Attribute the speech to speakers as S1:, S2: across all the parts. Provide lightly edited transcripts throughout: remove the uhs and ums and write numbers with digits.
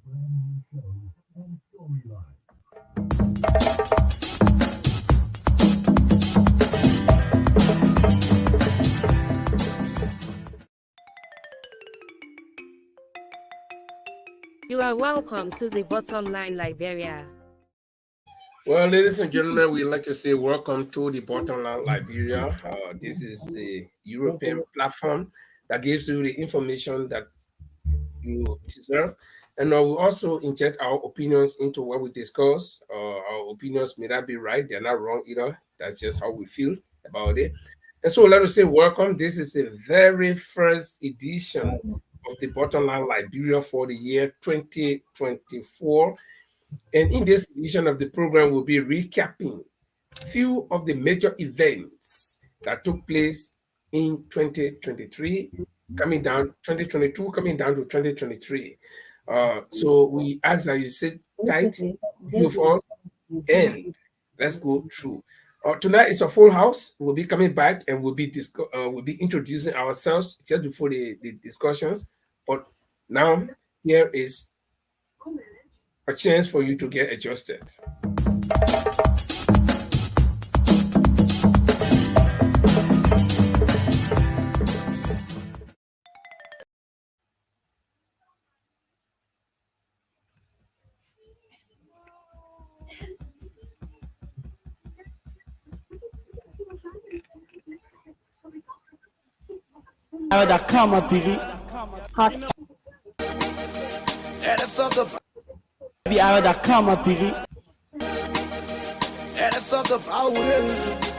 S1: You are welcome to the Bottom Line Liberia.
S2: Well, ladies and gentlemen, we'd like to say welcome to the Bottom Line Liberia. This is a European platform that gives you the information that you deserve. And we also inject our opinions into what we discuss. Our opinions may not be right, they're not wrong either. That's just how we feel about it. And so let us say welcome. This is the very first edition of the Bottom Line Liberia for the year 2024. And in this edition of the program, we'll be recapping few of the major events that took place in 2023, coming down 2022, coming down to 2023. So we ask that you sit tight with us and let's go through. Tonight is a full house. We'll be coming back and we'll be introducing ourselves just before the discussions. But now here is a chance for you to get adjusted.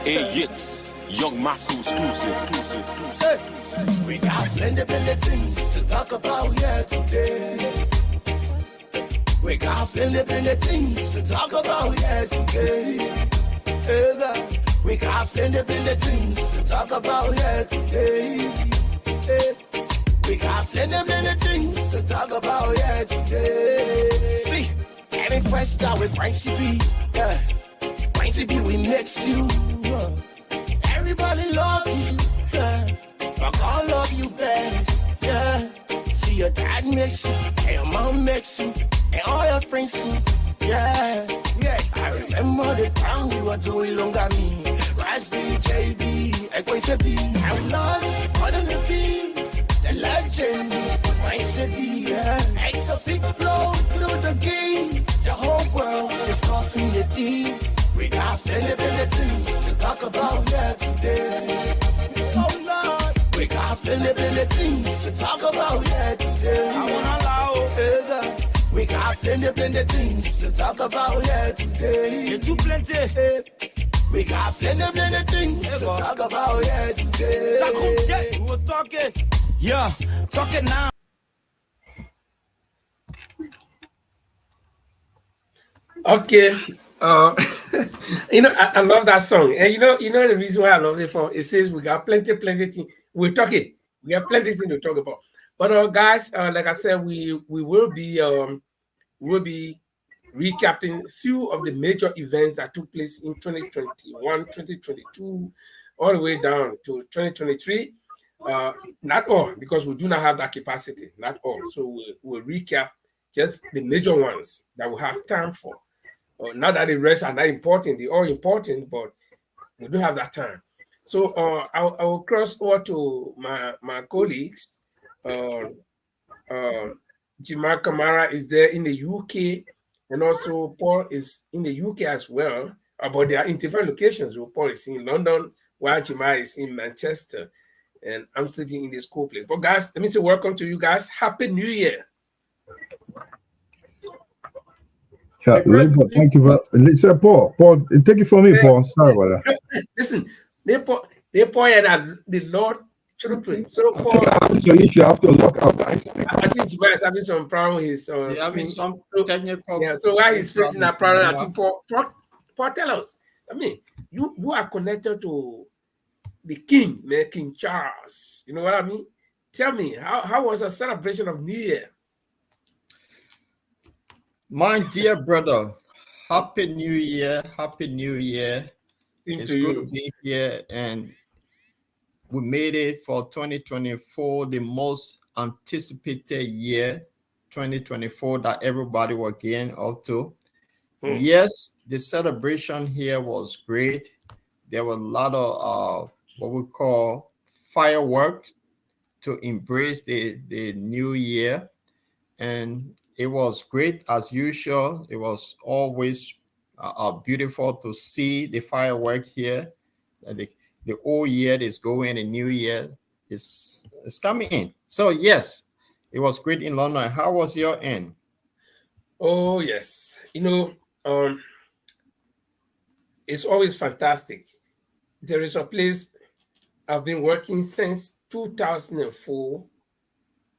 S3: Hey, it's Young Masu exclusive. We got plenty things to talk about here today. We got plenty things to talk about here today. We got plenty things to talk about here today. We got plenty things to talk about here today. See, every first start with Francie B. Francie B, we miss you. Everybody loves you. But God love you best. Yeah. See, your dad makes you, and your mom makes you, and all your friends too. Yeah. I remember the time we were doing longer me. Raspberry JB, Equator B. I was lost, more than the B. The legend, my city, yeah. Extra big blow through the game. The whole world is crossing the D. We got plenty things to talk about here today. Oh Lord, we got plenty things to talk about here today. I wanna allow we got plenty things to talk about here today. You're too plenty. We got plenty things to talk about here today. We're talking. Yeah, talking now.
S2: Okay. I love that song. And you know the reason why I love it for it says we got plenty things. We're talking. We have plenty things to talk about. But guys, like I said, we will be recapping few of the major events that took place in 2021, 2022, all the way down to 2023. Not all, because we do not have that capacity. Not all. So we'll recap just the major ones that we have time for. Not that the rest are not important, they're all important, but we don't have that time. So I will cross over to my colleagues. Jima Kamara is there in the UK, and also Paul is in the UK as well. But they are in different locations. Paul is in London, while Jima is in Manchester, and I'm sitting in this cool place. But guys, let me say welcome to you guys. Happy New Year.
S4: Yeah, thank you. Listen, Paul, take it from me, Paul. Sorry about that.
S2: Listen, they pointed at the Lord children. So Paul,
S4: so you should have to look up, guys.
S2: I think Jibai is having some problem with his
S5: having some technical.
S2: Yeah, so while he's facing that problem, I think Paul, tell us. I mean, you are connected to the King, man, King Charles. You know what I mean? Tell me, how was the celebration of New Year?
S5: My dear brother, Happy New Year. Happy New Year. It's good to be here, and we made it for 2024, the most anticipated year 2024 that everybody was getting up to. Yes, the celebration here was great. There were a lot of what we call fireworks to embrace the new year. And it was great as usual. It was always beautiful to see the firework here. The old year is going, the new year is coming in. So yes, it was great in London. How was your end?
S2: Oh yes, it's always fantastic. There is a place I've been working since 2004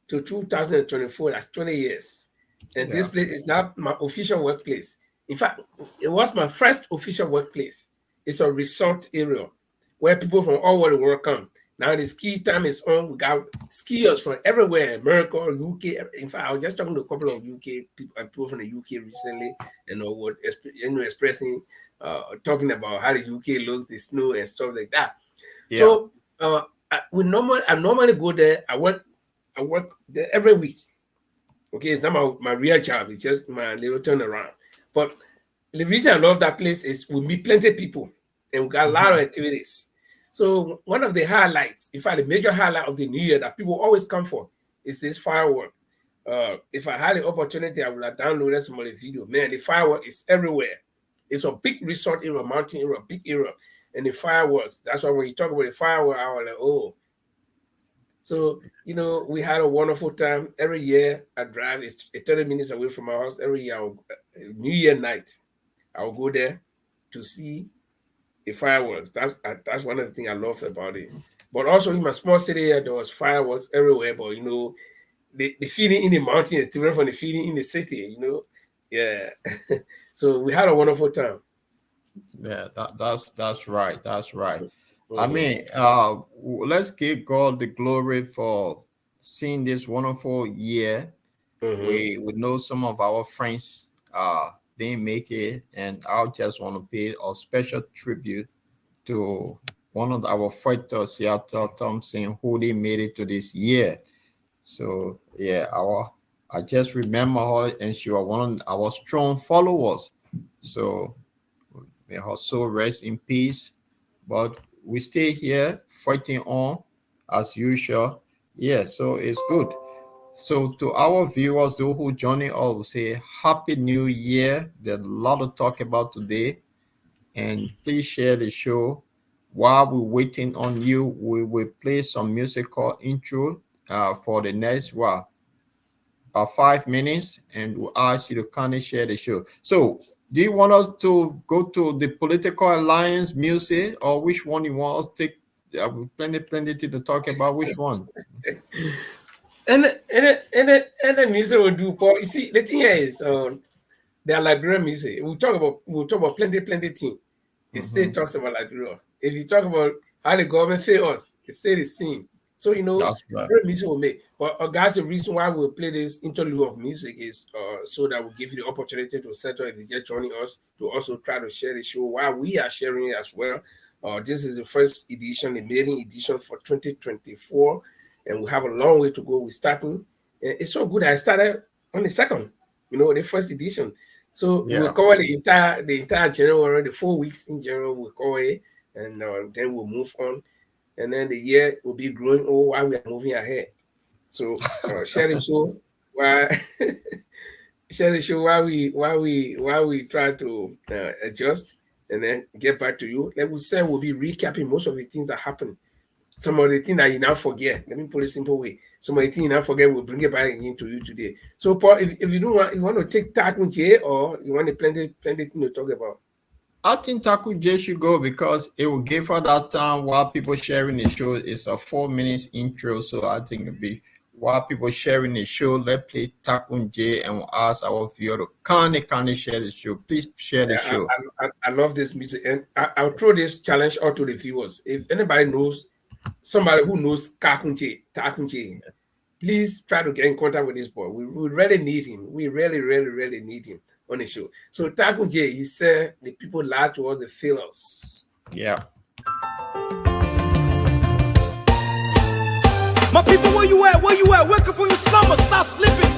S2: to 2024. That's 20 years. And this place is now my official workplace. In fact, it was my first official workplace. It's a resort area where people from all over the world come. Now the ski time is on. We got skiers from everywhere, America, UK. In fact, I was just talking to a couple of UK people from the UK recently, expressing, talking about how the UK looks, the snow and stuff like that. Yeah. So I normally go there. I work there every week. Okay, it's not my real job. It's just my little turnaround. But the reason I love that place is we meet plenty of people and we got a lot of activities. So one of the highlights, in fact, the major highlight of the new year that people always come for is this firework. If I had the opportunity, I would have downloaded some of the video. Man, the firework is everywhere. It's a big resort area, mountain area, big area. And the fireworks, that's why when you talk about the firework, I was like, oh. So, we had a wonderful time. Every year I drive, it's 30 minutes away from my house. Every year, New Year night, I will go there to see the fireworks. That's one of the things I love about it. But also in my small city here, there was fireworks everywhere. But, the feeling in the mountain is different from the feeling in the city, Yeah. So we had a wonderful time.
S5: Yeah, that's right. That's right. I mean, let's give God the glory for seeing this wonderful year. We know some of our friends didn't make it, and I just want to pay a special tribute to one of our fighters, Seattle Thompson, who they made it to this year. So yeah, I just remember her, and she was one of our strong followers. So may her soul rest in peace. But we stay here fighting on as usual. Yeah, so it's good. So to our viewers, those who joining us, will say Happy New Year. There's a lot to talk about today. And please share the show. While we're waiting on you, we will play some musical intro for the next 5 minutes, and we'll ask you to kind of share the show. So do you want us to go to the political alliance music, or which one you want us to take? Plenty to talk about. Which one?
S2: And the music will do. Paul, you see, the thing here is, they are Liberian music. We'll talk about plenty things. It still talks about Liberia. If you talk about how the government fail us, it still the same. So that's right. Music will make. But guys, the reason why we'll play this interlude of music is so that we'll give you the opportunity to settle if you're just joining us, to also try to share the show while we are sharing it as well. This is the first edition, the maiden edition for 2024, and we have a long way to go. We're starting. It's so good. I started on the second, the first edition. So we'll cover the entire January, the 4 weeks in January. We'll cover it, and then we'll move on. And then the year will be growing while we are moving ahead. So share the show while we try to adjust and then get back to you. Like we said, we'll be recapping most of the things that happen. Some of the things that you now forget. Let me put it a simple way. Some of the things you now forget, we'll bring it back again to you today. So Paul, if you want to take Takun J, or you want plenty things to talk about.
S5: I think Taku J should go because it will give her that time while people sharing the show. It's a 4 minutes intro, so I think it'll be while people sharing the show. Let's play Taku J and we'll ask our viewer to kind of share the show. Please share the show.
S2: I love this music, and I'll throw this challenge out to the viewers. If anybody knows somebody who knows Takun J, please try to get in contact with this boy. We really need him. We really need him on the show. So Takun J, he said the people lie to us, they fail us.
S5: Yeah.
S3: My people, where you at? Wake up from your slumber, stop sleeping.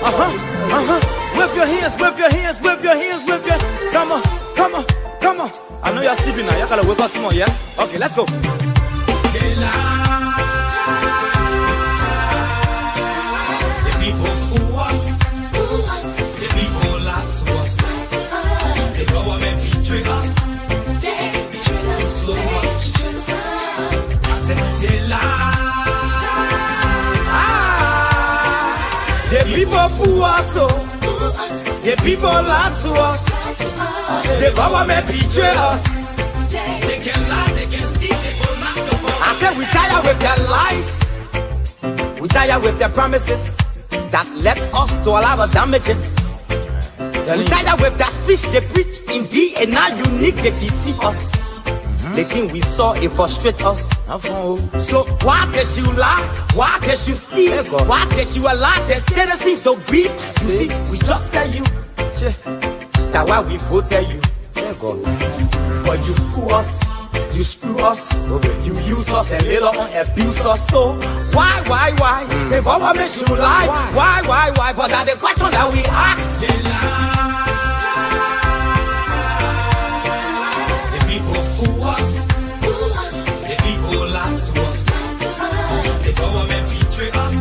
S3: Wave your hands, wave your hands, wave your hands, wave your. Come on, come on, come on. I know you're sleeping now. You gotta wake up some more, yeah? Okay, let's go. The people fool us. The people lie to us. The government betray us. So much. I said they lie. The people fool us, oh. The people lie to us. The government betray us. They can lie, they can steal, they will not go. I said we tired with their lies. We tired with their promises that led us to all our damages. We tired with their speech they preach indeed and now unique they deceive us. The thing we saw it frustrate us. So why did you lie? Why did you steal? Why did you allow the citizens to be? You see, we just tell you that why we voted you. But you fool us, you screw us, you use us and later on abuse us. So why? The government should lie. Why? But that's the question that we ask. The people fool us. The people lie to us. The government betray us.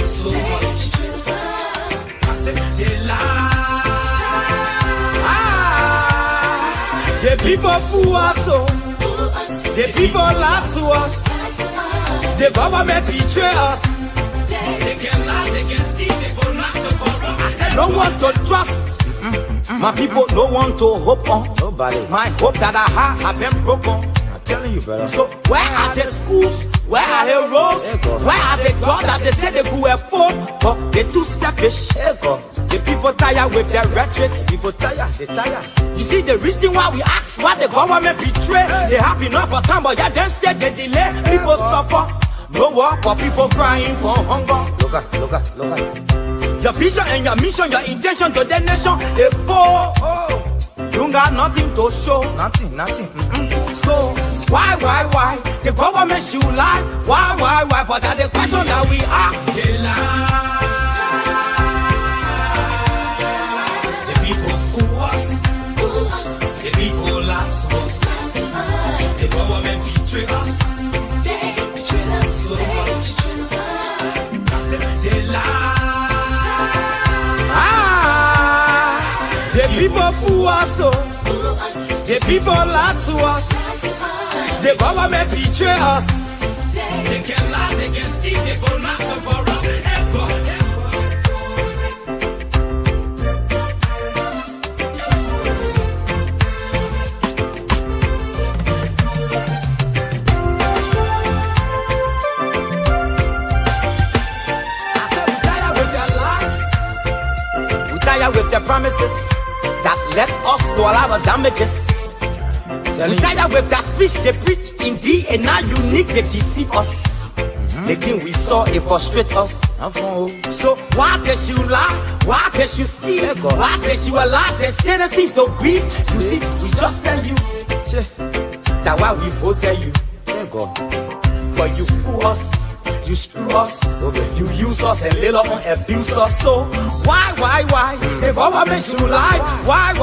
S3: So much. I said they lie. The people fool us, oh. The people lie to us. The government betray us. They can lie, they can steal, they will not corrupt. No one to trust. My people don't want to hope on. Nobody. My hope that I have been broken. I'm telling you, brother. So where are the schools? Where are the roads? Where are the jobs that they say they could afford? But they're too selfish. The people tired with their rhetoric. People tired, they tired. You see the reason why we ask why the government betray. They have enough of time, but yeah, then instead they delay. People suffer. No work for people crying for hunger. Look at. Your vision and your mission, your intention to the nation, they poor. You got nothing to show. Nothing. So why? The government should lie. Why? But that's the question that we ask. They lie. The people fool us. The people lie to us. The government betray us. So much. I said they lie. The people fool us, oh. The people lie to us. The government betray us. They can lie, they can steal, they go not go corrupt. We tired with their promises that led us to all our damages. We tired with that speech they preach indeed and now unique they deceive us. The thing we saw it frustrate us. So why did you lie? Why did you steal? Why did you allow the citizens to be? You see, we just tell you that why we voted you. But you fool us. You screw us, you use us and later on abuse us. So why? The government should lie. Why?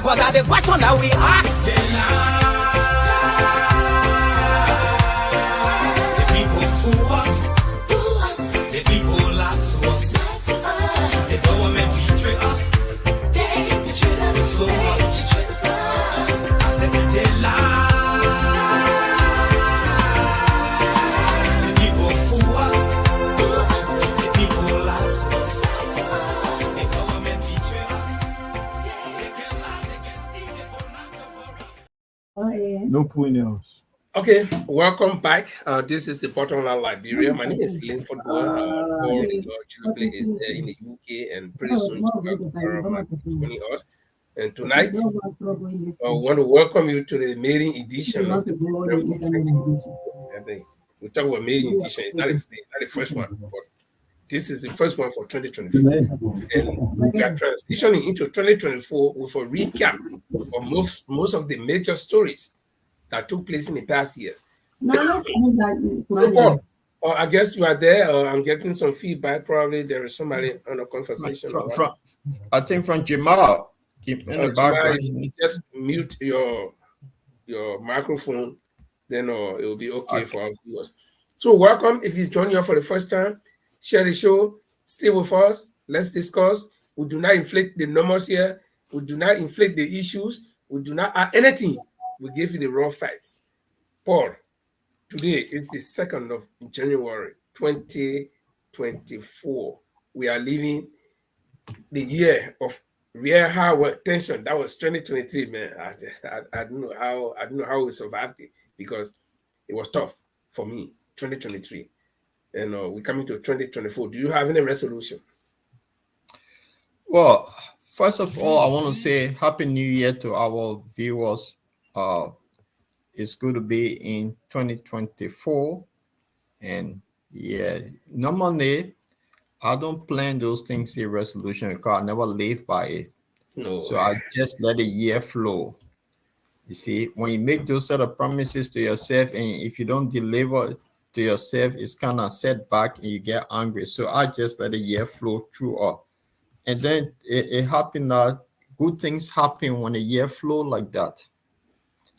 S3: But that's the question that we ask. The people fool us. The people lie to us. The government betray us. So much. I said they lie.
S4: No point else.
S2: Okay, welcome back. This is the Bottom Line Liberia. My name is Linford Paul Chilable is there in the UK and pretty soon joining us. And tonight, I want to welcome you to the maiden edition of the program. We talk about maiden edition, it's not the first one, but this is the first one for 2024. And we are transitioning into 2024 with a recap of most of the major stories that took place in the past years. So Paul, Oh, I guess you are there. I'm getting some feedback. Probably there is somebody on a conversation or what.
S5: I think from Jamal in the
S2: Jamal,
S5: background.
S2: if you just mute your microphone, then it will be okay for our viewers. So welcome. If you join us for the first time, share the show. Stay with us. Let's discuss. We do not inflate the numbers here. We do not inflate the issues. We do not add anything. We give you the raw facts. Paul, today is the 2nd of January 2024. We are living the year of real high work tension. That was 2023, man. I don't know how we survived it because it was tough for me. 2023, and we're coming to 2024. Do you have any resolution?
S5: Well, first of all, I want to say Happy New Year to our viewers. It's good to be in 2024, and yeah, normally I don't plan those things in resolution because I never live by it.
S2: No.
S5: So I just let the year flow. You see, when you make those sort of promises to yourself, and if you don't deliver to yourself, it's kind of setback and you get angry. So I just let the year flow through all. And then it happened that good things happen when the year flow like that.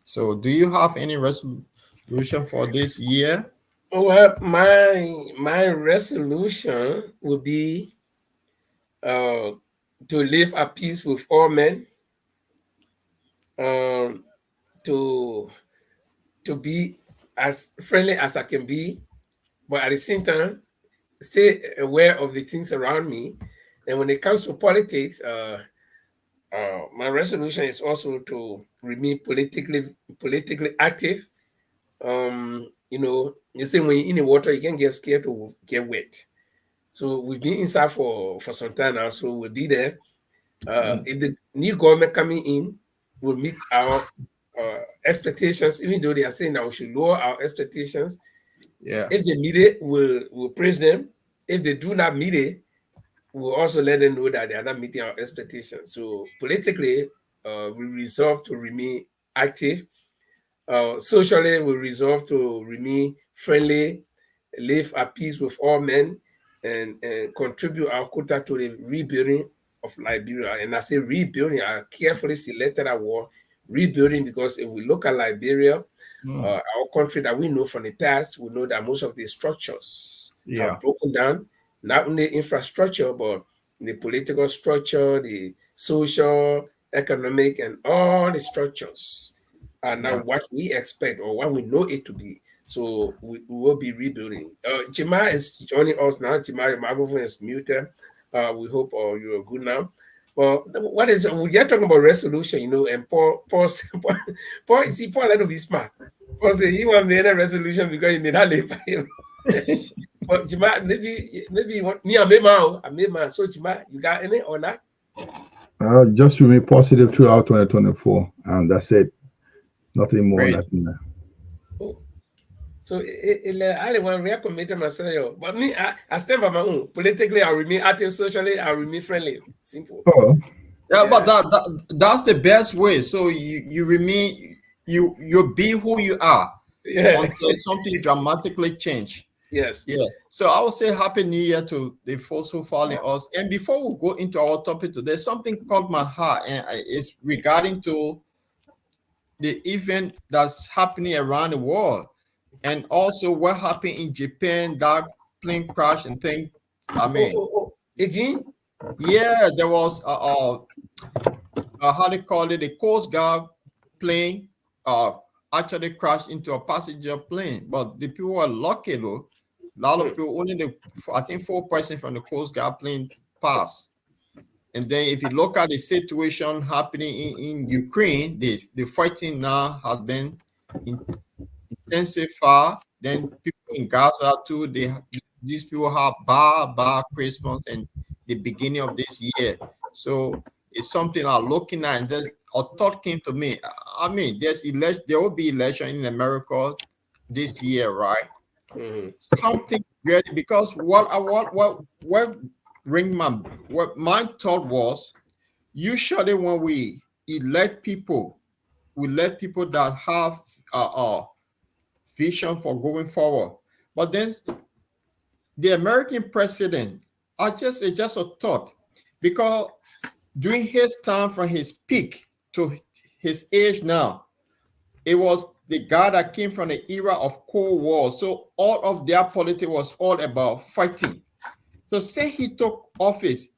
S5: So do you have any resolution for this year?
S2: Well, my resolution would be to live at peace with all men, to be as friendly as I can be, but at the same time, stay aware of the things around me. And when it comes to politics, my resolution is also to remain politically active. You say when you're in the water, you can get scared to get wet. So we've been inside for some time now, so we'll be there. If the new government coming in will meet our expectations, even though they are saying that we should lower our expectations.
S5: Yeah.
S2: If they meet it, we'll praise them. If they do not meet it, we'll also let them know that they are not meeting our expectations. So politically, we resolve to remain active. Socially, we resolve to remain friendly, live at peace with all men, and contribute our quota to the rebuilding of Liberia. And I say rebuilding, I carefully selected that word, rebuilding, because if we look at Liberia, our country that we know from the past, we know that most of the structures have broken down, not only infrastructure, but the political structure, the social, economic, and all the structures are not what we expect or what we know it to be. So we will be rebuilding. Jima is joining us now. Jima, your microphone is muted. We hope you are good now. Well, what is we're talking about resolution, and Paul, see, Paul let him be smart. Paul say he want made a resolution because he may not live by him. But Jima, maybe you want me. I made my. So Jima, you got any or not?
S4: Just remain positive throughout 2024, and that's it. Nothing more. Nothing there.
S2: Oh. So I want to recommit myself, but me, I stand by my own. Politically, I remain active. Socially, I remain friendly. Simple.
S4: Oh.
S5: Yeah, but that's the best way. So you remain you be who you are until something dramatically change.
S2: Yes.
S5: Yeah. So I would say Happy New Year to the folks who follow us. And before we go into our topic today, something caught my heart, and it's regarding to the event that's happening around the world, and also what happened in Japan, that plane crash and thing. I mean,
S2: again?
S5: Yeah, there was how they call it, the Coast Guard plane actually crashed into a passenger plane, but the people were lucky though. A lot of people, only I think 4 persons from the Coast Guard plane passed. And then if you look at the situation happening in Ukraine, the fighting now has been intensified. Then people in Gaza too, these people have bad Christmas and the beginning of this year. So it's something I'm looking at, and then a thought came to me. I mean, there will be election in America this year, right? Something really, because what my thought was, usually when we elect people, we let people that have vision for going forward. But then the American president, it's just a thought, because during his time from his peak to his age now, it was the guy that came from the era of Cold War. So all of their politics was all about fighting. So say he took office,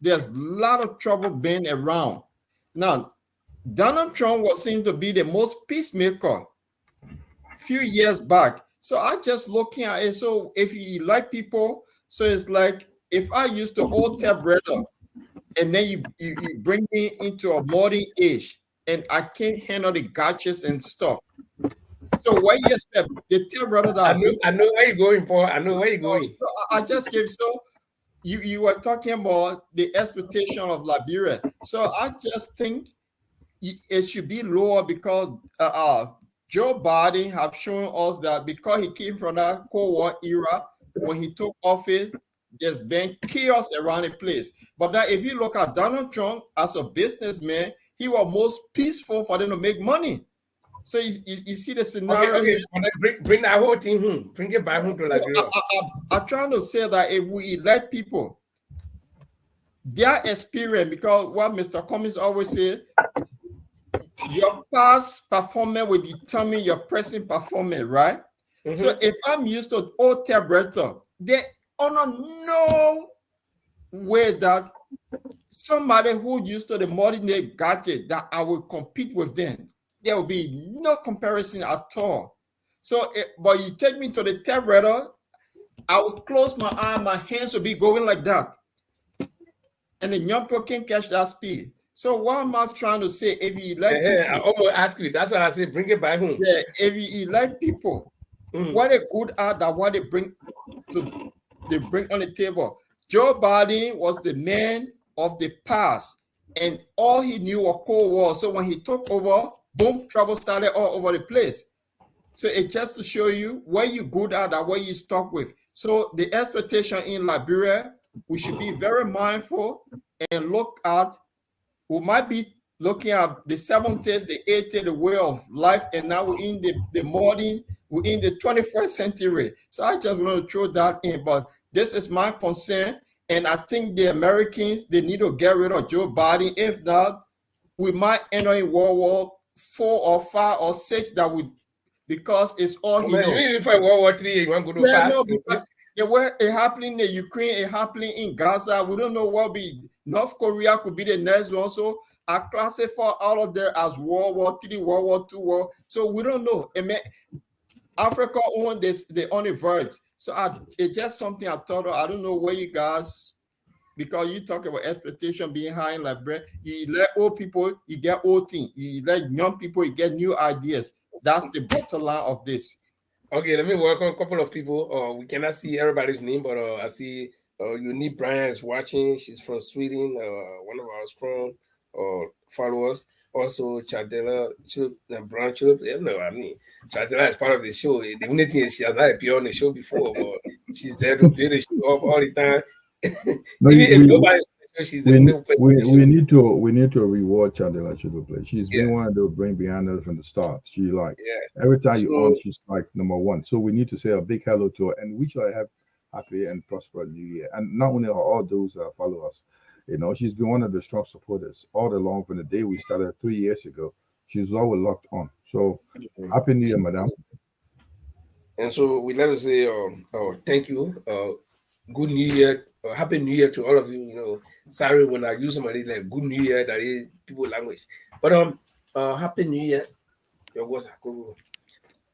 S5: there's a lot of trouble being around. Now, Donald Trump was seen to be the most peacemaker few years back. So I just looking at it. So if you like people, so it's like if I used to old tell brother, and then you bring me into a modern age, and I can't handle the gadgets and stuff. So what you expect? The tell brother that
S2: I know where you're going, Paul. I know where you're going.
S5: So I just gave you were talking about the expectation of Liberia. So I just think it should be lower, because Joe Biden have shown us that because he came from that Cold War era, when he took office, there's been chaos around the place. But that if you look at Donald Trump as a businessman, he was most peaceful for them to make money. So you see the scenario.
S2: Okay. Bring that whole thing home. Bring it back home to Liberia.
S5: I'm trying to say that if we elect people, their experience, because what Mr. Cummings always say, your past performance will determine your present performance, right? Mm-hmm. So if I'm used to hotel bretter, they honor no way that somebody who used to the modern day gadget that I will compete with them. There will be no comparison at all. So, but you take me to the tablet, I will close my eye, my hands will be going like that. And the young people can catch that speed. So what am I trying to say? If you elect people,
S2: I almost ask you, that's what I say, bring it back home.
S5: Yeah, if you elect people, what they good at that what they bring on the table. Joe Biden was the man of the past, and all he knew was Cold War. So when he took over, boom, trouble started all over the place. So it's just to show you where you good at and where you stuck with. So the expectation in Liberia, we should be very mindful and look at, we might be looking at the 70s, the 80s, the way of life, and now we're in the modern, we're in the 21st century. So I just want to throw that in, but this is my concern, and I think the Americans, they need to get rid of Joe Biden. If not, we might enter in World War 4 or 5 or 6 that would, because it's all he knows.
S2: Even if World War 3, you want to go to fast?
S5: No, because it happening in Ukraine, it happening in Gaza. We don't know what be. North Korea could be the next one. So I classify all of them as World War 3, World War 2, War. So we don't know. Africa on this, they're on the verge. So it's just something I thought of. I don't know where you guys, because you talk about expectation being high in Liberia. You let old people, you get old things. You let young people, you get new ideas. That's the bottom line of this.
S2: Okay, let me welcome a couple of people. We cannot see everybody's name, but I see Unique Brian is watching. She's from Sweden, one of our strong followers. Also, Chadela Brown Chulup. Chadela is part of the show. The only thing is she has not appeared on the show before, but she's there to play the show up all the time.
S4: We need to reward Chadela Chulup. She's been one of the brain behind us from the start. She every time you on, she's like number one. So we need to say a big hello to her, and we shall have happy and prosperous New Year. And not only all those follow us. You know, she's been one of the strong supporters all along from the day we started 3 years ago. She's always locked on. So, happy New Year, madam.
S2: And so we'd like to say, thank you. Good New Year. Happy New Year to all of you. You know, sorry when I use somebody like Good New Year, that is people language. But Happy New Year.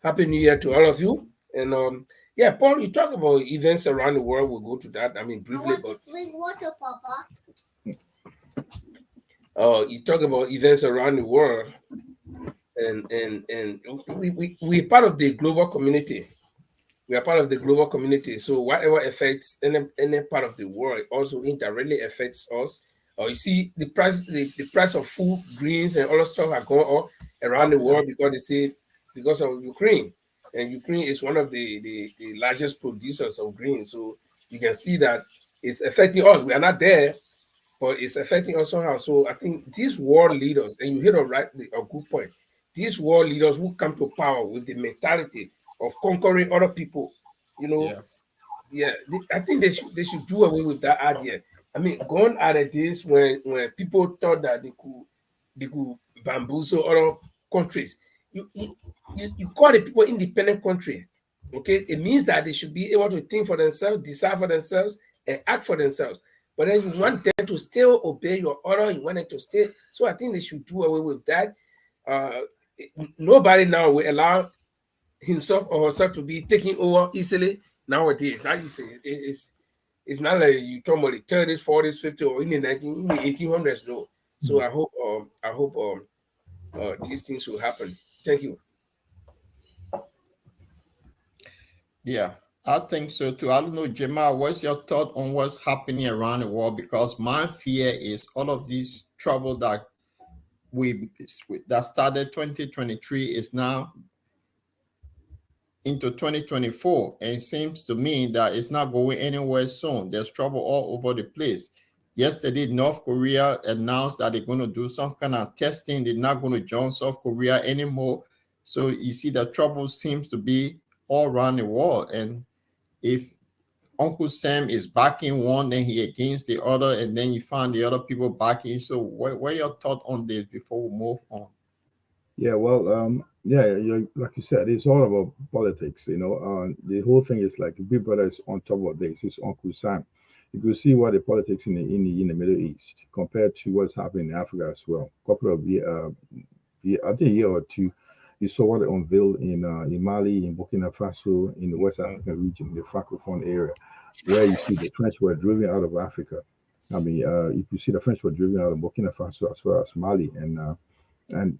S2: Happy New Year to all of you. And yeah, Paul, you talk about events around the world. We'll go to that. I mean, briefly.
S6: I want to drink water, Papa.
S2: You talk about events around the world, and we're part of the global community. We are part of the global community. So whatever affects any part of the world also indirectly affects us. You see the price of food, greens, and all that stuff are going up around the world because of Ukraine. And Ukraine is one of the largest producers of grain. So you can see that it's affecting us. We are not there, but it's affecting us somehow. So I think these world leaders, and you hit a good point, these world leaders who come to power with the mentality of conquering other people, yeah, I think they should do away with that idea. I mean, going out of this when people thought that they could bamboozle other countries. You call the people independent country, okay? It means that they should be able to think for themselves, decide for themselves, and act for themselves. But then you want them to still obey your order. You want them to stay. So I think they should do away with that. Uh, Nobody now will allow himself or herself to be taken over easily nowadays. Not easy. It's not like you talk about the 30s, 40s, 50s, or in the 1800s. No. So I hope these things will happen. Thank you.
S5: Yeah, I think so too. I don't know, Jamal, what's your thought on what's happening around the world? Because my fear is all of this trouble that that started 2023 is now into 2024, and it seems to me that it's not going anywhere soon. There's trouble all over the place. Yesterday, North Korea announced that they're going to do some kind of testing. They're not going to join South Korea anymore. So you see, the trouble seems to be all around the world. And if Uncle Sam is backing one, then he against the other, and then you find the other people backing. So what are your thoughts on this before we move on?
S4: Yeah, well, yeah, like you said, it's all about politics. The whole thing is like Big Brother is on top of this. It's Uncle Sam. You can see what the politics in the Middle East compared to what's happening in Africa as well. Couple of I think a year or two, you saw what they unveiled in Mali, in Burkina Faso, in the West African region, the Francophone area, where you see the French were driven out of Africa. I mean, if you see the French were driven out of Burkina Faso as well as Mali, and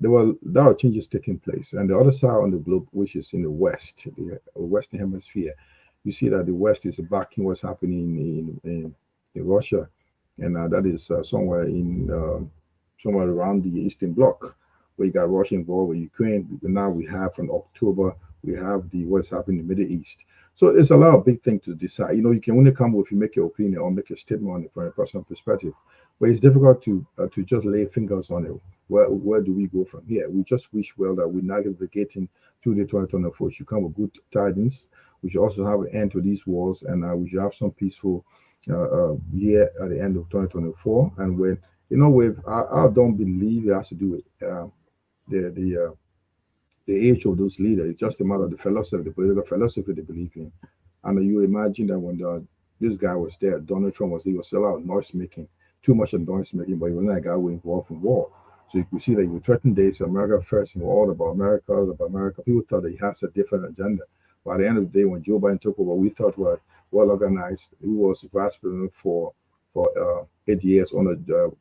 S4: there are changes taking place. And the other side on the globe, which is in the West, the Western Hemisphere, you see that the West is backing what's happening in Russia, and that is somewhere around the Eastern Bloc, where you got Russia involved with Ukraine. Now we have from October, we have what's happening in the Middle East. So it's a lot of big things to decide. You can only come if you make your opinion or make a statement on it from a personal perspective. But it's difficult to just lay fingers on it. Where do we go from here? We just wish well that we're navigating through the 2024. We should come with good tidings. We should also have an end to these wars, and we should have some peaceful year at the end of 2024. And when I don't believe it has to do with the age of those leaders. It's just a matter of the philosophy, the political philosophy they believe in. And you imagine that when this guy was there, Donald Trump he was a lot of noise making, too much of noise making, but he was not a guy who was involved in war. So you could see that he would threaten days, America first, all about America, all about America. People thought that he has a different agenda. But at the end of the day, when Joe Biden took over, we thought were well organized. He was vice president for 8 years under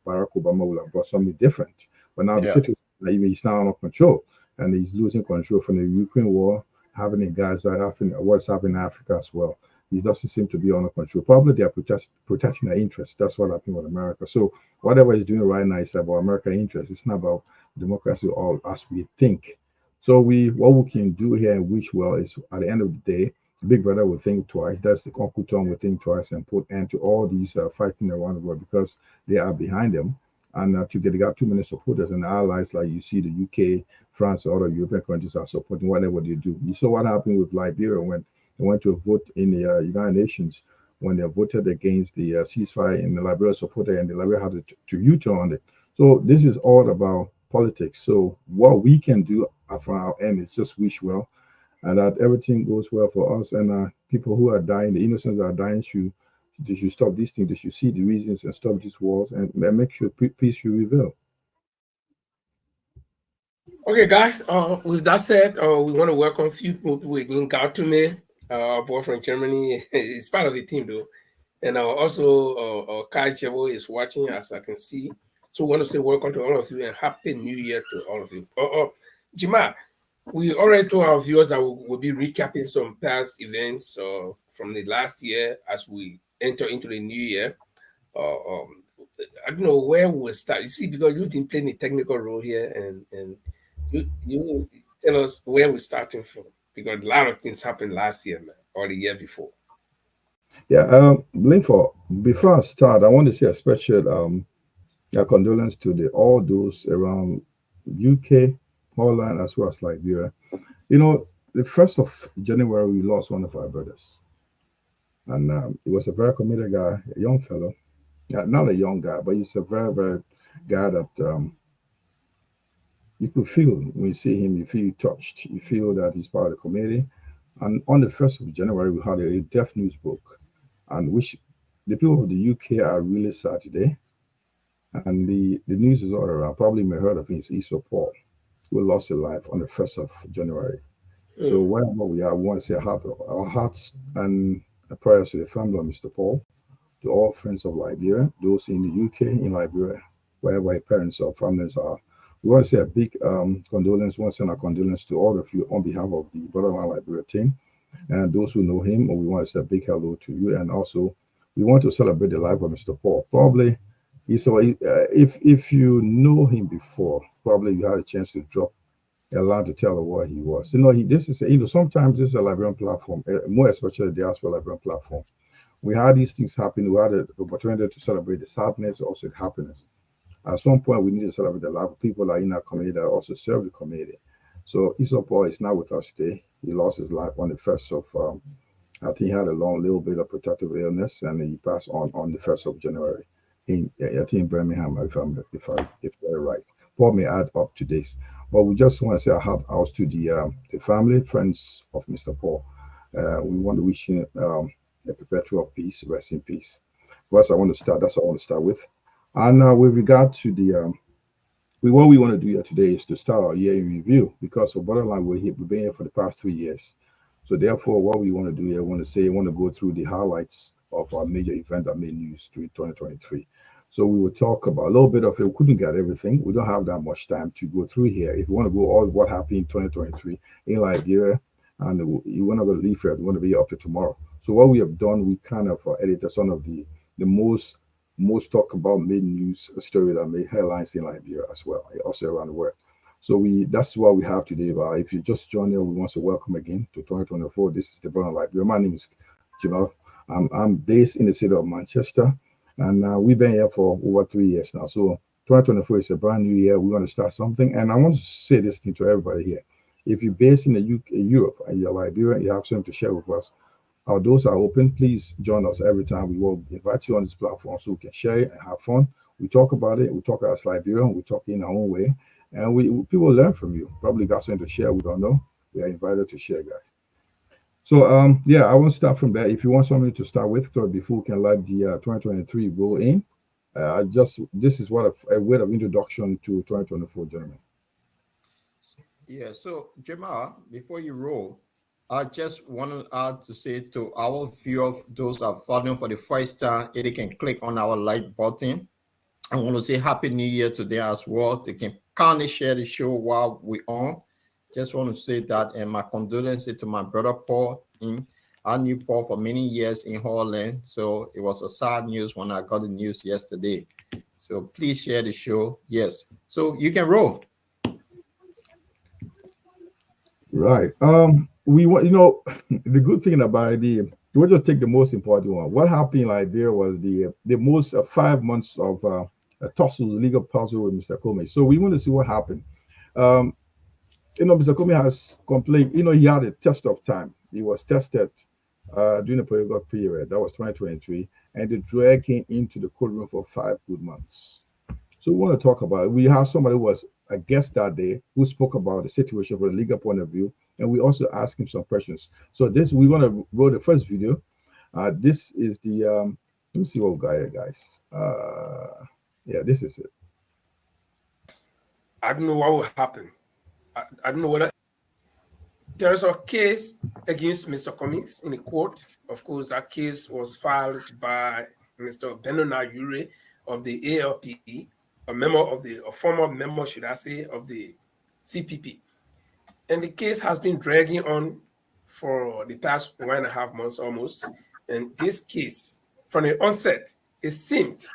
S4: Barack Obama would have brought something different. But now the situation, he's now under control, and he's losing control from the Ukraine war, having in Gaza, having what's happening in Africa as well. He doesn't seem to be under control. Probably they are protecting their interests. That's what happened with America. So whatever he's doing right now is about American interests. It's not about democracy all as we think. So what we can do here in which well is at the end of the day, Big Brother will think twice. That's the Uncle Tom will think twice and put end to all these fighting around the world because they are behind them. And they got too many supporters and allies like you see the UK, France, other European countries are supporting whatever they do. You saw what happened with Liberia when they went to vote in the United Nations when they voted against the ceasefire and the Liberia supported and the Liberia had to U-turn on it. So this is all about politics. So what we can do from our end is just wish well and that everything goes well for us and people who are dying, the innocents are dying, they should stop these things. They should see the reasons and stop these wars and make sure peace should prevail.
S2: Okay, guys. With that said, we want to welcome a few people again. Gautume, our boy from Germany, is part of the team though, and also Kai Chebo is watching, as I can see. So, we want to say welcome to all of you and happy New Year to all of you. Jima, we already told our viewers that we'll be recapping some past events from the last year as we enter into the new year. I don't know where we'll start. You see, because you've been playing a technical role here, and you tell us where we're starting from, because a lot of things happened last year, man, or the year before.
S4: Yeah, Linford, before I start, I want to say a special condolence to all those around UK, Holland, as well as Liberia. The 1st of January, we lost one of our brothers. And he was a very committed guy, a young fellow. Not a young guy, but he's a very, very guy that you could feel when you see him, you feel touched. You feel that he's part of the committee. And on the 1st of January, we had a deaf news book, and which the people of the UK are really sad today. And the news is all around. Probably you may have heard of him. It's Esau Paul, who lost his life on the 1st of January. So wherever we are, we want to say our hearts and prayers to the family of Mr. Paul, to all friends of Liberia, those in the UK, in Liberia, wherever your parents or families are. We want to say a big condolence. We want to send our condolence to all of you on behalf of the Borderline Liberia team and those who know him. We want to say a big hello to you. And also, we want to celebrate the life of Mr. Paul. Probably, if you know him before, probably you had a chance to drop a line to tell what he was. Sometimes this is a Liberian platform, more especially the diaspora Liberian platform. We had these things happen. We had the opportunity to celebrate the sadness, also the happiness. At some point, we need to celebrate the life of people that are in our community that also serve the community. So Esau Paul is not with us today. He lost his life on the 1st of, I think he had a little bit of protective illness, and he passed on the 1st of January in Birmingham, if they're right. Paul may add up to this. But we just want to say a heart out to the family, friends of Mr. Paul. We want to wish him a perpetual peace, rest in peace. That's what I want to start with. And with regard to what we want to do here today is to start our year in review, because for Borderline, we've been here for the past 3 years. So therefore, what we want to do here, I want to go through the highlights of our major event that made news through 2023. So we will talk about a little bit of it. We couldn't get everything. We don't have that much time to go through here. If you want to go all what happened in 2023 in Liberia, and you want to go to leave here, you want to be up to tomorrow. So what we have done, we kind of edited some of the most talked about made news story that made headlines in Liberia as well, also around the world. So that's what we have today. But if you just joined in, we want to welcome again to 2024. This is the Borderline Liberia. My name is Jamal. I'm based in the city of Manchester. And we've been here for over 3 years now. So 2024 is a brand new year. We want to start something. And I want to say this thing to everybody here. If you're based in the UK, Europe, and you're Liberia, you have something to share with us. Our doors are open. Please join us every time. We will invite you on this platform so we can share it and have fun. We talk about it. We talk as Liberian. We talk in our own way. And people learn from you. Probably got something to share. We don't know. We are invited to share, guys. So I want to start from there. If you want something to start with, so before we can let the 2023 roll in, this is what a word of introduction to 2024, gentlemen.
S5: Yeah. So Jamal, before you roll, I just want to say to our viewers, those that are following for the first time, they can click on our like button. I want to say Happy New Year to them as well. They can kindly share the show while we're on. Just want to say that, and my condolences to my brother Paul. I knew Paul for many years in Holland, so it was a sad news when I got the news yesterday. So please share the show. Yes, so you can roll.
S4: Right. We want the good thing about we'll just take the most important one. What happened in Liberia was the most 5 months of a tussle, legal puzzle with Mr. Comey. So we want to see what happened. Mr. Comey has complained. He had a test of time. He was tested during the political period. That was 2023. And they dragged him into the courtroom for 5 good months. So we want to talk about it. We have somebody who was a guest that day who spoke about the situation from a legal point of view. And we also asked him some questions. So we want to roll the first video. This is the, let me see what we got here, guys. Yeah, this is it.
S2: I don't know what will happen. I don't know whether there's a case against Mr. Cummings in the court. Of course, that case was filed by Mr. Benona Ure of the ALP, a former member, should I say, of the CPP. And the case has been dragging on for the past 1.5 months almost. And this case, from the onset, it seemed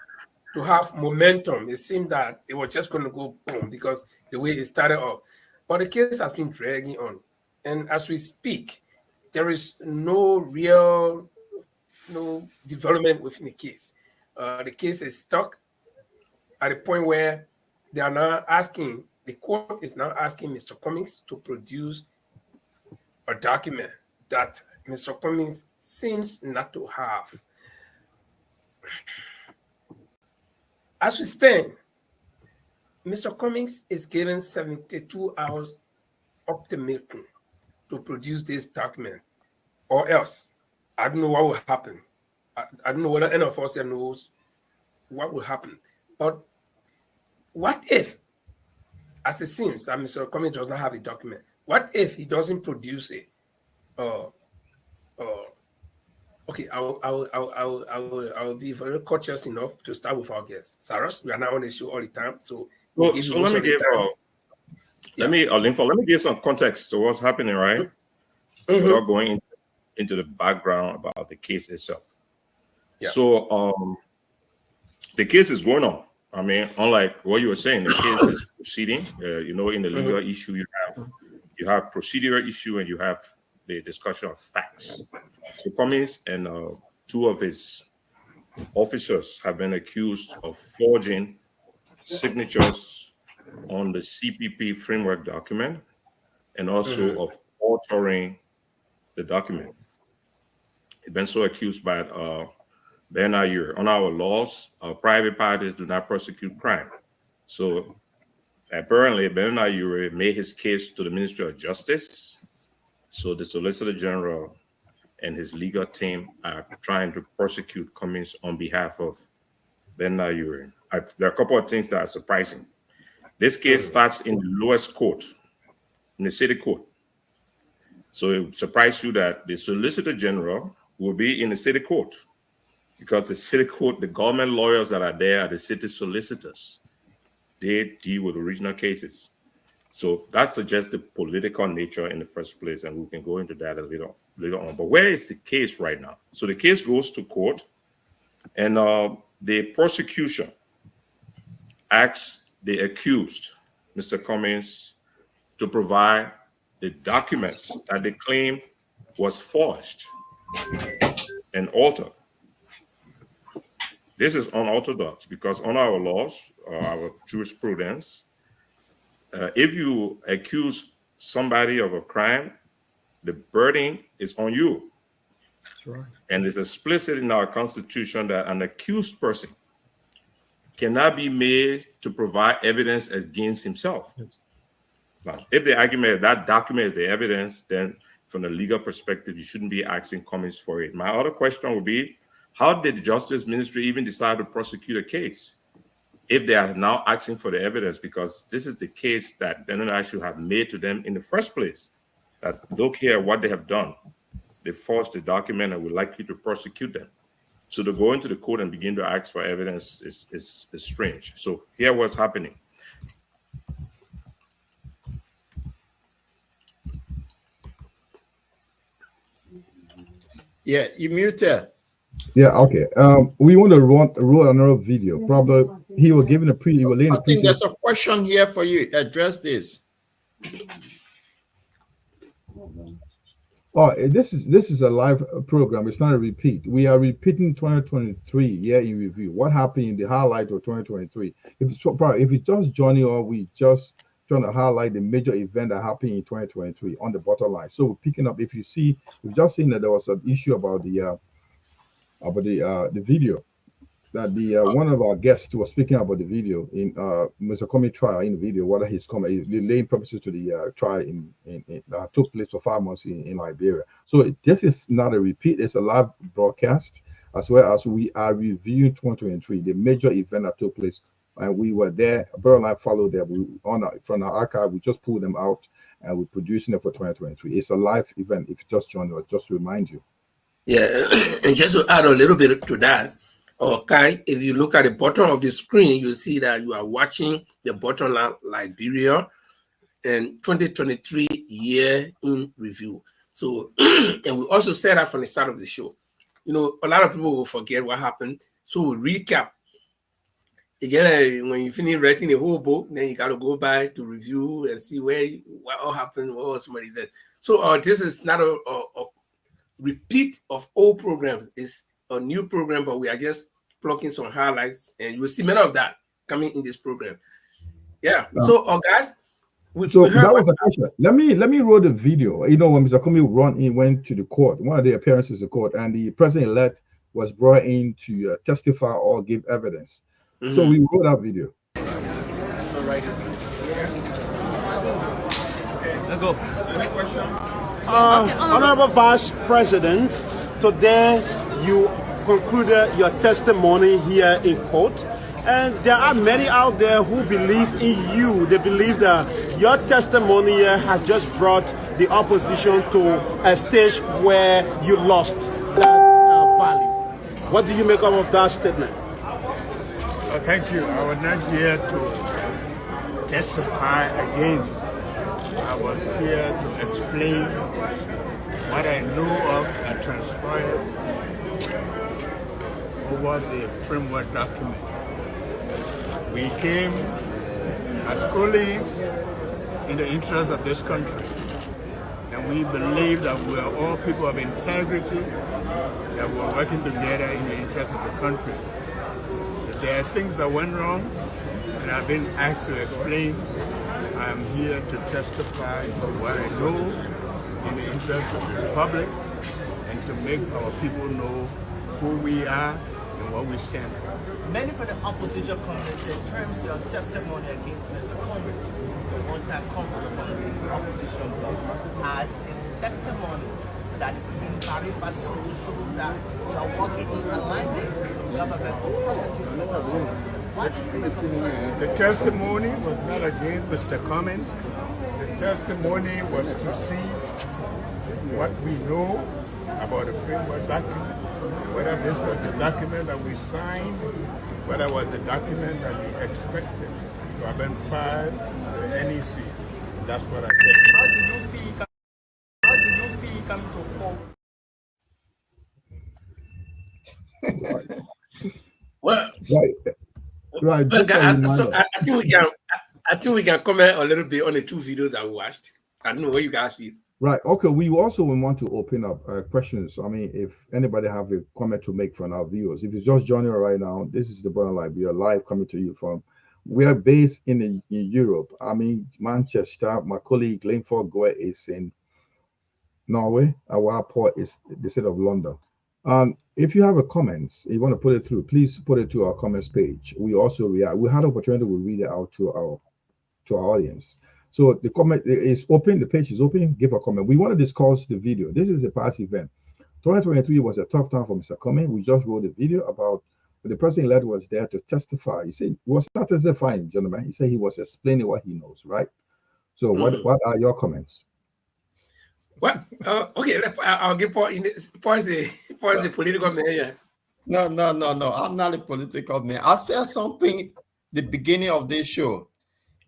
S2: to have momentum. It seemed that it was just going to go boom because the way it started off. But the case has been dragging on. And as we speak, there is no development within the case. The case is stuck at a point where they are now asking, the court is now asking Mr. Cummings to produce a document that Mr. Cummings seems not to have. As we stand, Mr. Cummings is given 72 hours ultimatum to produce this document, or else I don't know what will happen. I don't know whether any of us here knows what will happen. But what if, as it seems that Mr. Cummings does not have a document, what if he doesn't produce it? Okay, I will be very cautious enough to start with our guests. Saras, we are now on the show all the time, so
S7: let me give some context to what's happening, right? Without going into the background about the case itself. Yeah. So the case is going on. I mean, unlike what you were saying, the case is proceeding. In the legal issue, you have procedural issue and you have the discussion of facts. So Cummings and two of his officers have been accused of forging signatures on the CPP framework document and also of altering the document. They've been so accused by Bernard Ure. On our laws, private parties do not prosecute crime. So apparently Bernard Ure made his case to the Ministry of Justice. So the Solicitor General and his legal team are trying to prosecute Cummings on behalf of Bernard Ure. There are a couple of things that are surprising. This case starts in the lowest court, in the city court. So it surprised you that the Solicitor General will be in the city court because the city court, the government lawyers that are there are the city solicitors. They deal with original cases. So that suggests the political nature in the first place, and we can go into that later on. But where is the case right now? So the case goes to court, and the prosecution asks the accused, Mr. Cummings, to provide the documents that they claim was forged and altered. This is unorthodox because on our laws, our jurisprudence, if you accuse somebody of a crime, the burden is on you. That's right. And it's explicit in our Constitution that an accused person cannot be made to provide evidence against himself. Yes. Now, if the argument is that document is the evidence, then from the legal perspective, you shouldn't be asking Cummings for it. My other question would be, how did the Justice Ministry even decide to prosecute a case if they are now asking for the evidence? Because this is the case that Ben and I should have made to them in the first place, that don't care what they have done. They forged the document and would like you to prosecute them. So to go into the court and begin to ask for evidence is strange. So here what's happening.
S5: Yeah, you muted.
S4: Yeah, okay. We want to roll another video. Probably he was giving a he was laying
S5: I think there's a question here for you. Address this.
S4: Oh, this is a live program. It's not a repeat. We are repeating 2023 year in review. What happened in the highlight of 2023? If you just joining or we just trying to highlight the major event that happened in 2023 on the bottom line. So we're picking up. If you see, we've just seen that there was an issue about the video that one of our guests was speaking about the video in Mr. Cummings trial in the video, whether he's coming laying promises to the trial in that took place for 5 months in Liberia. So this is not a repeat, it's a live broadcast, as well as we are reviewing 2023, the major event that took place. And we were there, Burl and I followed there. From our archive, we just pulled them out and we're producing it for 2023. It's a live event. If you just joined us, just to remind you.
S2: Yeah, and just to add a little bit to that, okay, if you look at the bottom of the screen, you see that you are watching the bottom line Liberia and 2023 year in review. So, and we also said that from the start of the show. You know, a lot of people will forget what happened. So we recap. Again, when you finish writing the whole book, then you got to go back to review and see what all happened, what was somebody did. So this is not a repeat of old programs. It's a new program, but we are just plucking some highlights, and you will see many of that coming in this program. Yeah. So, guys,
S4: So that was a question. Let me roll the video. You know, when Mr. Comey went to the court, one of the appearances of court, and the president-elect was brought in to testify or give evidence. So we roll that video.
S8: Let's go. Honorable Vice President, today you concluded your testimony here in court. And there are many out there who believe in you. They believe that your testimony here has just brought the opposition to a stage where you lost that valley. What do you make of that statement?
S9: Well, thank you. I was not here to testify against. I was here to explain what I know of and transpired over the framework document. We came as colleagues in the interest of this country, and we believe that we are all people of integrity, that we're working together in the interest of the country. If there are things that went wrong, and I've been asked to explain, I'm here to testify to what I know in the interest of the public, and to make our people know who we are and what we stand for.
S10: Many for the opposition commented in terms of your testimony against Mr. Congress, the one-time Congress from the opposition bloc, as his testimony that is being carried by so to show that you are working in alignment with the government to prosecute Mr. Congress. Why did you make a statement?
S9: The testimony was not against Mr. Cummings. The testimony was to see what we know about the framework document, whether this was the document that we signed, whether it was the document that we expected to have been filed to the NEC. That's what I said.
S10: How do you see coming to court?
S2: Well,
S4: right.
S2: I think we can comment a little bit on the two videos I watched. I don't know what you guys feel.
S4: Right. Okay. We also want to open up questions. I mean, if anybody have a comment to make from our viewers, if you're just joining right now, this is the Born Live. We are live coming to you from. We are based in Europe. I mean, Manchester. My colleague Linford Goe is in Norway. Our port is the city of London. If you have a comment, you want to put it through, please put it to our comments page. We also react. We had an opportunity to read it out to our audience. So the comment is open, the page is open, give a comment. We want to discuss the video. This is a past event. 2023 was a tough time for Mr. Cummings. We just wrote a video about the president-elect was there to testify. He said, he was not testifying, gentlemen. He said he was explaining what he knows, right? So what are your comments?
S2: What? Okay, I'll give Paul the political man here.
S5: No. I'm not a political man. I said something the beginning of this show,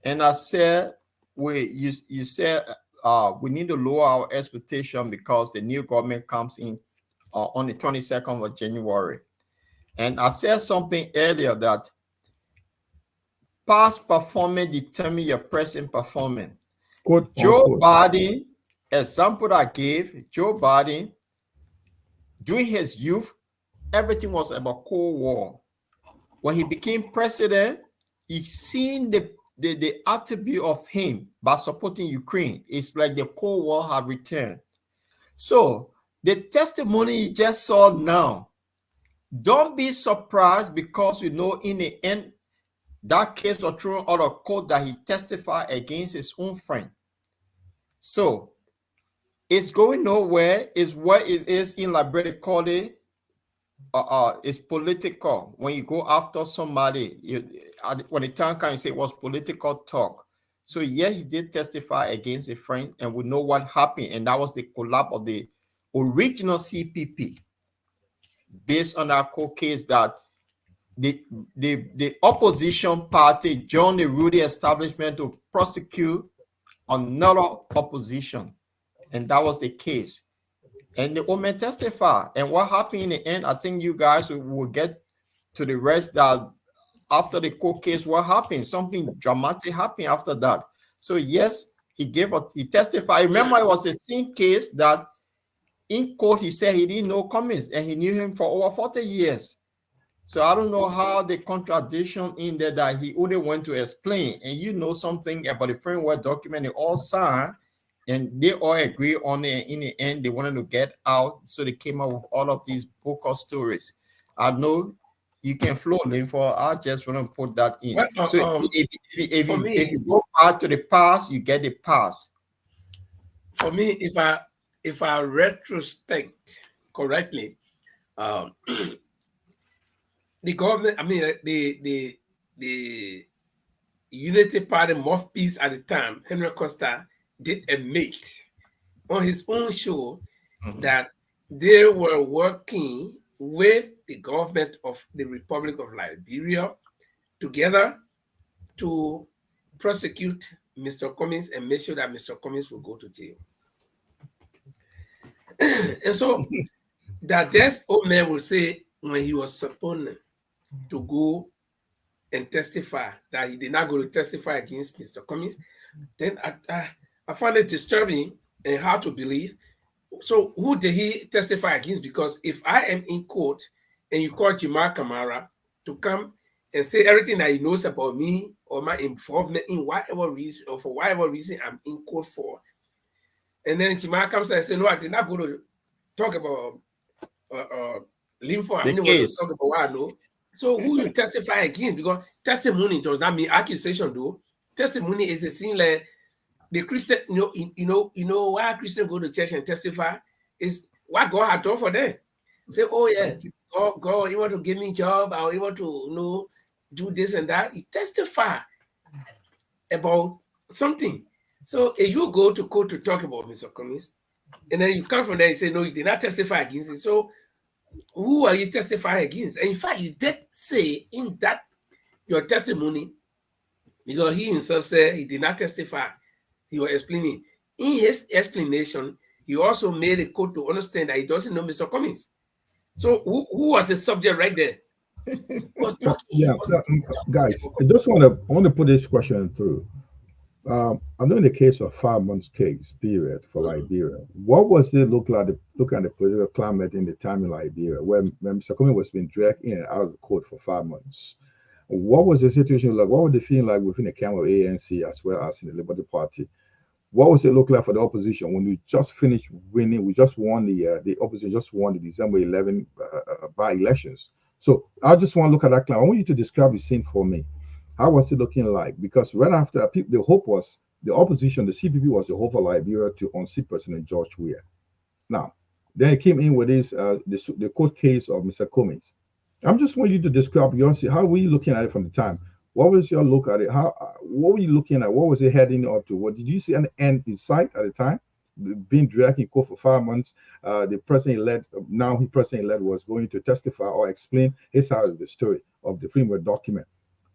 S5: and I said, you said we need to lower our expectation because the new government comes in on the 22nd of January. And I said something earlier that past performance determine your present performance. Joe Biden, example I gave, Joe Biden, during his youth, everything was about Cold War. When he became president, he seen the attribute of him by supporting Ukraine. It's like the Cold War have returned. So the testimony you just saw now, don't be surprised because you know in the end, that case was thrown out of court that he testified against his own friend. So it's going nowhere. It's what it is in Liberia called it. It's political. When you go after somebody, when the time comes, you say it was political talk. So yes, he did testify against a friend, and we know what happened, and that was the collapse of the original CPP, based on that court case that the opposition party joined the Rudy establishment to prosecute another opposition, and that was the case. And the woman testified. And what happened in the end, I think you guys will get to the rest that after the court case, what happened? Something dramatic happened after that. So yes, he testified. Remember, it was the same case that in court, he said he didn't know Cummings and he knew him for over 40 years. So I don't know how the contradiction in there that he only went to explain, and you know something about the framework document, they all signed, and they all agree on it. In the end, they wanted to get out, so they came up with all of these book of stories. I know you can flow link for. I just want to put that in.
S2: Well,
S5: So if you go back to the past, you get the past.
S2: For me, if I retrospect correctly, the government, I mean, the Unity Party mouthpiece at the time, Henry Costa, did admit on his own show that they were working with the government of the Republic of Liberia together to prosecute Mr. Cummings and make sure that Mr. Cummings will go to jail. And so that this old man will say when he was supposed to go and testify that he did not go to testify against Mr. Cummings, then I find it disturbing and hard to believe. So who did he testify against? Because if I am in court and you call Jimar Kamara to come and say everything that he knows about me or my involvement in whatever reason or for whatever reason I'm in court for, and then Jimar comes and says, no, I did not go to talk about Linford. I didn't want to talk about what I know. So who you testify against? Because testimony does not mean accusation, though. Testimony is a thing like the Christian, you know why Christians go to church and testify is what God had done for them. Say, oh yeah, God, you want to give me a job, or you want to do this and that. He testify about something. So if you go to court to talk about Mr. Cummings, and then you come from there and say, no, you did not testify against it. So who are you testifying against? And in fact, you did say in that your testimony, because he himself said he did not testify. He was explaining. In his explanation, he also made a court to understand that he doesn't know Mr. Cummings. So who was the subject right there?
S4: Guys, I just want to put this question through. I know in the case of 5 months case period for Liberia, what was it look at the political climate in the time in Liberia when Mr. Cummings was being dragged in and out of the court for 5 months? What was the situation like? What was the feeling like within the camp of ANC as well as in the Liberty Party? What was it look like for the opposition when we just finished winning? We just won the opposition just won the December 11 by elections. So I just want to look at that climate. I want you to describe the scene for me. How was it looking like? Because right after the hope was the opposition, the CPP was the hope for Liberia to unseat President George Weah. Now, then it came in with this the court case of Mr. Cummings. I'm just want you to describe how were you looking at it from the time? What was your look at it? What were you looking at? What was it heading up to? What did you see an end in sight at the time? Being dragged in court for 5 months. The president-elect, president-elect, was going to testify or explain his side of the story of the framework document.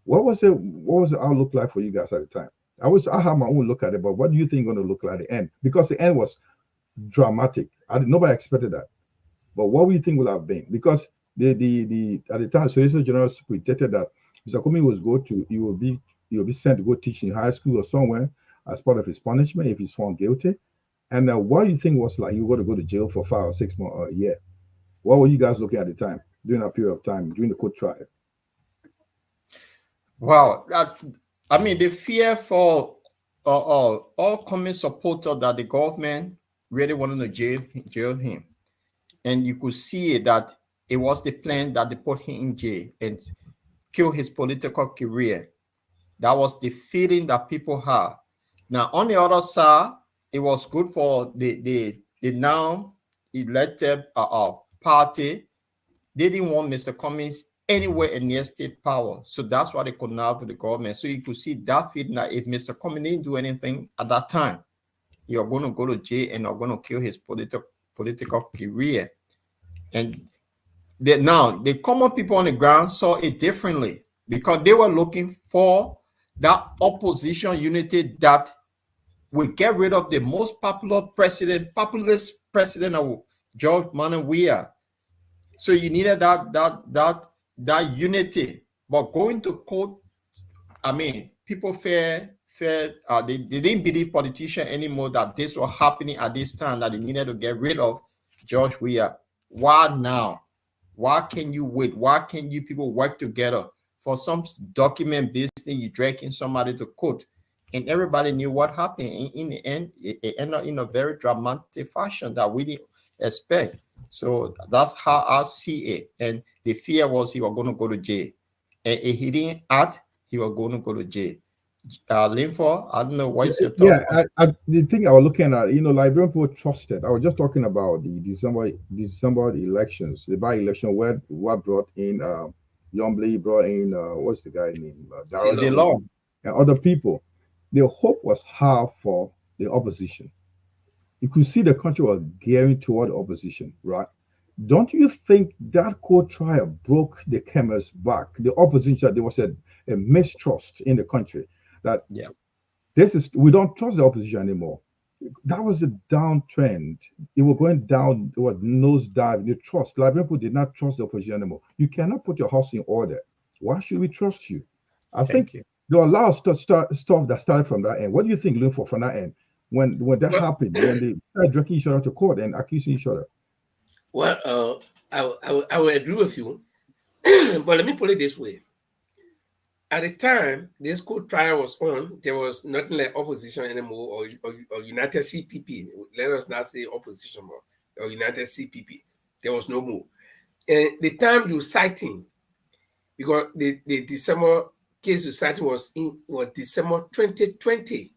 S4: What was the outlook like for you guys at the time? I have my own look at it, but what do you think going to look like at the end? Because the end was dramatic. Nobody expected that. But what do you think will have been? Because at the time, Solicitor General predicted that Mr. Cummings he will be sent to go teach in high school or somewhere as part of his punishment if he's found guilty. And what do you think was like you got to go to jail for 5 or 6 months or a year? What were you guys looking at the time during that period of time during the court trial?
S5: Wow, I mean the fear for all Cummings supporters that the government really wanted to jail him, and you could see that it was the plan that they put him in jail and kill his political career. That was the feeling that people had. Now, on the other side, it was good for the now elected party. They didn't want Mr. Cummings anywhere near state power. So that's why they could now to the government. So you could see that feeling that if Mr. Cummings didn't do anything at that time, you're going to go to jail and you're going to kill his political career. And now the common people on the ground saw it differently because they were looking for that opposition unity that will get rid of the most populist president of George Manuel Weah. So you needed that unity. But going to court, I mean, people they didn't believe politicians anymore that this was happening at this time, that they needed to get rid of George Weah. Why now? Why can you wait? Why can you people work together for some document based thing you dragging somebody to court? And everybody knew what happened. In the end, it ended up in a very dramatic fashion that we didn't expect. So that's how I see it. And the fear was he was going to go to jail. And if he didn't act, he was going to go to jail. Linford, I don't know what's your thought.
S4: Yeah, the thing I was looking at, Liberian people trusted. I was just talking about the December elections, the by-election where what brought in Yombly, brought in what's the guy name?
S5: DeLong.
S4: And other people. The hope was high for the opposition. You could see the country was gearing toward the opposition, right? Don't you think that court trial broke the camel's back? The opposition, there was a mistrust in the country that we don't trust the opposition anymore. That was a downtrend. It was going down, it was nosedive. The trust. Liberian people did not trust the opposition anymore. You cannot put your house in order. Why should we trust you? I think there were a lot of stuff that started from that end. What do you think, Linford, from that end? When that happened, when they started dragging each other to court and accusing each other?
S2: Well, I will agree with you. But let me put it this way. At the time this court trial was on, there was nothing like opposition anymore or United CPP. Let us not say opposition more, or United CPP. There was no more. And the time you citing, because the December case you cited was December 2020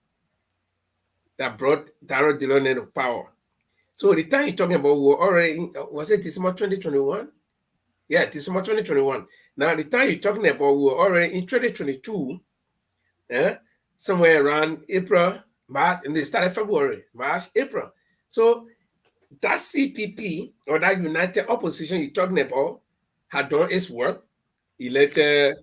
S2: that brought Darrell Dillon to power. So the time you're talking about, we were already, was it December 2021? Yeah, December 2021. Now, the time you're talking about, we were already in 2022, somewhere around April, March, and they started February, March, April. So that CPP, or that United Opposition you're talking about, had done its work, elected,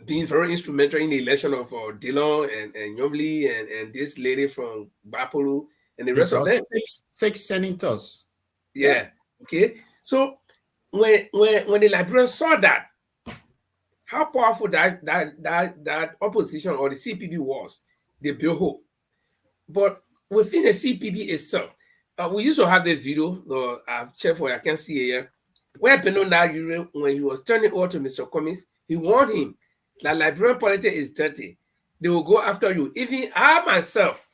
S2: being very instrumental in the election of Dillon and Yombly and this lady from Bapolu and the rest of them.
S5: Six senators.
S2: Yeah. Okay. So when the Liberians saw that, how powerful that opposition or the CPP was, they built hope. But within the CPP itself, we used to have the video. I've checked for it, I can see it here. Where Beno, when he was turning over to Mr. Cummings, he warned him that Liberian politics is dirty. They will go after you. Even I myself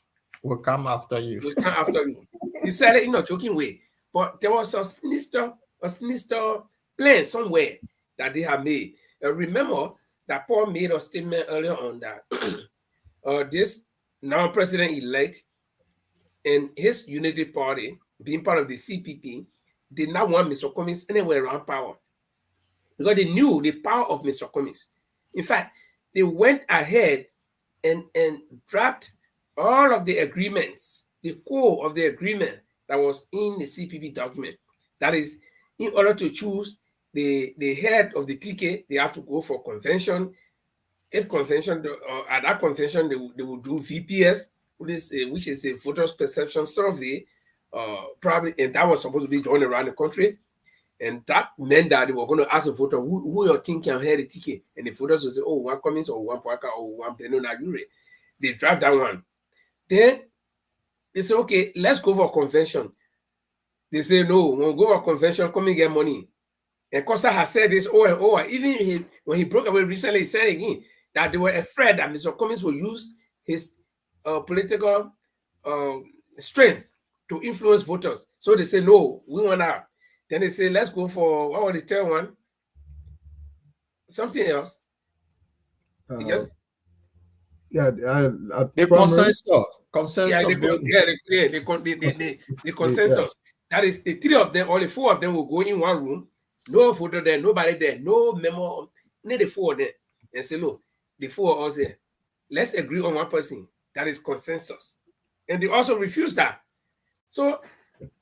S5: will come after you.
S2: Will come after you. He said it in a joking way. But there was a sinister plan somewhere that they have made. Remember that Paul made a statement earlier on that this now president-elect and his unity party, being part of the CPP, did not want Mr. Cummings anywhere around power because they knew the power of Mr. Cummings. In fact, they went ahead and dropped all of the agreements, the core of the agreement that was in the CPP document. That is, in order to choose the head of the TK, they have to go for convention. If convention, at that convention, they will do VPS, which is a voters' perception survey, probably, and that was supposed to be done around the country. And that meant that they were going to ask the voter who your team can head the TK. And the voters will say, oh, one Cummings or one Poaka or one Beno Nagure. They dropped that one. Then they say, okay, let's go for a convention. They say, no, when we go for a convention, come and get money. And Costa has said this over and over. Even when he broke away recently, he said again that they were afraid that Mr. Cummings will use his political strength to influence voters. So they say, no, we want out. Then they say, let's go for, what was the third one? Something else.
S4: The
S2: consensus. The consensus. That is, the three of them, or the four of them will go in one room. No voter there, nobody there, no memo, only the four there. And say, look, the four of us there. Let's agree on one person. That is consensus. And they also refused that. So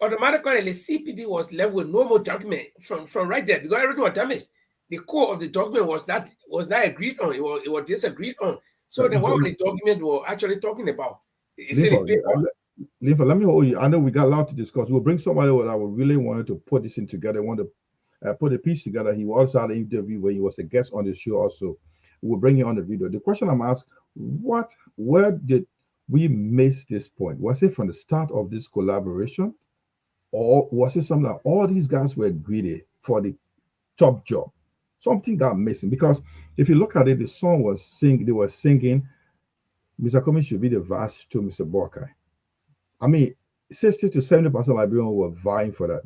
S2: automatically, the CPP was left with no more document from right there because everything was damaged. The core of the document was not agreed on. It was disagreed on. So then, what the document were actually talking about?
S4: Let me hold you. I know we got a lot to discuss. We'll bring somebody that I really wanted to put this in together. Want to put a piece together. He also had an interview where he was a guest on the show. Also, we'll bring you on the video. The question I'm asked: where did we miss this point? Was it from the start of this collaboration? Or was it something that all these guys were greedy for the top job. Something got missing because if you look at it, the song was sing. They were singing, Mr. Cummings should be the vice to Mr. Borkai. I mean, 60 to 70% Liberians were vying for that.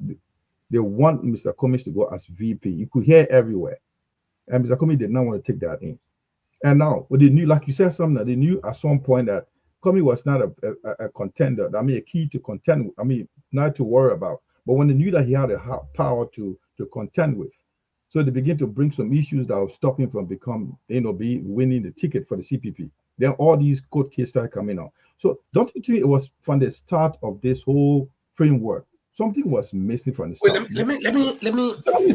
S4: They want Mr. Cummings to go as VP. You could hear everywhere. And Mr. Cummings did not want to take that in. And now, with the new, like you said, something that they knew at some point that Cummings was not a contender. I mean, a key to contend. I mean, not to worry about. But when they knew that he had the power to contend with, so they begin to bring some issues that will stop him from winning the ticket for the CPP. Then all these court cases started coming out. So don't you think it was from the start of this whole framework? Something was missing from the start.
S2: Well, let me
S4: tell me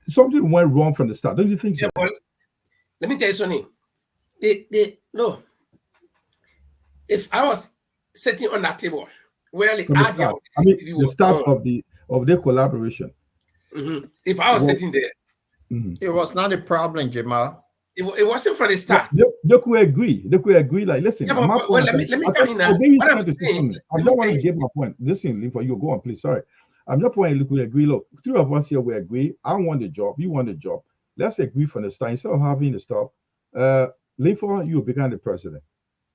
S4: something went wrong from the start. Don't you think so?
S2: Well, let me tell you something. No. If I was sitting on that table, well,
S4: the start of the collaboration.
S2: Mm-hmm. If I was sitting there,
S5: it was not a problem, Jamal.
S2: It wasn't from the start.
S4: They could agree. They could agree. Like, listen.
S2: Yeah, let me come in now.
S4: I don't want to give my point. Listen, for you, go on, please. Sorry. I'm not pointing. We agree. Look, three of us here, we agree. I want the job. You want the job. Let's agree from the start. Instead of having the stuff, Linford, you become the president.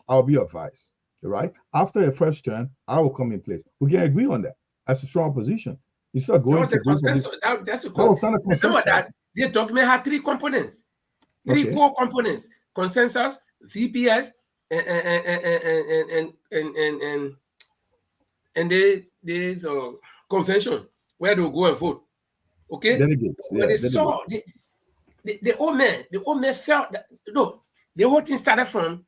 S4: I'll be your vice. Right? After your first term, I will come in place. We can agree on that. That's a strong position. Instead of going
S2: that's a consensus. Remember that the document had three components. Three core components: consensus, VPS, and there's a convention where they'll go and vote. Okay.
S4: Delegates.
S2: When they saw the old man felt that the whole thing started from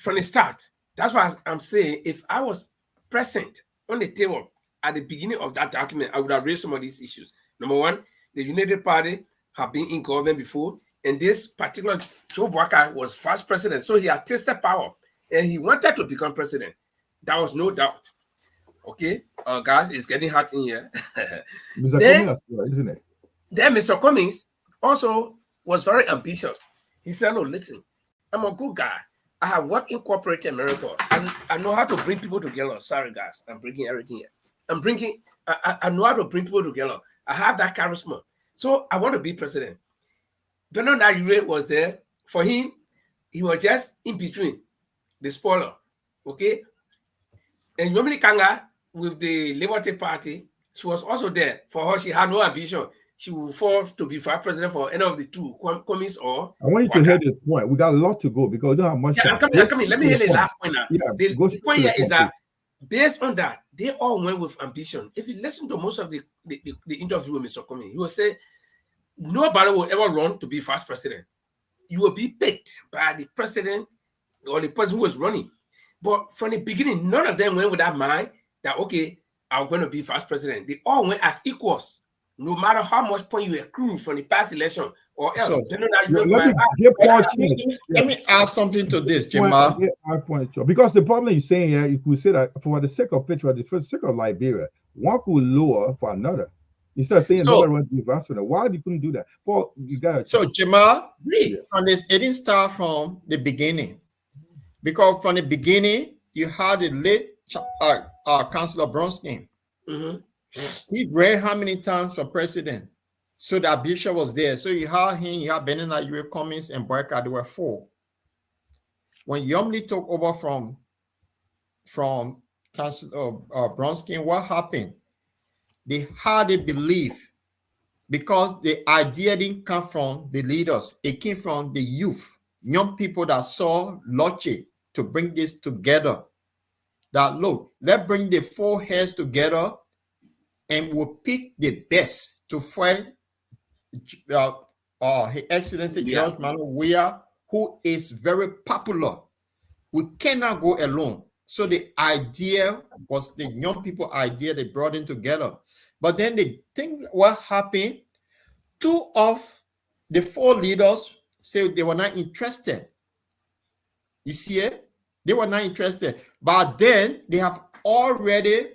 S2: the start. That's why I'm saying if I was present on the table at the beginning of that document, I would have raised some of these issues. Number one, the United Party have been in government before. And this particular Joe Borkai was first president, so he had tasted power, and he wanted to become president. That was no doubt. Okay, guys, it's getting hot in here.
S4: Mr. Cummings, isn't it?
S2: Then Mr. Cummings also was very ambitious. He said, "No, listen, I'm a good guy. I have worked in corporate America, and I know how to bring people together. Sorry, guys, I'm bringing everything here. I know how to bring people together. I have that charisma, so I want to be president." Bernard Ayure was there. For him, he was just in between the spoiler. Okay? And Yomili Kanga with the Liberty Party, she was also there. For her, she had no ambition. She would fall to be vice president for any of the two, Cummings or
S4: I want you to hear the point. We got a lot to go because we don't have much time.
S2: I'm coming. Let me hear the last point now. Yeah, the point here is that based on that, they all went with ambition. If you listen to most of the interview with Mr. Cummings, he will say, nobody will ever run to be vice president. You will be picked by the president or the person who is running. But from the beginning, none of them went with that mind that, okay, I'm going to be vice president. They all went as equals, no matter how much point you accrue from the past election or else.
S5: So,
S4: let
S5: me add something to this, Jamal.
S4: Because the problem you're saying here, you could say that for the sake of patriotism, for the sake of Liberia, one could lower for another. Instead of saying another one to be vice president, why you couldn't do that? Paul, you got
S5: so Jamal, it didn't start from the beginning, because from the beginning you had the late Councillor Bronstein.
S2: Mm-hmm.
S5: He ran how many times for president? So that Bishop was there. So you had him, you had Bernard Ayure, Cummings, and Borkai. There were four. When Yomli took over from Councillor Bronstein, what happened? They had a belief, because the idea didn't come from the leaders. It came from the youth, young people that saw Loche to bring this together. That, look, let's bring the four heads together and we'll pick the best to fight His Excellency George Manuel Weah, who is very popular. We cannot go alone. So the idea was the young people idea they brought in together. But then the thing, what happened, two of the four leaders said they were not interested. You see it? They were not interested. But then they have already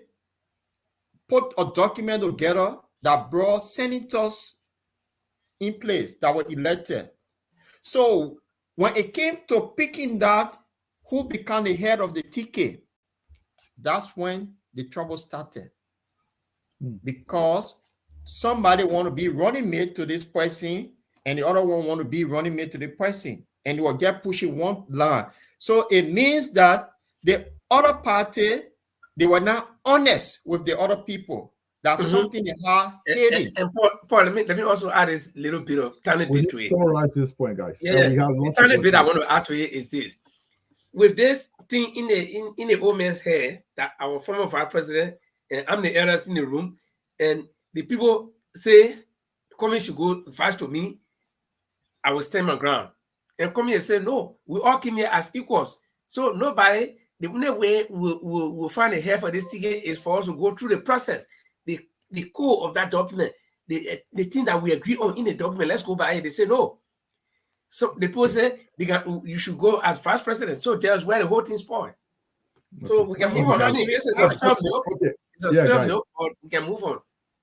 S5: put a document together that brought senators in place that were elected. So when it came to picking that, who became the head of the TK, that's when the trouble started. Because somebody want to be running mate to this person, and the other one want to be running mate to the person, and they will get pushing one line. So it means that the other party, they were not honest with the other people. That's something they are hating.
S2: And Paul, let me also add this little bit of tiny bit to it.
S4: Summarize this point, guys.
S2: Yeah, the tiny bit I want to add to it is this: with this thing in the old man's hair, that our former vice president and I'm the eldest in the room, and the people say, "Come should go vice to me," I will stand my ground. And come here and say, "No, we all came here as equals." So nobody, the only way we'll find a hair for this ticket is for us to go through the process. The core of that document, the thing that we agree on in the document, let's go by it. They say no. So the people say you should go as vice president. So there's where the whole thing spoiled. So we can move on. I mean, this is a spell note. It's a spell note, but we can move on.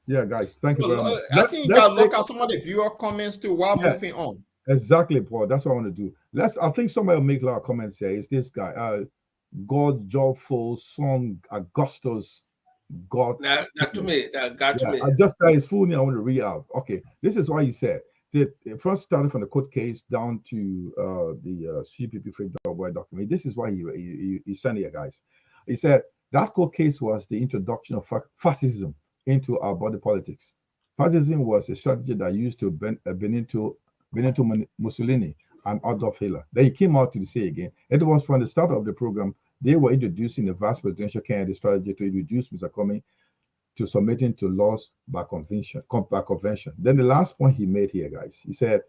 S4: Yeah, guys, thank you very much.
S5: I think you got to look at some of the viewer comments too while moving on.
S4: Exactly, Paul. That's what I want to do. I think somebody will make a lot of comments here. Is this guy, God Jawful Song Augustus God?
S2: Now to me, to me.
S4: I just got his full name. I want to read out. Okay, this is why he said that first started from the court case down to the CPP Freedom Boy document. This is why he sent here, guys. He said that court case was the introduction of fascism into our body politics. Fascism was a strategy that used to Benito Mussolini and Adolf Hitler. Then he came out to say again, it was from the start of the program, they were introducing the vast presidential candidate strategy to reduce Mr. Comey to submitting to laws by convention. Then the last point he made here, guys, he said,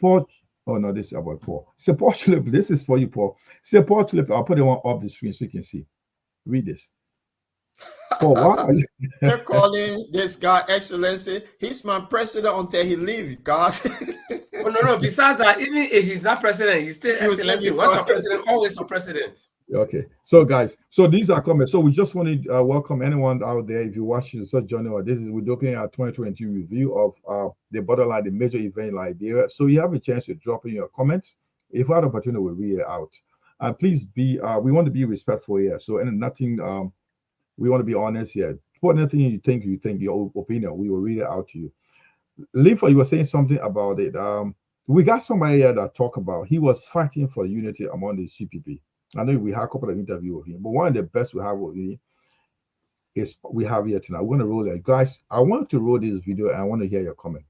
S4: Paul, oh no, this is about Paul. He said, Paul Tulip, this is for you, Paul. He said, Paul Tulip, I'll put the one up the screen so you can see. Read this. Paul, what are you?
S5: They're calling this guy Excellency. He's my president until he leaves, guys.
S2: Oh, no. Besides that, even if he's not president, he's still Excellency. Once a president, always a president.
S4: Okay. So, guys, so these are comments. So we just want to welcome anyone out there. If you watch such journey, we're looking at 2020 review of the borderline, the major event in Liberia. So you have a chance to drop in your comments. If you have an opportunity, we'll read it out. And please we want to be respectful here. So, and nothing, we want to be honest here. Put anything you think, your opinion, we will read it out to you. Lifa, you were saying something about it. We got somebody here that talk about, he was fighting for unity among the CPP. I know we had a couple of interviews with him, but one of the best we have with him is we have here tonight. We're going to roll it. Guys, I want to roll this video and I want to hear your comment.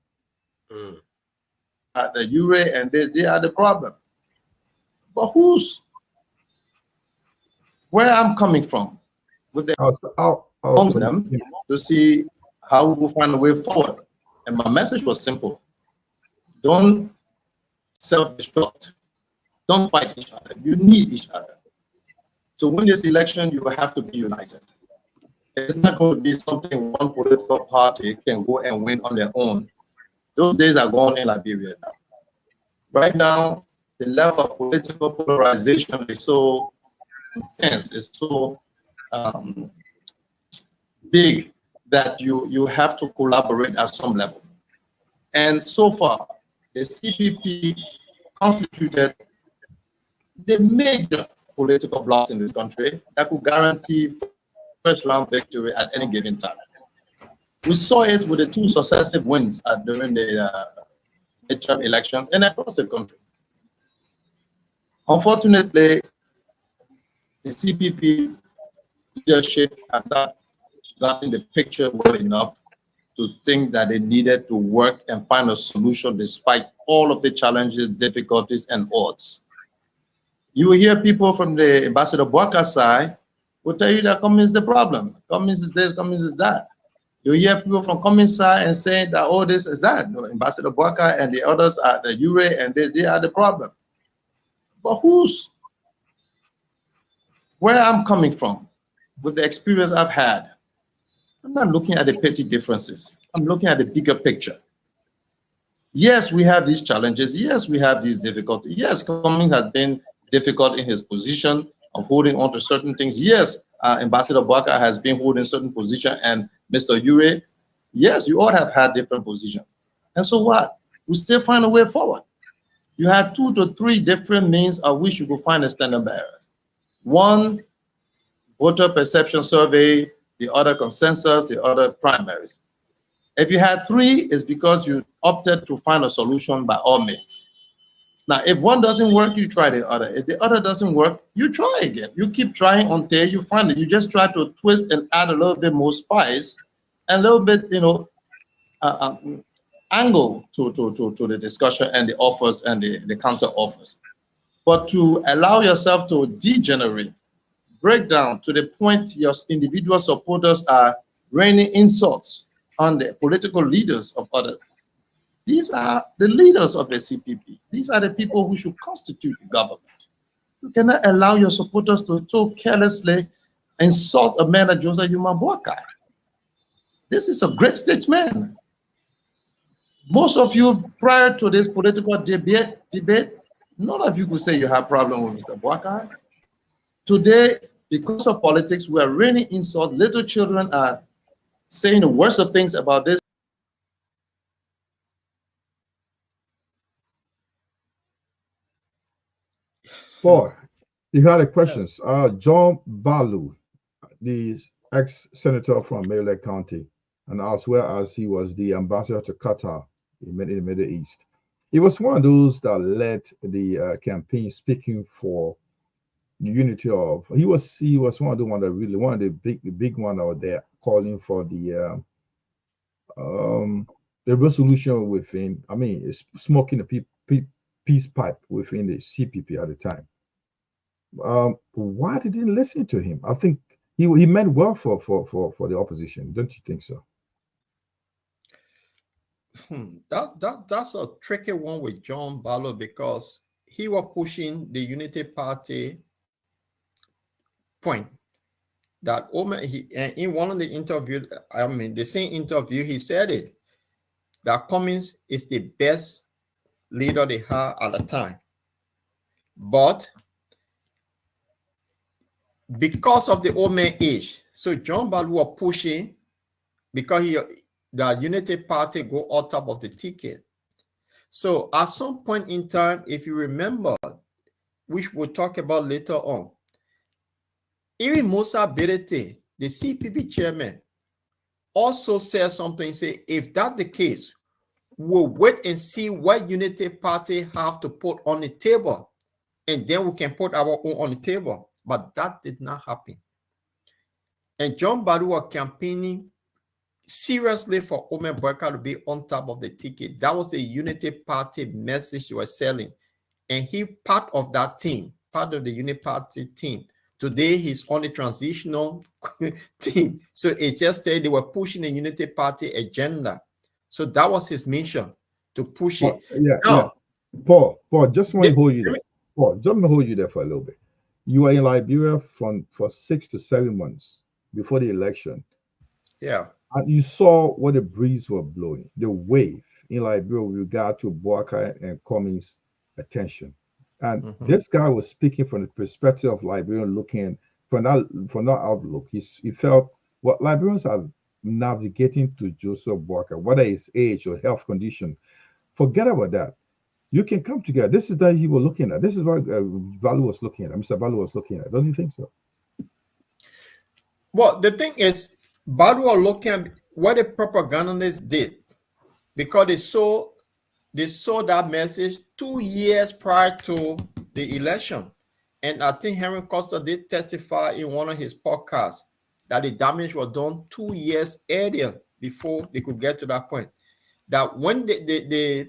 S11: The URA and they are the problem. But where I'm coming from with them to see how we will find a way forward. And my message was simple. Don't self-destruct. Don't fight each other. You need each other. To win this election, you will have to be united. It's not going to be something one political party can go and win on their own. Those days are gone in Liberia now. Right now, the level of political polarization is so intense, it's so big that you have to collaborate at some level. And so far, the CPP constituted the major political blocks in this country that could guarantee first round victory at any given time. We saw it with the two successive wins during the midterm elections and across the country. Unfortunately, the CPP leadership had not gotten the picture well enough to think that they needed to work and find a solution despite all of the challenges, difficulties, and odds. You will hear people from the Ambassador Boaka side will tell you that Cummings is the problem. Cummings is this, Cummings is that. You hear people from Cummings side and saying that all this is that. No, Ambassador Boaka and the others are the URA and they are the problem. But where I'm coming from, with the experience I've had, I'm not looking at the petty differences. I'm looking at the bigger picture. Yes, we have these challenges. Yes, we have these difficulties. Yes, Cummings has been difficult in his position of holding on to certain things. Yes, Ambassador Boaka has been holding certain position, and Mr. Ure, yes, you all have had different positions. And so what? We still find a way forward. You had 2 to 3 different means of which you could find a standard bearers. One, voter perception survey, the other consensus, the other primaries. If you had 3, it's because you opted to find a solution by all means. Now, if one doesn't work, you try the other. If the other doesn't work, you try again. You keep trying until you find it. You just try to twist and add a little bit more spice, and a little bit, angle to the discussion and the offers and the counter offers. But to allow yourself to degenerate, break down to the point your individual supporters are raining insults on the political leaders of others. These are the leaders of the CPP. These are the people who should constitute the government. You cannot allow your supporters to so carelessly insult a man like Joseph Yuma Boakai. This is a great statesman. Most of you, prior to this political debate, none of you could say you have problem with Mr. Boakai. Today, because of politics, we are raining insults. Little children are saying the worst of things about this.
S4: Paul, you had a questions. John Balu, the ex-senator from Maryland County, and as well as he was the ambassador to Qatar in the Middle East. He was one of those that led the campaign speaking for the unity of. He was one of the one that really one of the big one out there calling for the resolution within. I mean, smoking the peace pipe within the CPP at the time. Why did he listen to him? I think he meant well for the opposition. Don't you think so?
S5: That's a tricky one with John Barlow, because he was pushing the Unity Party point that in one of the interviews, I mean the same interview, he said it, that Cummings is the best leader they had at the time. But because of the old man age, so John Barlow was pushing because the Unity Party go on top of the ticket. So at some point in time, if you remember, which we'll talk about later on, even Musa Berete, the CPP chairman, also said something, say, if that's the case, we'll wait and see what Unity Party have to put on the table, and then we can put our own on the table. But that did not happen. And John Barlow was campaigning seriously for Omer Boakai to be on top of the ticket. That was the Unity Party message he was selling. And he part of that team, part of the Unity Party team. Today, he's on the transitional team. So it just said they were pushing the Unity Party agenda. So that was his mission, to push it.
S4: Yeah. Paul, just want to hold you there. Paul, just want to hold you there for a little bit. You were in Liberia for 6 to 7 months before the election.
S5: Yeah.
S4: And you saw what the breeze was blowing, the wave in Liberia with regard to Boakai and Cummings' attention. And this guy was speaking from the perspective of Liberian, looking from that outlook. He felt what Liberians are navigating to Joseph Boakai, whether it's age or health condition, forget about that. You can come together. This is that he was looking at. This is what Balu was looking at. Mr. Balu was looking at. Don't you think so?
S5: Well, the thing is, Balu was looking at what the propagandists did, because they saw that message 2 years prior to the election. And I think Henry Costa did testify in one of his podcasts that the damage was done 2 years earlier before they could get to that point. That when the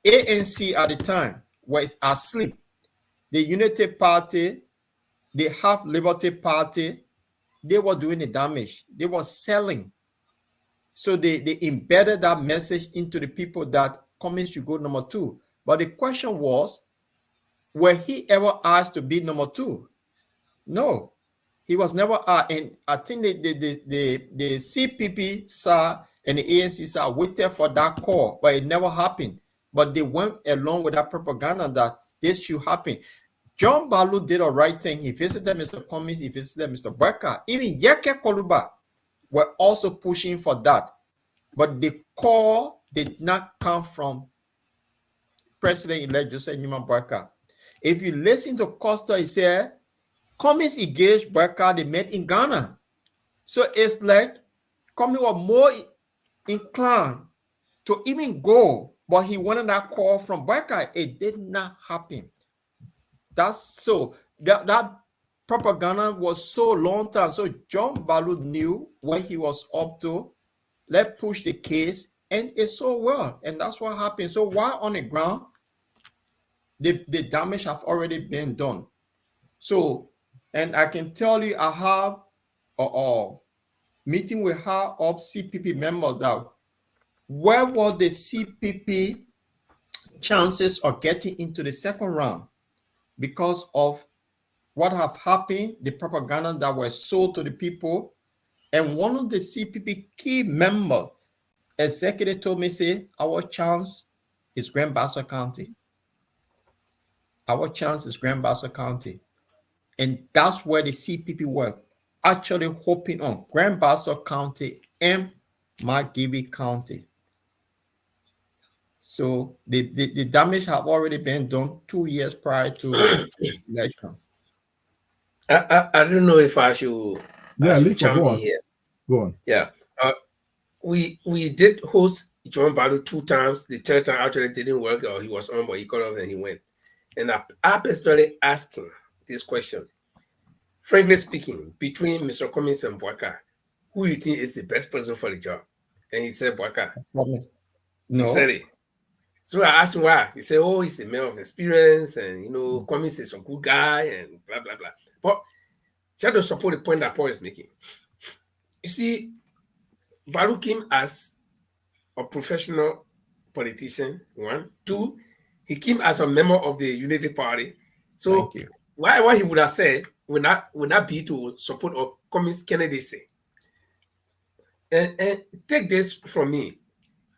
S5: ANC at the time was asleep, the Unity Party, the Half Liberty Party, they were doing the damage. They were selling. So they embedded that message into the people that Cummings should go number 2. But the question was, were he ever asked to be number 2? No, he was never asked. And I think the CPP sir and the ANC sir waited for that call, but it never happened. But they went along with that propaganda that this should happen. John Barlow did a right thing. He visited Mr. Cummings, he visited Mr. Boakai. Even Yeke Koluba were also pushing for that. But the call did not come from President-elect Joseph Newman Boakai. If you listen to Costa, he said, Cummings engaged Boakai, they met in Ghana. So it's like Cummings was more inclined to even go, but he wanted that call from Barker. It did not happen. That's so that propaganda was so long time. So John Balu knew what he was up to. Let's push the case, and it's so well, and that's what happened. So while on the ground, the damage have already been done. So, and I can tell you, I have a meeting with her of CPP members that where was the CPP chances of getting into the second round because of what have happened, the propaganda that was sold to the people. And one of the CPP key members, executive, told me, say, our chance is Grand Bassa County. Our chance is Grand Bassa County. And that's where the CPP were actually hoping on, Grand Bassa County and McGibby County. So the damage have already been done 2 years prior to election.
S2: I don't know if I should, chime in here.
S4: Go on.
S2: Yeah. We did host John Balu 2 times. The third time actually didn't work, or he was on, but he got off and he went. And I personally asked him this question. Frankly speaking, between Mr. Cummings and Bwaka, who you think is the best person for the job? And he said Bwaka.
S5: No.
S2: He said it. So I asked him why. He said, oh, he's a man of experience, and Cummings is a good guy, and blah, blah, blah. But try to support the point that Paul is making. You see, Balu came as a professional politician, 1. 2, he came as a member of the Unity Party. So what he would have said would not be to support a Cummings candidacy. And take this from me.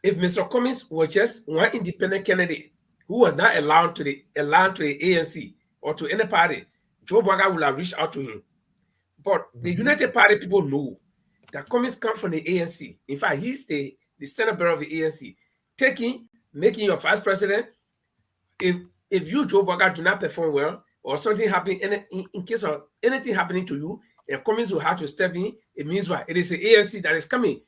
S2: If Mr. Cummings was just one independent candidate who was not allowed to the ANC or to any party, Joe Bwaka would have reached out to him. But the United Party people know that Cummings comes from the ANC. In fact, he's the Senate bearer of the ANC. Making your vice president, if you, Joe Bwaka, do not perform well, or something happening, in case of anything happening to you, and Cummings will have to step in, it means what? It is the ANC that is coming.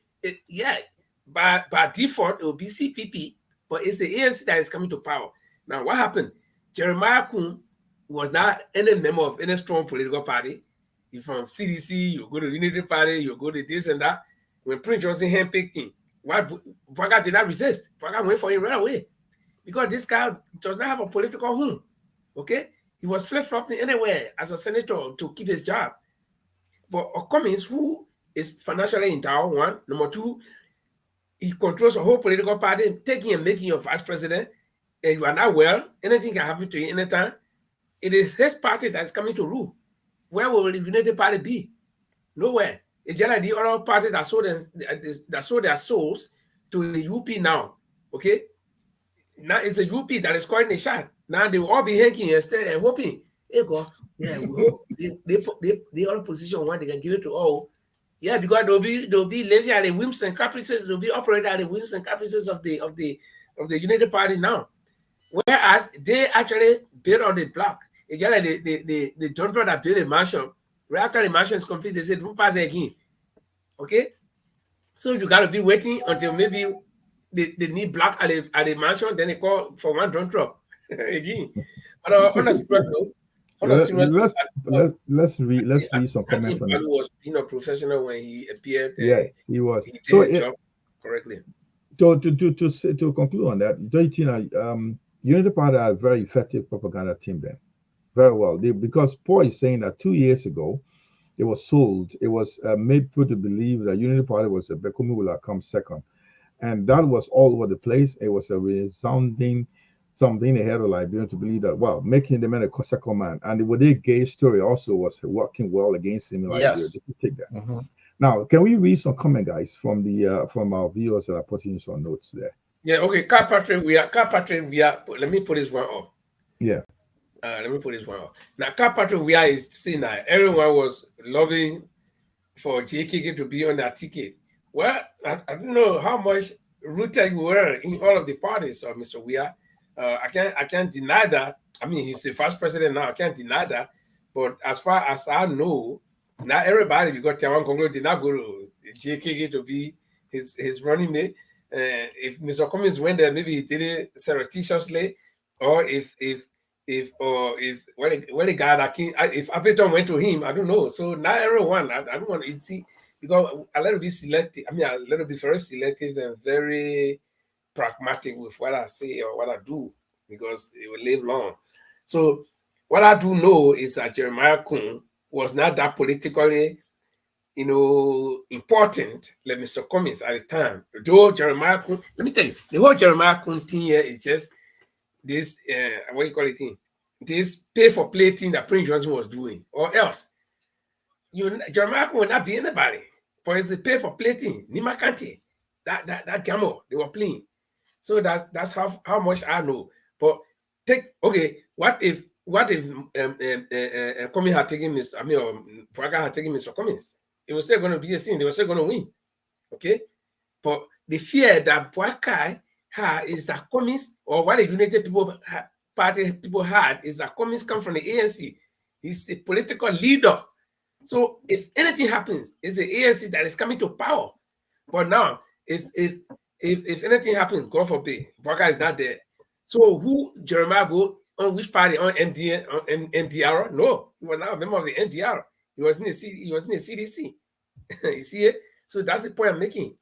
S2: By default, it will be CPP, but it's the ANC that is coming to power. Now, what happened? Jeremiah Kun was not any member of any strong political party. He's from CDC, you go to Unity Party, you go to this and that. When Prince Johnson handpicked him, Bwaka did not resist. Bwaka went for him right away. Because this guy does not have a political home. Okay? He was flip-flopping anywhere as a senator to keep his job. But Cummings, who is financially endowed, 1. Number 2, he controls a whole political party, taking and making you vice president, and you are not well, anything can happen to you anytime. It is his party that is coming to rule. Where will the United Party be? Nowhere. It's just like the other party that sold their souls to the UP now. Okay? Now it's the UP that is calling the shot. Now they will all be hanging instead and hoping. Hey, God, yeah, we hope they all position one, they can give it to all. Yeah, because they'll be living at the whims and caprices. They'll be operating at the whims and caprices of the United Party now. Whereas they actually build on the block. It's just like the don't that build a mansion. Right after the mansion is complete, they say don't pass it again. Okay, so you gotta be waiting until maybe they need block at the mansion. Then they call for one drone drop again. But on a serious note.
S4: Let's read some comments from
S2: him. He was being a professional when he appeared.
S4: Yeah, he was.
S2: He did his job correctly.
S4: To conclude on that, Unity Party had a very effective propaganda team then. Very well. Because Paul is saying that 2 years ago, it was sold. It was made people to believe that Unity Party was a Bekumi will have come second. And that was all over the place. It was a resounding something ahead of Liberia to believe that, well, making them a second man. And the Wode Gay story also was working well against him in Liberia.
S5: Yes.
S4: Take that. Now, can we read some comment, guys, from our viewers that are putting some notes there?
S2: Yeah, okay. Carl Patrick, let me put this one up.
S4: Yeah.
S2: Let me put this one up. Now, Carl Patrick, is saying that everyone was lobbying for JKK to be on that ticket. Well, I don't know how much rooted you were in all of the parties, Mr. Weah. I can't deny that. I mean, he's the first president now. I can't deny that. But as far as I know, not everybody, because Tawan Congo did not go to JKK to be his running mate. If Mr. Cummings went there, maybe he did it surreptitiously, or if when the guy that came, if Appleton went to him, I don't know. So not everyone, I don't want to see, because a little bit selective. I mean, a little bit very selective and very pragmatic with what I say or what I do, because it will live long. So what I do know is that Jeremiah Kuhn was not that politically, important like Mr. Cummings at the time. Though Jeremiah Kuhn, let me tell you, the whole Jeremiah Kuhn thing here is just this, what you call it thing, this pay for play thing that Prince Johnson was doing, or else Jeremiah Kuhn will not be anybody. For it's the pay for play thing, Nima Kante, that gamble they were playing. So that's how much I know. But what if Cummings had taken or Braga had taken Mr. Cummings? It was still going to be a thing. They were still going to win. Okay? But the fear that Boakai had is that Cummings, or what the United Party people had, is that Cummings come from the ANC. He's a political leader. So if anything happens, it's the ANC that is coming to power. But now, if anything happens, God forbid, Boakai is not there. So who Jeremiah go on which party? On NDR? No, he was not a member of the NDR. He was in the CDC. You see it? So that's the point I'm making.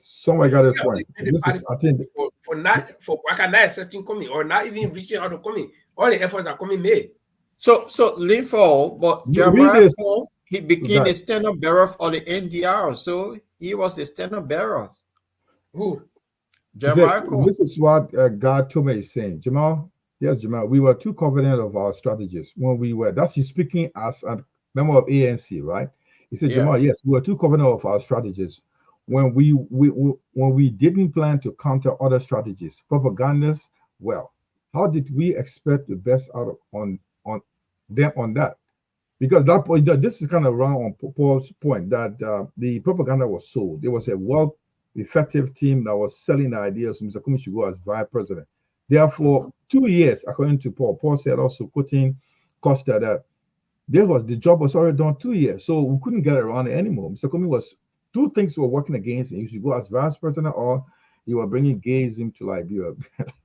S4: Somebody got a point. This is, I think,
S2: for Waka not accepting coming or not even reaching out to coming, all the efforts are coming made.
S5: So Linford, but Jeremiah Paul, he became the standard bearer for the NDR. So he was the standard bearer.
S2: Who?
S5: Jeremiah.
S4: This is what God Tome is saying. Jamal, yes, Jamal, we were too confident of our strategies when we were. That's you speaking as a member of ANC, right? He said, Jamal, yes, we were too confident of our strategies when we didn't plan to counter other strategies, propagandas. Well, how did we expect the best out of on them on that? Because that point, this is kind of wrong on Paul's point that the propaganda was sold. There was a effective team that was selling the ideas so Mr. Cummings should go as vice president. Therefore, 2 years, according to Paul. Paul said also, quoting Costa, that the job was already done 2 years, so we couldn't get around it anymore. Mr. Cummings two things were working against him. He should go as vice president, or you were bringing gays into Liberia.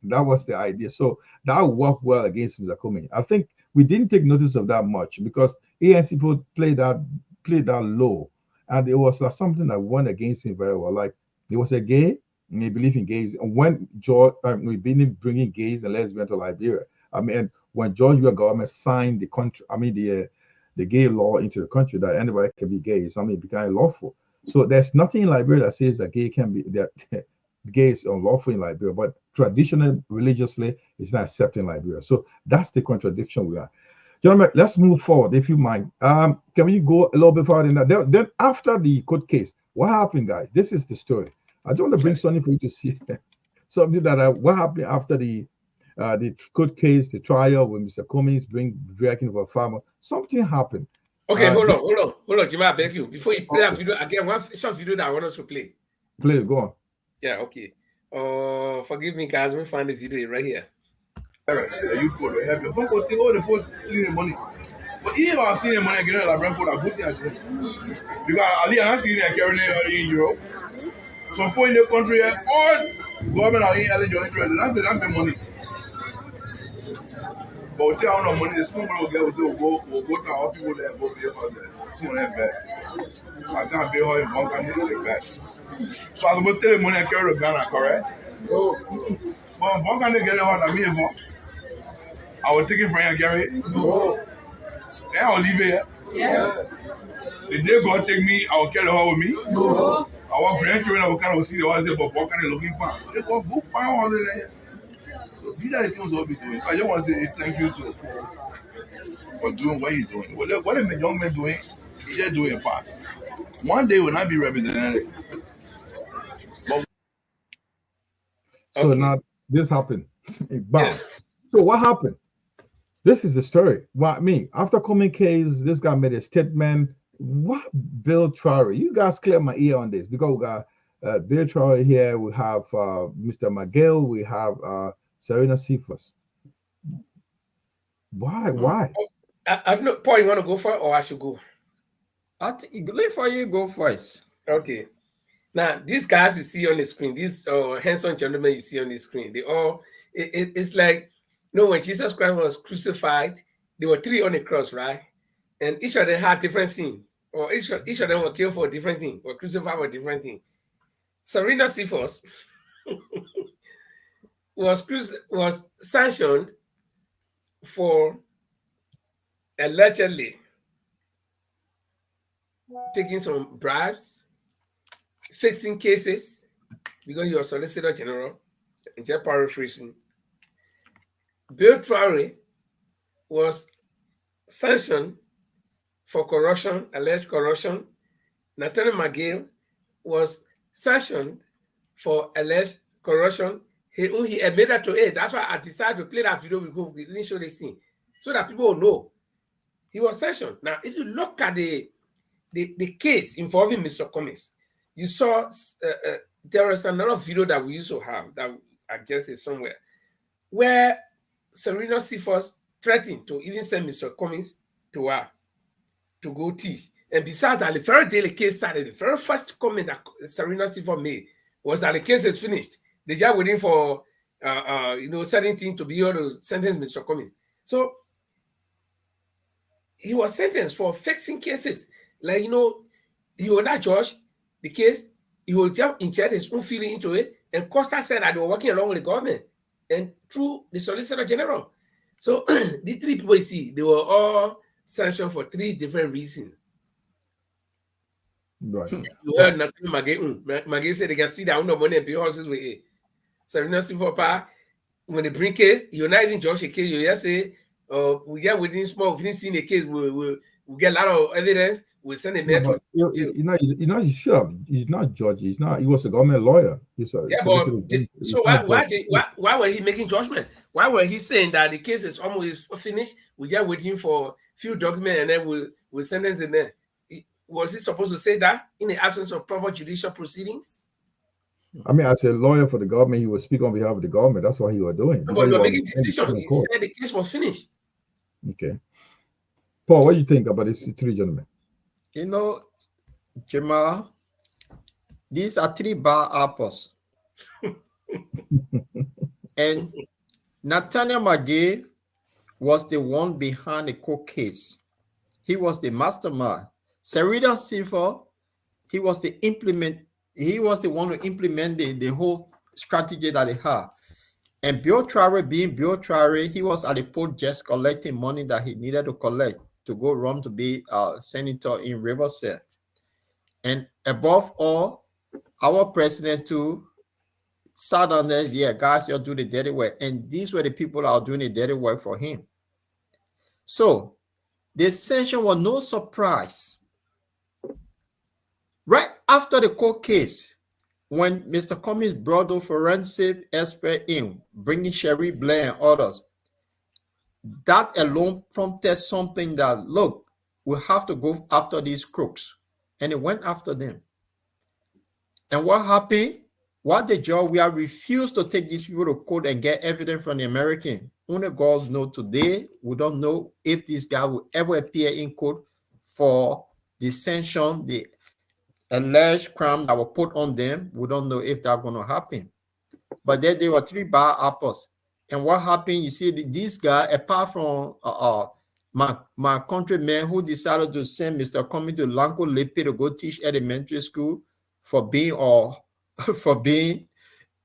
S4: That was the idea. So that worked well against Mr. Cummings. I think we didn't take notice of that much because ANC people played that low, and it was something that went against him very well. Like, he was a gay, and he believed in gays. And when we've been bringing gays and lesbians to Liberia. I mean, when George Weah government signed the country, the gay law into the country that anybody can be gay. So, it became lawful. So there's nothing in Liberia that says that gay is unlawful in Liberia, but traditionally, religiously, it's not accepted in Liberia. So that's the contradiction we are. Gentlemen, let's move forward, if you mind. Can we go a little bit further in that? Then after the court case, what happened, guys? This is the story. I don't want to bring Sonny for you to see something that what happened after the court case, the trial with Mr. Cummings dragging over a farmer. Something happened.
S2: Okay, hold on, Jimmy, I beg you. Before you play that video, again, one short video that I want us to play.
S4: Play it, go on.
S2: Yeah, okay. Forgive me, guys. Let me find the video right here.
S12: You could have your phone thing all the post stealing money. But even I see the money again, like Brentford, I put it because Ali and I see that carrying in Europe. Some point in the country, all government are in eligible interest. That's the money. But we say how much money the small girl will go to our people there, go pay for the someone invest. I can't pay her in one country to invest. So I was telling money I carry to Ghana, correct? But one country get it on me. I was taking from you, Gary. No. Yeah, I'll leave it. Yes. The day God take me, I will carry her with me. No. Our grandchildren, I will kind of see the ones there, but what kind of looking for? They go find one there. So these are the things we'll be doing. I just want to say thank you to for doing what he's doing. What the young man doing, he's just doing a part. One day will not be represented.
S4: So now this happened. Yes. So what happened? This is the story. What after coming case, this guy made a statement. What Bill Traore? You guys clear my ear on this because we got Bill Traore here. We have Mr. McGill. We have Serena Cephas. Why?
S2: I don't know. Paul, you want to go for it or I should go?
S5: I think leave for you go first.
S2: Okay. Now, these guys you see on the screen, these handsome gentlemen you see on the screen, they all, it's like, you know, when Jesus Christ was crucified, there were 3 on the cross, right? And each of them had different scene, or each of them were killed for a different thing, or crucified for a different thing. Serena Cephas was sanctioned for allegedly taking some bribes, fixing cases, because you are Solicitor General, and just paraphrasing. Bill Traore was sanctioned for corruption, alleged corruption. Nathaniel McGill was sanctioned for alleged corruption. He admitted to it. That's why I decided to play that video because we didn't show this thing, so that people will know he was sanctioned. Now, if you look at the case involving Mr. Cummings, you saw there was another video that we used to have that I guess is somewhere where Serena Cephas threatened to even send Mr. Cummings to her to go teach. And besides that, the very day the case started, the very first comment that Serena Cephas made was that the case is finished. They just waiting for certain things to be able to sentence Mr. Cummings. So he was sentenced for fixing cases. Like, he will not judge the case. He will just inject his own feeling into it. And Costa said that they were working along with the government and through the Solicitor General. So the 3 people you see, they were all sanctioned for 3 different reasons.
S4: Right.
S2: You heard nothing. Maggie said they can see their own money and pay horses with it. Serena Cephas, when they bring case, you're not even judge a case. You just say, we get within small, we didn't see the case, we get a lot of evidence, we send a mail to
S4: he's not judge, he was a government lawyer.
S2: So why were he making judgment? Why were he saying that the case is almost finished, we get waiting for a few documents and then we'll sentence the man? Was he supposed to say that in the absence of proper judicial proceedings?
S4: I mean, as a lawyer for the government, he would speak on behalf of the government. That's what he was doing.
S2: No, but he was making decisions. He said the case was finished.
S4: Okay. Paul, what do you think about these 3 gentlemen?
S5: Jamal, these are 3 bad apples. And Nathaniel McGill was the one behind the court case. He was the mastermind. Serena Cephas, he was the one who implemented the whole strategy that they had. And Bill Traore, being Bill Traore, he was at the port just collecting money that he needed to collect to go run to be a senator in Riverside. And above all, our president too sat on there, yeah, guys, you'll do the dirty work. And these were the people that are doing the dirty work for him. So the sanction was no surprise. Right after the court case, when Mr. Cummings brought the forensic expert in, bringing Sherry Blair and others, that alone prompted something that, look, we have to go after these crooks. And it went after them. And what happened? What the judge, we have refused to take these people to court and get evidence from the American. Only God knows today. We don't know if this guy will ever appear in court for the sanction, the alleged crime that were put on them. We don't know if that's going to happen. But there were 3 bad apples. And what happened, you see, this guy, apart from my countryman who decided to send Mr. Cummings to Lanco Lepe to go teach elementary school for being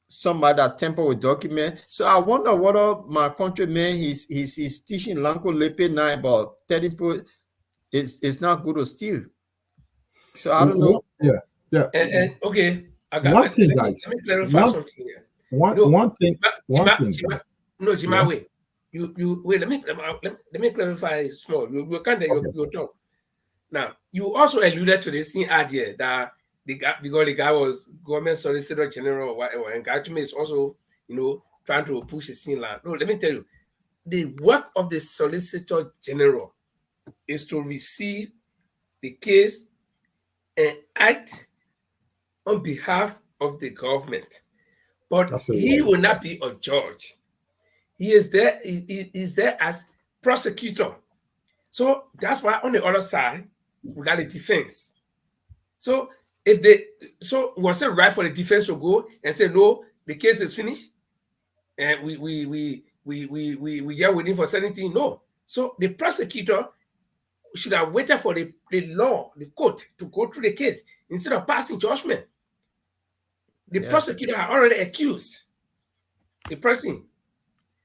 S5: somebody that tampered with documents. So I wonder whether my countryman he's teaching Lanco Lepe now about telling people it's not good to steal. So I don't know.
S4: Yeah.
S2: And okay, I got
S4: one thing, guys.
S2: Let me clarify something here.
S4: One thing.
S2: No, Jima, wait. You wait. Let me clarify small. You can't. You talk. Now, you also alluded to the same idea that because the guy was government solicitor general or whatever, and Gachime is also, trying to push the scene line. No, let me tell you, the work of the solicitor general is to receive the case and act on behalf of the government. But he will not be a judge. He is there. He is there as prosecutor. So that's why on the other side we got a defense. So If they, so was it right for the defense to go and say no, the case is finished, and we are waiting for anything? No. So the prosecutor should have waited for the law, the court, to go through the case instead of passing judgment. The prosecutor had already accused the person.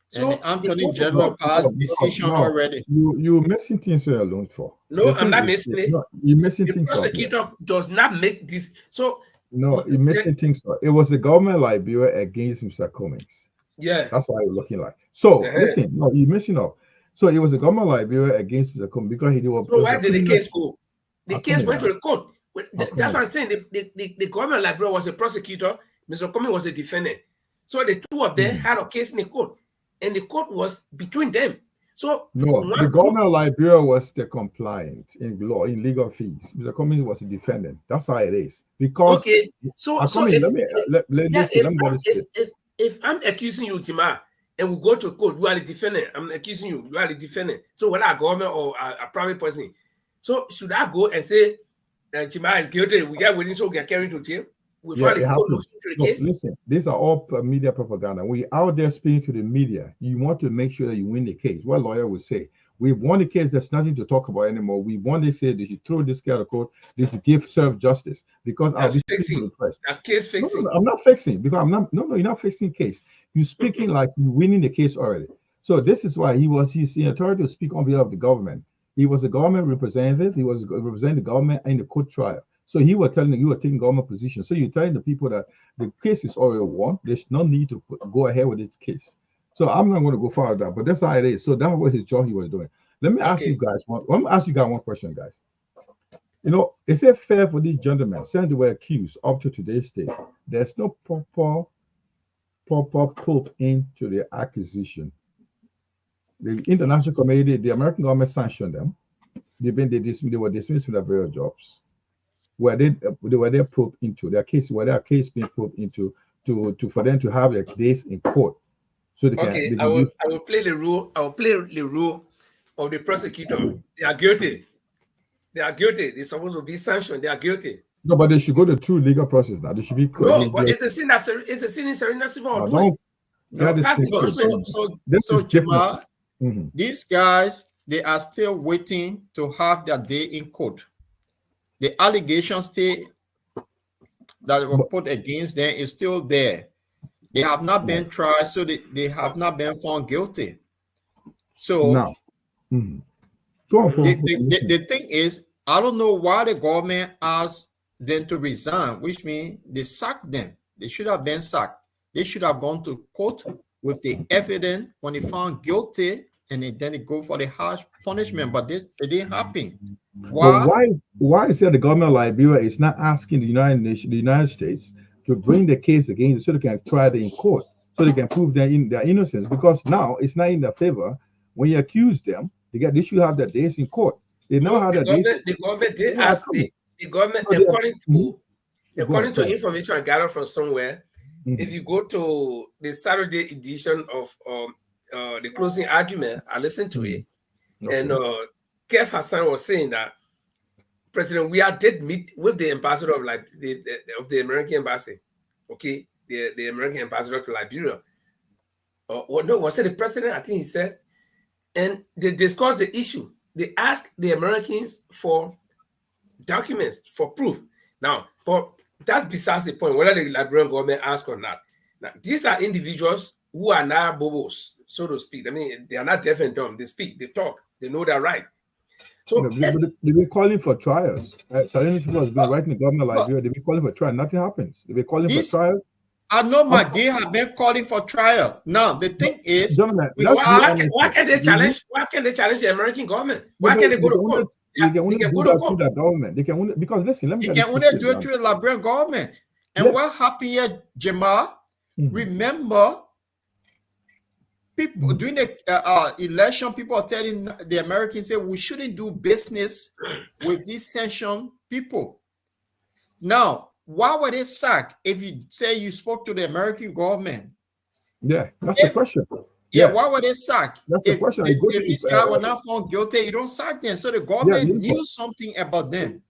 S2: So
S5: and the Attorney General passed decision already.
S4: You're missing things you're alone for.
S2: No, I'm not missing it.
S4: No, you're missing things.
S2: The prosecutor does not make this. So
S4: no, you're missing things. It was the government of Liberia against Mr. Cummings.
S2: Yeah,
S4: that's why you're looking like. So listen, no, you're missing up. So it was the government of Liberia against Mr. Cummings because he did.
S2: So why did the case go? The case went to the court. That's what I'm saying. The government of Liberia was a prosecutor. Mr. Cummings was a defendant. So the two of them had a case in the court, and the court was between them. So
S4: no, the government of Liberia was the compliant in law, in legal fees. Mr. Cummings was a defendant. That's how it is. Because
S2: if I'm accusing you, Tima, and we go to court, you are the defendant. I'm accusing you. You are the defendant. So whether a government or a private person, so should I go and say Tima is guilty? We are waiting, so we are carrying to jail.
S4: Listen, these are all media propaganda. We out there speaking to the media. You want to make sure that you win the case. What lawyer would say? We've won the case. There's nothing to talk about anymore. We want to say they should throw this guy out of court. They should serve justice because
S2: that's fixing. That's case fixing.
S4: No, I'm not fixing because I'm not. No, you're not fixing case. You're speaking like you're winning the case already. So this is why he's in authority to speak on behalf of the government. He was a government representative. He was representing the government in the court trial. So he was telling you were taking government position. So you're telling the people that the case is already won. There's no need to go ahead with this case. So I'm not going to go far with that, but that's how it is. So that was his job he was doing. Let me ask you guys one question, guys. You know, is it fair for these gentlemen, since they were accused up to today's date, there's no proper pull into the accusation? The international community, the American government sanctioned them. They were dismissed from their various jobs. Were they were probed into their case? Were their case being probed into for them to have their days in court? So they can.
S2: I will play the role. I will play the role of the prosecutor. They are guilty. They are guilty. They're supposed to be sanctioned. They are guilty.
S4: No, but they should go the true legal process now. They should be.
S2: No, but it's a sin that's a sin in Serena Civil.
S5: So Jamal, these guys, they are still waiting to have their day in court. The allegations that were put against them is still there. They have not been tried, so they have not been found guilty. So the thing is, I don't know why the government asked them to resign, which means they sacked them. They should have been sacked. They should have gone to court with the evidence when they found guilty, and then they go for the harsh punishment. But it didn't happen.
S4: Why is it the government of Liberia is not asking the United States to bring the case against so they can try it in court, so they can prove their innocence? Because now it's not in their favor. When you accuse them, they should have their days in court. They know how the
S2: government did ask the government, according to information I gathered from somewhere. If you go to the Saturday edition of the closing argument, I listened to it, and Kev Hassan was saying that President Weah did meet with the ambassador of the American embassy, the American ambassador to Liberia. Was it the president? I think he said, and they discussed the issue. They asked the Americans for documents, for proof. Now, but that's besides the point, whether the Liberian government asked or not. Now, these are individuals who are not bobos, so to speak. I mean, they are not deaf and dumb. They speak, they talk, they know their right. So
S4: they've been calling for trials. Silent people has been writing the government of Liberia. They've been calling for trial. Nothing happens. They've been calling for trial.
S5: I know McGee have been calling for trial. Now the thing is,
S2: why can't they challenge? Why can't they challenge the American government? Why can't they go to court?
S4: They can only do that through the government. They can only, because listen, let me.
S5: They can only do it through the Liberian government. And what happened here, Jamal? Remember, people during the election, people are telling the Americans, say we shouldn't do business with these sanctioned people. Now, why were they sacked? If you say you spoke to the American government,
S4: that's the question.
S5: Why were they sacked?
S4: That's the question.
S5: If these guys were not found guilty, you don't sack them. So the government knew something about them.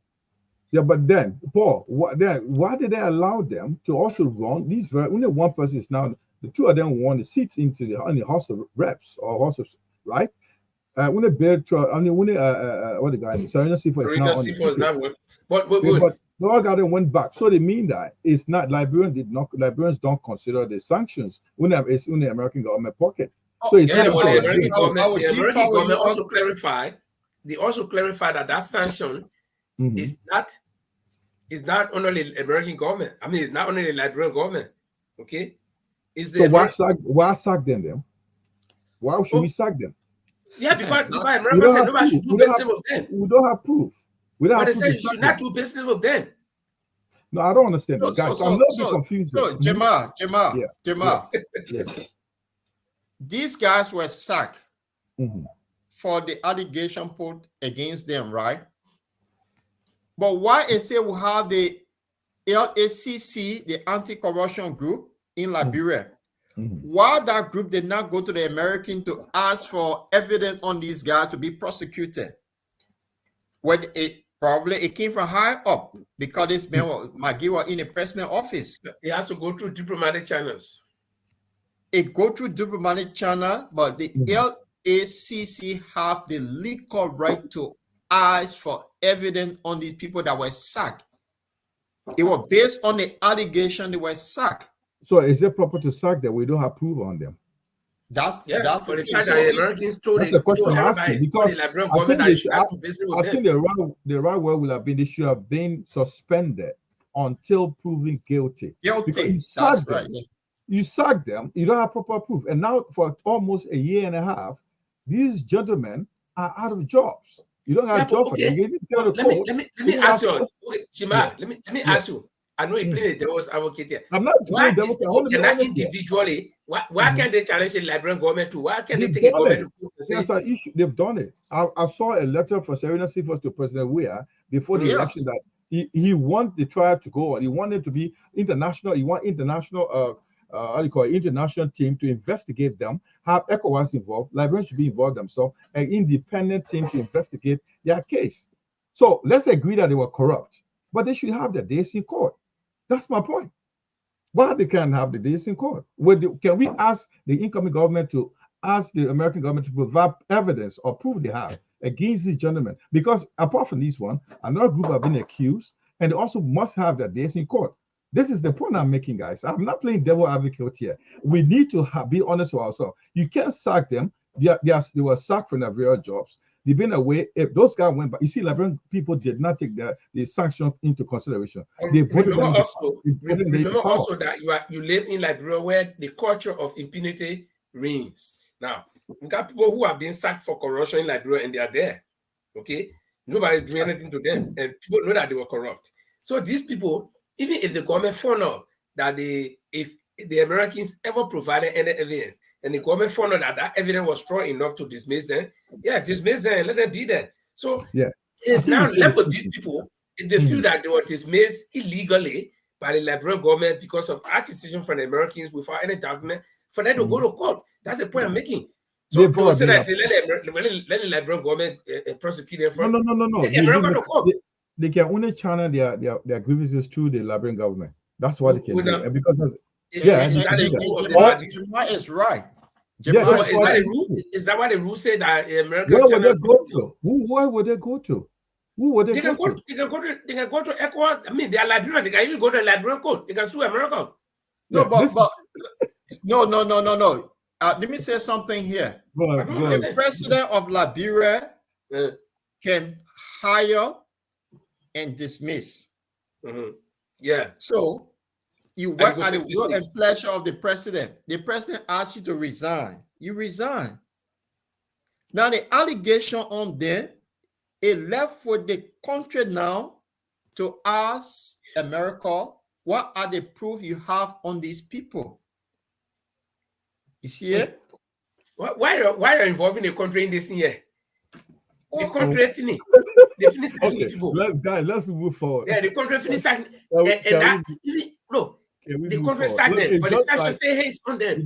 S4: Yeah, but then, Paul, why did they allow them to also run these? Only one person is now. The two of them won the seats in the House of Reps or House of, right? When they build, what the guy, Serena Seafood is now on the ticket. But the other guy went back. So they mean that it's not Liberians don't consider the sanctions when it's in the American government pocket. So it's
S2: the American government also clarified. They also clarified that sanction is not only the American government. I mean, it's not only the Liberian government. Okay.
S4: So why sack them? Why should we sack them?
S2: Yeah, because America said nobody should do business with them.
S4: We don't have proof.
S2: But they said you should not do business with them.
S4: No, I don't understand that, guys. I'm a little bit confused.
S5: So, Jamal. These guys were sacked for the allegation put against them, right? But why is it we have the LACC, the anti-corruption group in Liberia? Why that group did not go to the American to ask for evidence on these guys to be prosecuted? When it came from high up because this man McGee was in the president office.
S2: It has to go through diplomatic channels.
S5: It go through diplomatic channel, but the LACC have the legal right to ask for evidence on these people that were sacked. It was based on the allegation they were sacked.
S4: So is it proper to sack that we don't have proof on them?
S5: That's
S2: the fact that the Americans told
S4: that's the question I'm asking, because I think the right word would have been they should have been suspended until proven guilty. Because you sack them, you don't have proper proof. And now for almost a year and a half, these gentlemen are out of jobs. You don't have jobs for them.
S2: Let me ask you, Chima, let me ask you. I know you play the devil's advocate here.
S4: I'm not
S2: why these people cannot individually? Why can't they challenge the Liberian government to? Why can't they take a government to say?
S4: That's an issue. They've done it. I saw a letter from Serena Seafood to President Weah before the election that he want the trial to go on. He wanted to be international. He want international international team to investigate them, have ECOWAS involved, Liberians should be involved themselves, an independent team to investigate their case. So let's agree that they were corrupt, but they should have their days in court. That's my point. Why they can't have the days in court? Can we ask the incoming government to ask the American government to provide evidence or proof they have against these gentlemen? Because apart from this one, another group have been accused, and they also must have their days in court. This is the point I'm making, guys. I'm not playing devil advocate here. We need to be honest with ourselves. You can't sack them. They were sacked from their real jobs. They've been away. If those guys went back, you see, Liberian people did not take the sanction into consideration. They voted
S2: remember also that you live in Liberia where the culture of impunity reigns. Now, we got people who have been sacked for corruption in Liberia and they are there. Okay? Nobody doing anything to them. And people know that they were corrupt. So these people, even if the government found out that if the Americans ever provided any evidence, and the government found out that evidence was strong enough to dismiss them, dismiss them and let them be there. So it's now left with these people. If they feel that they were dismissed illegally by the Liberian government because of accusation from the Americans without any document, for them to go to court. That's the point I'm making. So they will say that let the Liberian government prosecute them from
S4: no. They can only channel their grievances through the Liberian government. That's what they can do. And because
S5: Jamal is right.
S2: Is that what the rules say that American?
S4: Where would they go to? Where would they go to? Who would
S2: they go to? They can go to ECOWAS. I mean, they are Liberian. They can even go to a Liberian court. They can sue America.
S5: No. Let me say something here. The president of Liberia can hire and dismiss. So you work at the will and pleasure of the president. The president asks you to resign. You resign. Now the allegation on them, it left for the country now to ask America, what are the proof you have on these people? You see it?
S2: Why are you involving the country in this year? The country finished. They finished people.
S4: Let's move forward.
S2: Yeah, the country finished. The country stagnant, but the sanction say, hey, it's on them.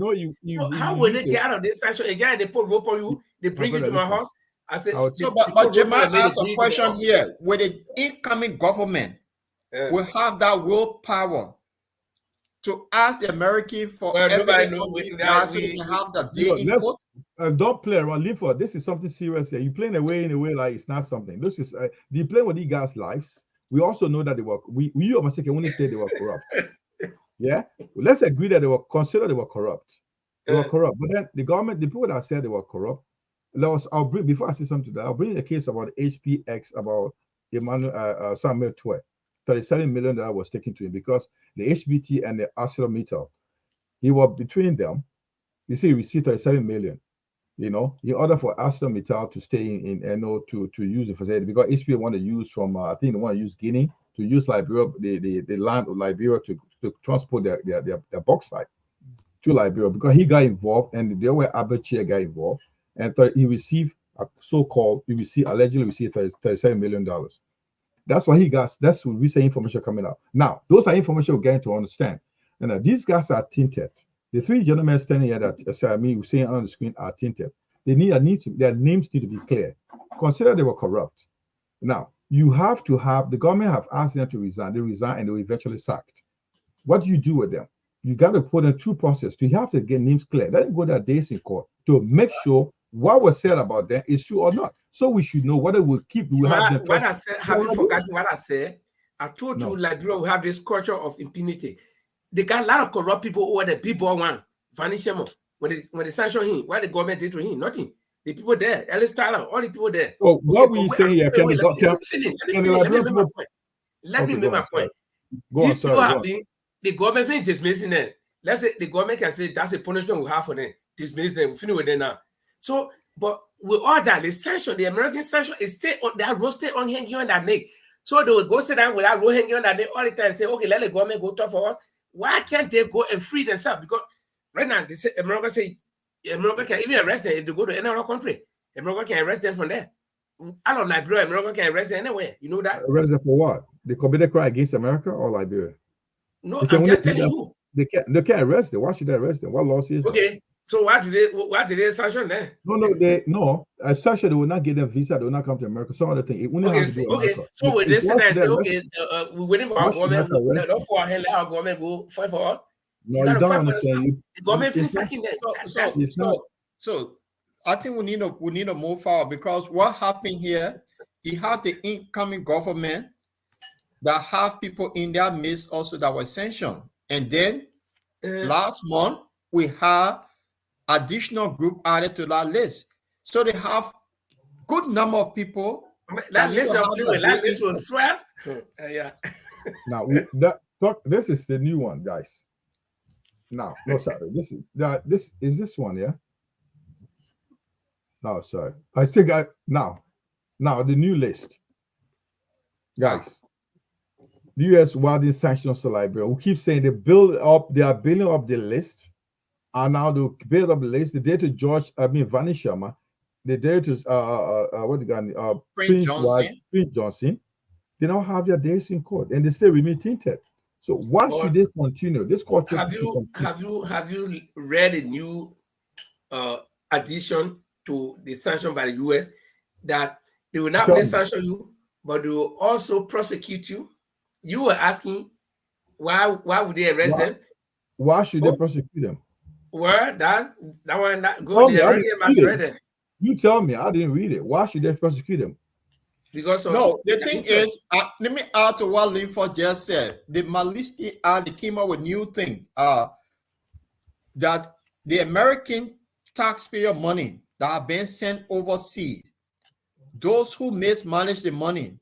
S2: How will they get out of this sanction? Again, they put rope on you, they bring you to my house. I said,
S5: so, but Jamal asked a question here. With the incoming government, will have that willpower to ask the American for evidence on these guys so they can have the day in court?
S4: Don't play around. Linford, this is something serious here. You're playing away in a way like it's not something. This is you playing with these guys' lives. We also know that they were. We almost can only say they were corrupt. Yeah, well, let's agree that they were considered they were corrupt. They were corrupt, but then the government, the people that said they were corrupt. I'll bring before I say something to that. I'll bring a case about HPX about Emmanuel Samuel Twe. $37 million was taken to him because the HBT and the ArcelorMittal, he was between them. You see, he received $37 million. In order for ArcelorMittal to stay in to use the facility because HBT want to use from I think they want to use Guinea to use Liberia, the land of Liberia to transport their bauxite to Liberia because he got involved and the other Abacha got involved and he received allegedly received $37 million. That's why he got. That's recent information coming out. Now, those are information we're getting to understand. And these guys are tinted. The three gentlemen standing here that we're seeing on the screen are tinted. Their names need to be clear. Consider they were corrupt. Now, you have to have the government have asked them to resign. They resign and they were eventually sacked. What do you do with them? You got to put in true process. You have to get names clear. Let them go their days in court to make sure what was said about them is true or not. So we should know whether we'll keep. We'll have them.
S2: What I said, have you forgotten what I said? I told you Liberia will have this culture of impunity. They got a lot of corrupt people over the people one. Vanishemo. When they sanction him, what the government did to him? Nothing. The people there, Ellis Tyler, all the people there.
S4: Oh, what were you saying here?
S2: Let me make my point.
S4: Go on, sorry.
S2: The government finish dismissing them. Let's say the government can say that's a punishment we have for them. Dismiss them. We finish with them now. So, but with all that, the sanction, the American sanction is still on that roasted on hanging on that neck. So they will go sit down with that roll hanging on that neck all the time and say, okay, let the government go talk for us. Why can't they go and free themselves? Because right now, they say America can even arrest them if they go to any other country. America can arrest them from there. Out of Liberia, America can arrest them anywhere. You know that?
S4: Arrest them for what? They committed crime against America or Liberia?
S2: No, I'm just telling you.
S4: They can't arrest them. Why should they arrest them? What law says
S2: okay. So why did they sanction them?
S4: No. Sanction, they will not give them visa. They will not come to America. Some other thing.
S2: Okay. So when they say that, say, okay, we're waiting for our government. Not for let our government go fight for us.
S4: No, you don't understand.
S2: The government is sacking them.
S5: So I think we need to move forward because what happened here, you have the incoming government that have people in their midst also that were sanctioned. And then last month, we have additional group added to that list. So they have good number of people.
S2: That list will swell. Yeah.
S4: Now, this is the new one, guys. Now, no, sorry. This is this one, yeah? No, sorry. I think now the new list. Guys. The U.S. wilding sanctions to Liberia. We keep saying they are building up the list, and now they build up the list. They did to Vani Sharma. They did to Prince Johnson. They now have their days in court, and they still remain tainted. So why should they continue? This court
S2: have you read a new addition to the sanction by the U.S. that they will not only sanction you, but they will also prosecute you? You were asking why would they arrest them?
S4: Why should they prosecute them?
S2: Well, that one go
S4: You tell me, I didn't read it. Why should they prosecute them?
S2: Because
S5: the thing is, let me add to what Linford just said. The Maliski they came up with new thing that the American taxpayer money that have been sent overseas, those who mismanage the money,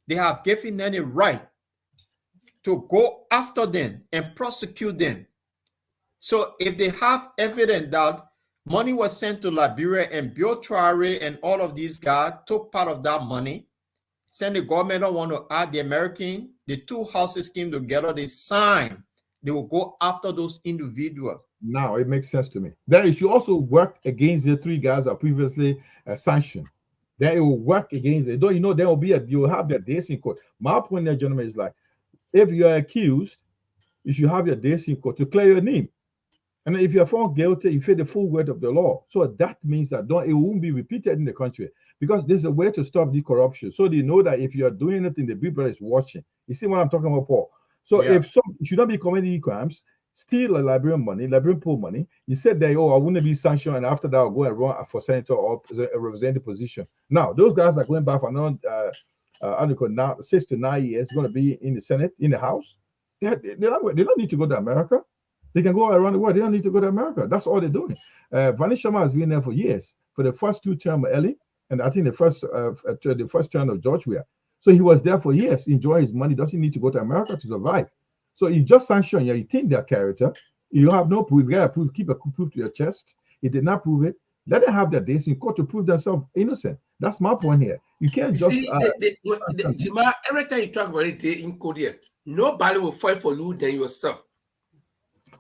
S5: they have given them the right to go after them and prosecute them. So if they have evidence that money was sent to Liberia and Bill Traore and all of these guys took part of that money, saying the government don't want to add the two houses came together, they signed, they will go after those individuals.
S4: Now it makes sense to me. Then it should also work against the three guys that previously sanctioned. Then it will work against it. Don't you know there will be you'll have their days in court. My point there, gentlemen, is like if you are accused, you should have your days in court to clear your name. And if you're found guilty, you face the full weight of the law. So that means that it won't be repeated in the country, because there's a way to stop the corruption. So they know that if you're doing anything, the Big Brother is watching. You see what I'm talking about, Paul? So if you should not be committing crimes, steal a Liberian money, Liberian pool money, you said that, oh, I wouldn't be sanctioned, and after that I'll go and run for senator or a representative position. Now, those guys are going back for another now 6 to 9 years, going to be in the Senate, in the House. They don't need to go to America. They can go around the world. They don't need to go to America. That's all they're doing. Vanish Sharma has been there for years, for the first 2 terms of Ellie, and I think the first term of George Weah. So he was there for years, enjoying his money. Doesn't need to go to America to survive. So you just sanction, you think their character. You have no proof. You gotta prove, keep a proof to your chest. He did not prove it. Let them have their days in court to prove themselves innocent. That's my point here. You can't just.
S2: Jima, every time you talk about it in court here, nobody will fight for you than yourself.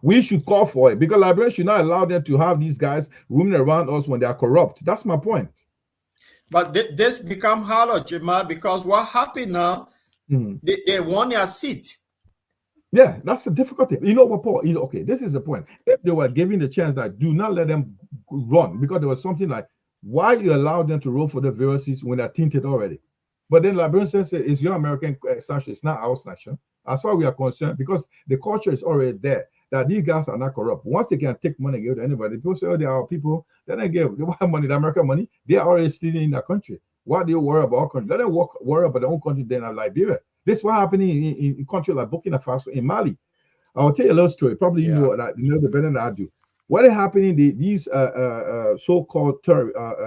S4: We should call for it, because Liberians should not allow them to have these guys roaming around us when they are corrupt. That's my point.
S5: But this become harder, Jima, because what happened now, they won their seat.
S4: Yeah, that's the difficulty. You know what, Paul? Okay, this is the point. If they were given the chance, that do not let them run, because there was something like, why you allow them to run for the various seats when they're tainted already? But then Liberians say it's your American sanction, it's not our sanction. As far as we are concerned, because the culture is already there, that these guys are not corrupt. Once they can take money and give to anybody, people say, oh, they are people, they don't give. They want money, the American money, they are already stealing in their country. Why do you worry about our country? Let them worry about their own country, then in Liberia. This is what happening in countries like Burkina Faso, in Mali. I'll tell you a little story. Probably you know the better than I do. What is happening? These so-called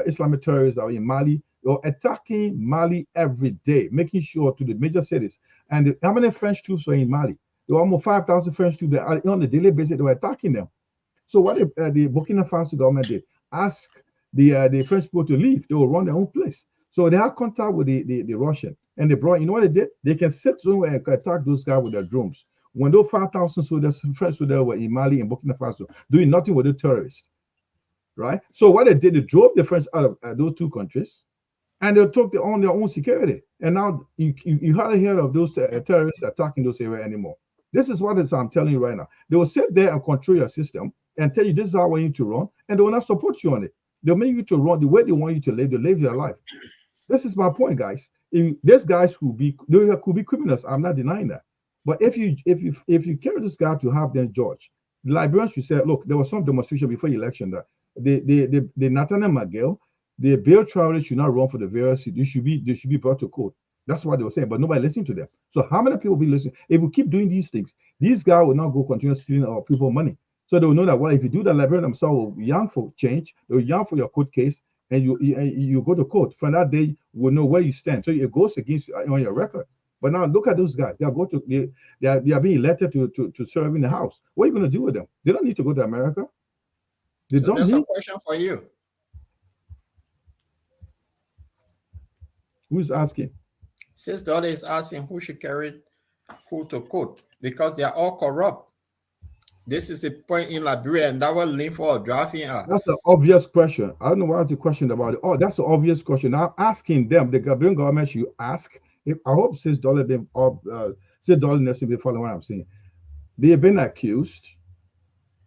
S4: Islamic terrorists that are in Mali, they're attacking Mali every day, making sure to the major cities. And how many French troops were in Mali? There were almost 5,000 French troops that on a daily basis. They were attacking them. So what the Burkina Faso government did, ask the French people to leave. They will run their own place. So they had contact with the Russian. And they brought, you know what they did? They can sit somewhere and attack those guys with their drones. When those 5,000 soldiers, French soldiers were in Mali and Burkina Faso, doing nothing with the terrorists, right? So what they did, they drove the French out of those 2 countries, and they took on their own security. And now you hardly hear of those terrorists attacking those areas anymore. This is what I'm telling you right now. They will sit there and control your system and tell you this is how I want you to run, and they will not support you on it. They'll make you to run the way they want you to live your life. This is my point, guys. These guys could be criminals. I'm not denying that. But if you carry this guy to have them judged, the Liberians should say, look, there was some demonstration before the election that the Nathaniel McGill, the bail travelers should not run for the various seats. They should be brought to court. That's what they were saying, but nobody listened to them. So how many people will be listening? If we keep doing these things, these guys will not go continue stealing our people money. So they will know that, well, if you do that, Liberians themselves will young for change, they'll young for your court case, and you go to court. From that day, we'll know where you stand. So it goes against on your record. But now look at those guys. They are being elected to serve in the House. What are you going to do with them? They don't need to go to America. They don't
S5: That's
S4: need.
S5: a question for you.
S4: Who's asking?
S5: Since the other is asking who should carry who to court, because they are all corrupt. This is the point in Liberia, and that was linked for drafting us.
S4: That's an obvious question. I don't know why the question about it. Oh, that's an obvious question. Now asking them, the Liberian government should ask. I hope $6 necessarily following what I'm saying. They have been accused.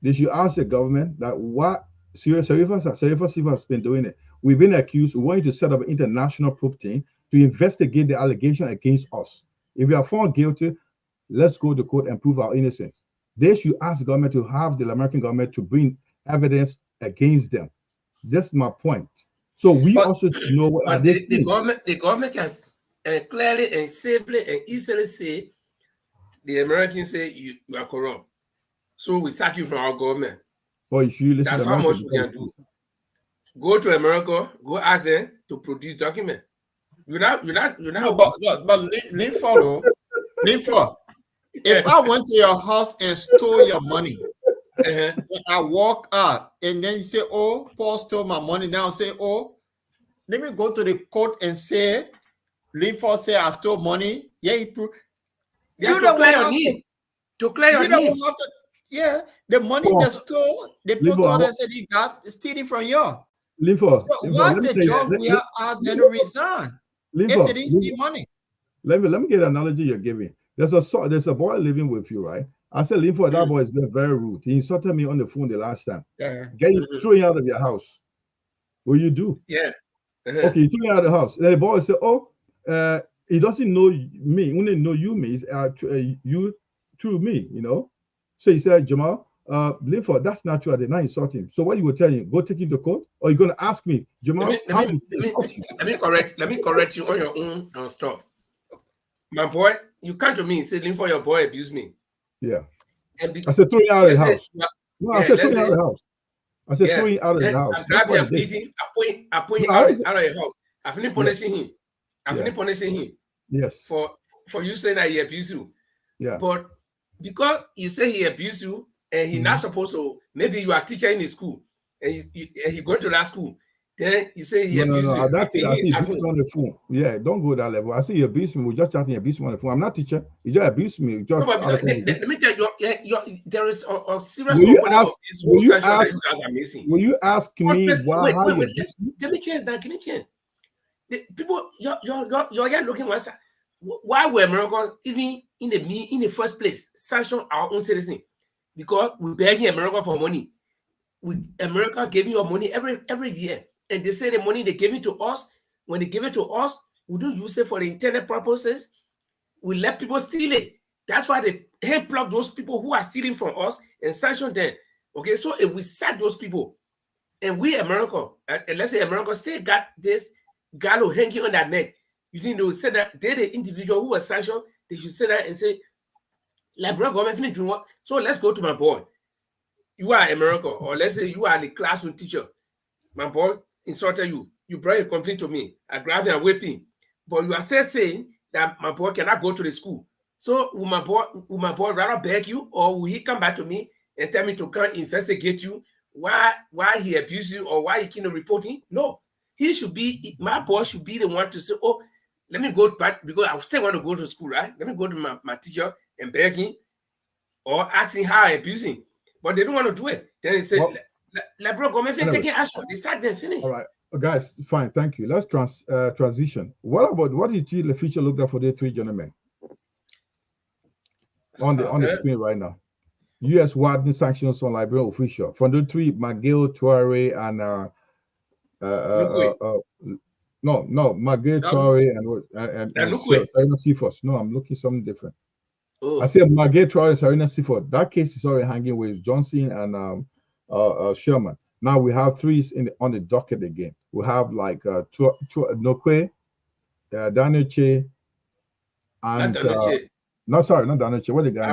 S4: They should ask the government that what Serifa has been doing it. We've been accused. We want you to set up an international probe team to investigate the allegation against us. If we are found guilty, let's go to court and prove our innocence. They should ask the government to have the American government to bring evidence against them. That's my point. So we also know what
S2: the government can clearly and safely and easily say the Americans say you are corrupt. So we sack you from our government.
S4: Well, you should listen.
S2: That's how much we can do. Go to America, go ask them to produce document. You're not.
S5: No, but lean follow. If I went to your house and stole your money, and I walk out, and then you say, "Oh, Paul stole my money," now say, "Oh, let me go to the court and say, Linford say I stole money." Yeah, he proved.
S2: You don't clear your name. To clear your name.
S5: Yeah, the money they stole, they put on and said he got stealing from you.
S4: Linford,
S5: so what's the job we are asked them to resign if they didn't steal money?
S4: Let me get an analogy you're giving. There's a boy living with you, right? I said, Linford, that boy is being very rude. He insulted me on the phone the last time.
S5: Yeah.
S4: Throw you out of your house. What you do?
S2: Yeah.
S4: Okay, he threw me out of the house. Then the boy said, "Oh, he doesn't know me. Only know you me. You through me, you know." So he said, "Jamal, Linford, that's not true. I did not insult him. So what you were telling him? Go take him to court, or you gonna ask me, Jamal?
S2: Let me correct you on your own stuff. My boy, you come to me and say, Linford, your boy abused me.
S4: Yeah. I said, throw him out of the house. No, I said, throw him out of the house. I said, throw him out of the house.
S2: I grabbed him, beat him, I put him out of the house. I finished punishing him. I finished punishing him.
S4: Yes.
S2: For you saying that he abused you.
S4: Yeah.
S2: But because you say he abused you and he's not supposed to, maybe you are teacher in the school and he going to that school. Then you say he abused you.
S4: That's it. I see abuse me on the phone. Yeah, don't go that level. I see you abuse me. We're just chatting abuse me on the phone. I'm not teacher. You just abuse me. Just
S2: let me tell you, there is a serious
S4: will you ask me why?
S2: Give me a chance now. Give me a chance. People, you're looking one side. Why were America even in the first place sanction our own citizens? Because we begging America for money. America giving you money every year. And they say the money they give it to us, when they give it to us, we don't use it for the intended purposes. We let people steal it. That's why they hand plug those people who are stealing from us and sanction them. Okay, so if we sack those people, and we America, and let's say America still got this gallows hanging on their neck, you think they will say that they're the individual who was sanctioned, they should say that and say, Liberia government finished doing what? So let's go to my boy. You are America, or let's say you are the classroom teacher. My boy insulted you. You brought a complaint to me. I grabbed him and whipped him. But you are still saying that my boy cannot go to the school. So will my boy rather beg you, or will he come back to me and tell me to come investigate you why he abused you or why he can't report him? No. My boy should be the one to say, oh, let me go back because I still want to go to school, right? Let me go to my teacher and beg him or asking how I abuse him. But they don't want to do it. Then they say, Liberia government taking action. They sack them, finish.
S4: All right, guys, fine, thank you. Let's transition. What did you the future look like for the three gentlemen on the screen right now? U.S. widening sanctions on Liberian official from the three: Miguel Traore and Miguel Traore and Sarina Seaford. No, I'm looking something different. I said Miguel Traore and Sarina Seaford. That case is already hanging with Johnson and Sherman. Now we have three on the docket again. We have like Nokwe, Daniel Che, and not Daniel Che. What the guy?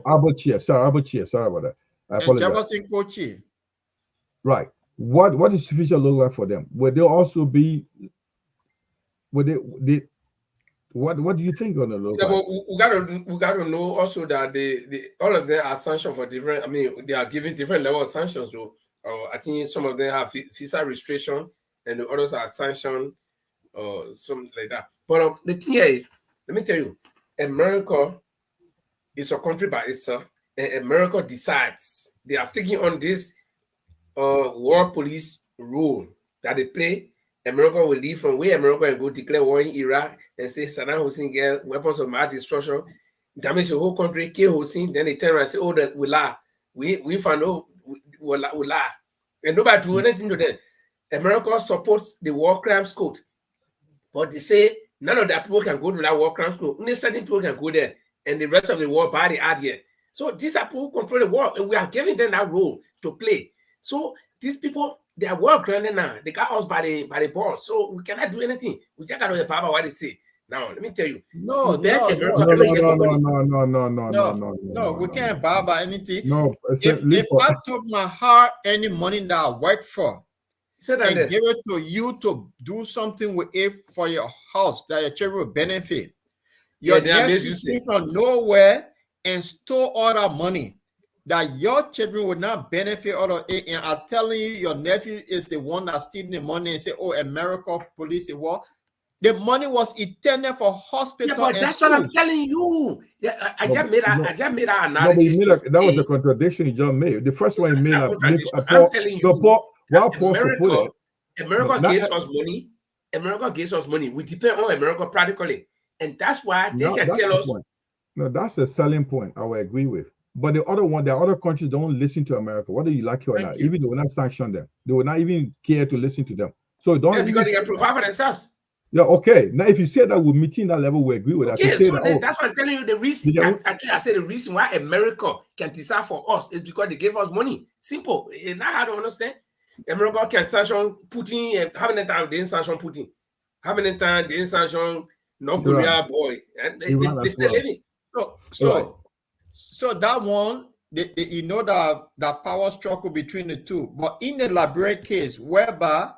S4: Abochie. Sorry about that. I apologize. Right. What does the future look like for them? Will they also be? What do you think gonna look like?
S2: We gotta know also that all of them are sanctioned for different. I mean, they are given different level of sanctions. So I think some of them have visa restriction, and the others are sanctioned or something like that. But the thing is, let me tell you, America is a country by itself, and America decides. They have taken on this war police role that they play. America will leave from where America and go declare war in Iraq and say Saddam Hussein get weapons of mass destruction, damage the whole country, kill Hussein. Then they turn around and say, "Oh, that we lie. We found out we lie," and nobody do anything to them. America supports the war crimes code, but they say none of that people can go to that war crimes code. Only certain people can go there, and the rest of the war body out here. So these are people who control the war, and we are giving them that role to play. So these people, they are well grounded now. They got us by the ball. So we cannot do anything. We just got to hear what they say. Now, let me tell you.
S5: No, we can't buy by anything.
S4: No,
S5: if I took my hard any money that I work for and give it to you to do something with it for your house that your children will benefit, your nephew came from nowhere and stole all that money that your children will not benefit out of it, and I'm telling you, your nephew is the one that's stealing the money and say, "Oh, America police the war." The money was intended for hospital.
S2: Yeah, but that's what I'm telling you. Yeah, I just made that analogy.
S4: That was a contradiction you just made. The first one you made,
S2: America gives us money. America gives us money. We depend on America practically, and that's why they can tell us.
S4: No, that's a selling point. I will agree with. But the other one, the other countries don't listen to America, whether you like it or not. Even they will not sanction them. They will not even care to listen to them. So don't
S2: yeah, because they can provide for themselves.
S4: Yeah, okay. Now, if you say that we're meeting that level, we agree with that.
S2: Okay,
S4: So
S2: that's what I'm telling you. The reason, I say the reason why America can decide for us is because they gave us money. Simple. It's not hard to understand. America can sanction Putin, and how many times they didn't sanction Putin? How many times they didn't sanction North Korea, boy? And they still living.
S5: So that one, you know that power struggle between the two. But in the Liberia case, whereby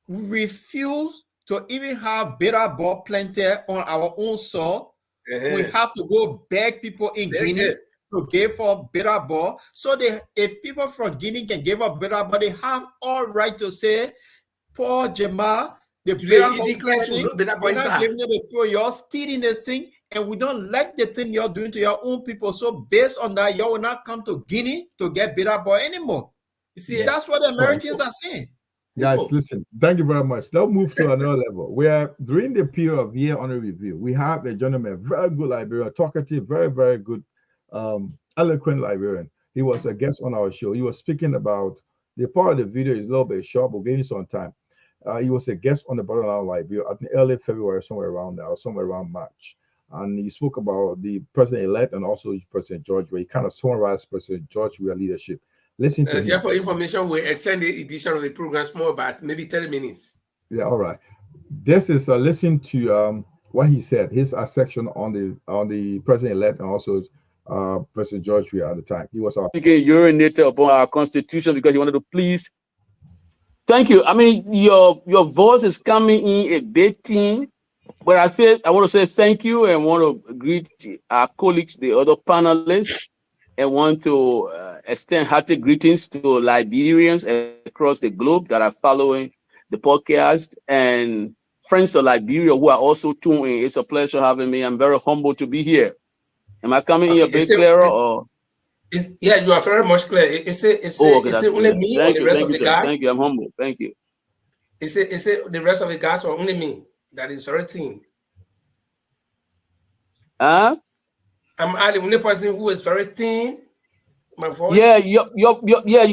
S5: we refuse to even have bitter ball planted on our own soil, we have to go beg people in Guinea to give up bitter ball. So if people from Guinea can give up bitter ball, they have all right to say, Paul Jamal, the bitter ball, we're not giving it to you. You're stealing this thing, and we don't like the thing you're doing to your own people. So based on that, you will not come to Guinea to get bitter ball anymore. You see, that's what the Americans are saying.
S4: Guys, listen, thank you very much. Let's move to another level. We are during the period of year under review. We have a gentleman, very good Liberian, talkative, very, very good, eloquent Liberian. He was a guest on our show. He was speaking about the part of the video is a little bit short, but we'll give you some time. He was a guest on the Bottom Line Liberia at early February, somewhere around there, or somewhere around March. And he spoke about the president-elect and also President George, where he kind of summarized President George's leadership. Listen to him.
S2: Just for information, we extend the edition of the program more about maybe 30 minutes.
S4: Yeah, all right. This is listen to what he said. His section on the president-elect and also President George at the time. He was
S13: urinated upon our constitution because he wanted to please. Thank you. I mean, your voice is coming in a bit thin, but I want to say thank you and want to greet our colleagues, the other panelists, and want to extend hearty greetings to Liberians across the globe that are following the podcast and friends of Liberia who are also tuned in. It's a pleasure having me. I'm very humbled to be here. Am I coming in a bit clearer or?
S2: Yeah, you are very much clear. Is it only me or the rest of the guys?
S13: Thank you. I'm humble. Thank you.
S2: Is it the rest of the guys or only me that is very thin?
S13: Huh?
S2: I'm the only person who is very thin. My voice.
S13: Yeah, you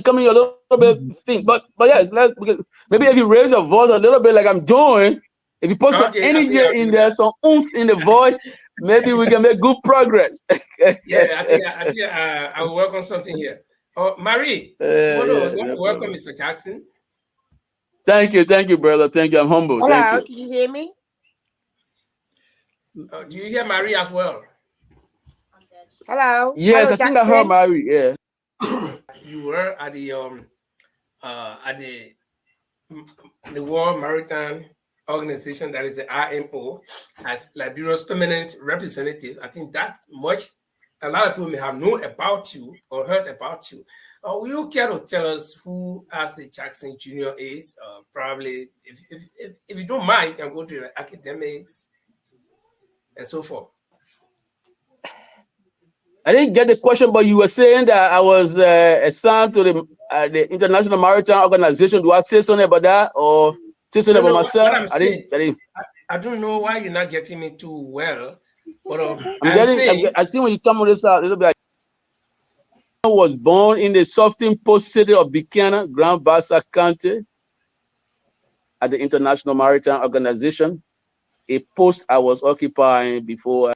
S13: coming a little bit thin, but yes, maybe if you raise your voice a little bit like I'm doing, if you put some energy in there, some oomph in the voice, maybe we can make good progress.
S2: Yeah, I think I will work on something here. Oh, Marie, welcome, Mr. Jackson.
S13: Thank you, brother. Thank you. I'm humble.
S14: Hello,
S13: thank
S14: you. Can you hear me?
S2: Do you hear Marie as well?
S14: Hello.
S13: Yes,
S14: Hello,
S13: I think I heard Marie. Yeah.
S2: You were at the World Maritime Organization, that is the IMO, as Liberia's permanent representative. I think that much a lot of people may have known about you or heard about you. Will you care to tell us who Ashley Jackson Jr. is? Probably, if you don't mind, you can go to the academics and so forth.
S13: I didn't get the question, but you were saying that I was assigned to the International Maritime Organization. Do I say something about that or say something about myself?
S2: I don't know why you're not getting me too well. But
S13: I think when you come on this out a little bit, I was born in the Southern Post city of Buchanan, Grand Bassa County, at the International Maritime Organization, a post I was occupying before.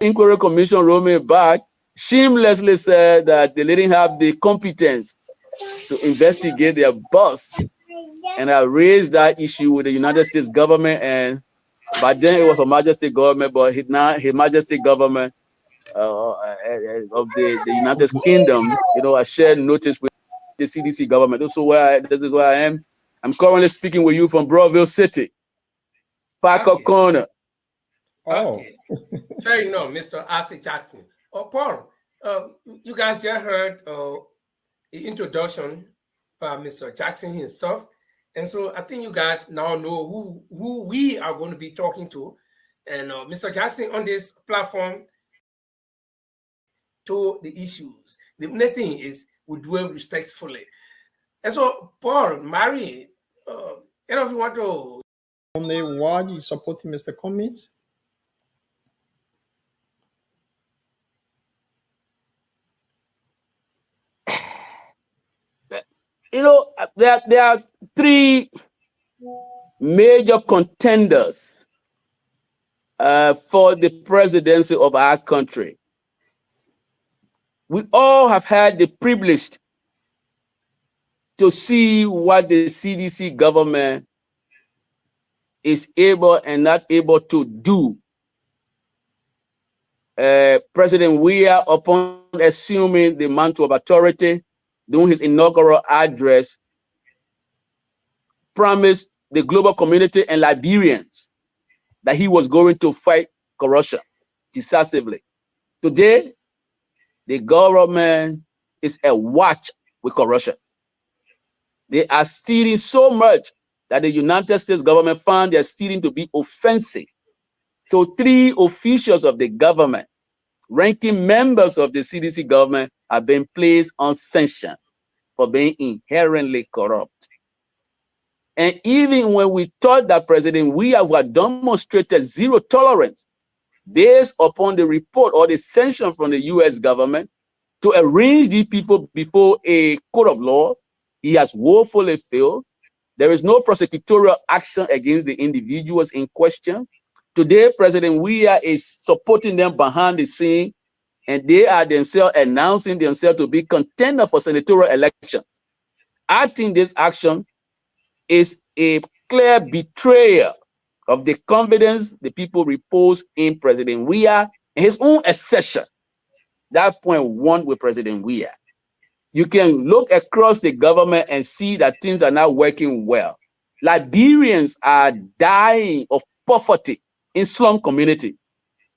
S13: Inquiry Commission wrote me back, shamelessly said that they didn't have the competence to investigate their boss. And I raised that issue with the United States government, and by then it was a Majesty government, but now His Majesty government of the United Kingdom, I shared notice with the CDC government. This is where I am. I'm currently speaking with you from Broadville City, Parker Corner.
S2: Okay, fair enough, Mr. Ashley Jackson. Paul, you guys just heard the introduction by Mr. Jackson himself. And so I think you guys now know who we are going to be talking to. And Mr. Jackson on this platform to the issues. The only thing is we dwell respectfully. And so, Paul, Mary, if you want to...
S5: Why are you supporting Mr. Cummings?
S13: there are three major contenders for the presidency of our country. We all have had the privilege to see what the CDC government is able and not able to do. President Weah, upon assuming the mantle of authority, during his inaugural address, promised the global community and Liberians that he was going to fight corruption decisively. Today, the government is awash with corruption. They are stealing so much that the United States government found they're stealing to be offensive. So 3 officials of the government, ranking members of the CDC government, have been placed on sanction for being inherently corrupt. And even when we thought that President Weah had demonstrated zero tolerance based upon the report or the sanction from the US government to arrange these people before a court of law, he has woefully failed. There is no prosecutorial action against the individuals in question. Today, President Weah is supporting them behind the scene, and they are themselves announcing themselves to be contender for senatorial elections. I think this action is a clear betrayal of the confidence the people repose in President Weah and his own assertion. That point one with President Weah. You can look across the government and see that things are not working well. Liberians are dying of poverty in slum community,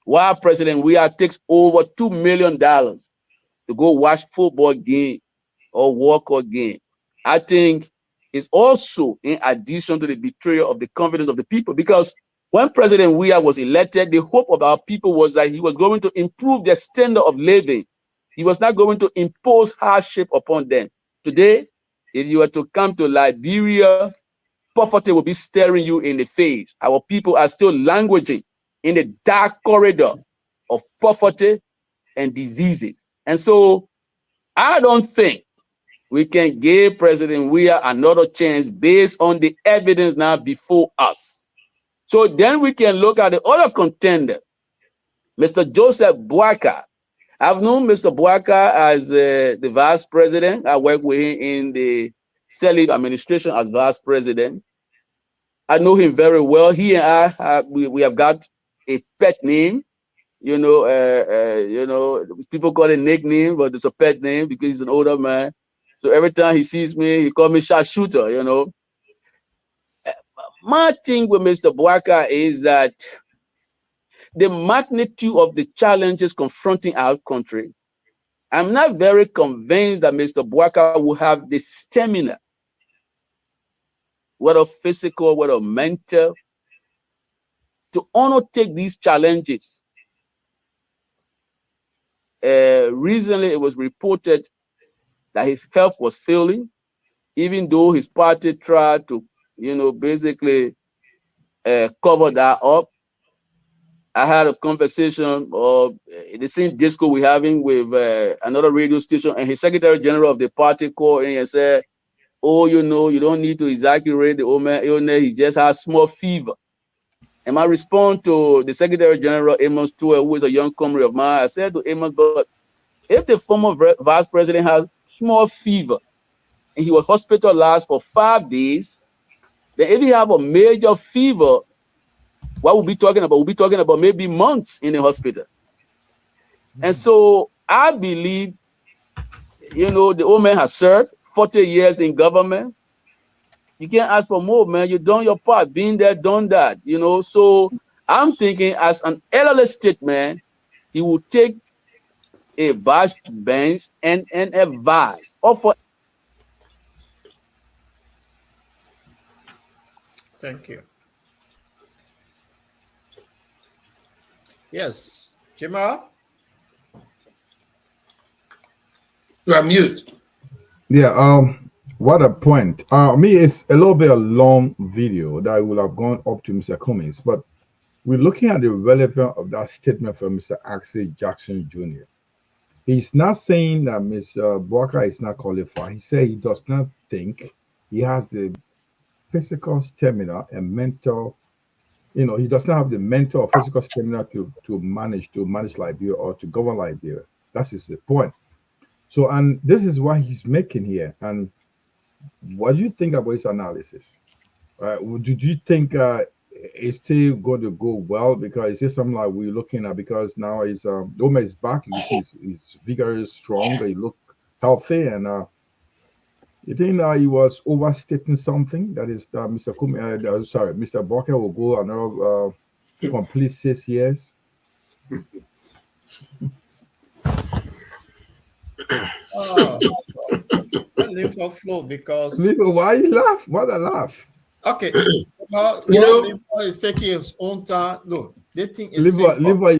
S13: while President Weah takes over $2 million to go watch football game or walk-out game. I think it's also in addition to the betrayal of the confidence of the people, because when President Weah was elected, the hope of our people was that he was going to improve their standard of living. He was not going to impose hardship upon them. Today, if you were to come to Liberia, poverty will be staring you in the face. Our people are still languishing in the dark corridor of poverty and diseases. And so I don't think we can give President Weah another chance based on the evidence now before us. So then we can look at the other contender, Mr. Joseph Boakai. I've known Mr. Boakai as the vice president. I worked with him in the Selly administration as vice president. I know him very well. He and I, we have got a pet name. You know, people call it nickname, but it's a pet name because he's an older man. So every time he sees me, he calls me sharpshooter, you know. My thing with Mr. Boakai is that the magnitude of the challenges confronting our country, I'm not very convinced that Mr. Boakai will have the stamina, whether physical, whether mental, to undertake these challenges. Recently, it was reported that his health was failing, even though his party tried to, basically cover that up. I had a conversation of the same disco we're having with another radio station, and his secretary general of the party called in and said, "Oh, you don't need to exaggerate the old man illness. He just has small fever." And my response to the secretary general, Amos Tua, who is a young comrade of mine, I said to Amos, but if the former vice president has small fever and he was hospitalized for 5 days, then if he have a major fever, what we'll be talking about? We'll be talking about maybe months in the hospital. And so I believe, the old man has served 40 years in government. You can't ask for more, man. You've done your part, been there, done that, So I'm thinking as an elderly statesman, he will take a back bench and advise.
S5: Thank you. Yes, Jamal?
S2: You are mute.
S4: Yeah, what a point. It's a little bit a long video that I would have gone up to Mr. Cummings, but we're looking at the relevance of that statement from Mr. Axel Jackson Jr. He's not saying that Mr. Walker is not qualified. He said he does not think he has the physical stamina and mental. He does not have the mental or physical stamina to manage Liberia or to govern Liberia. That is the point. So, and this is what he's making here. And what do you think about his analysis? Did you think it's still going to go well? Because it's just something like we're looking at, because now Doma is back. You see he's vigorous, strong. He look healthy, and you think he was overstating something? That is, Mr. Barker will go another complete 6 years.
S5: Leave her flow because.
S4: Why you laugh? Why I laugh?
S5: Okay, is taking his own time. Look, they think it's
S4: Liver,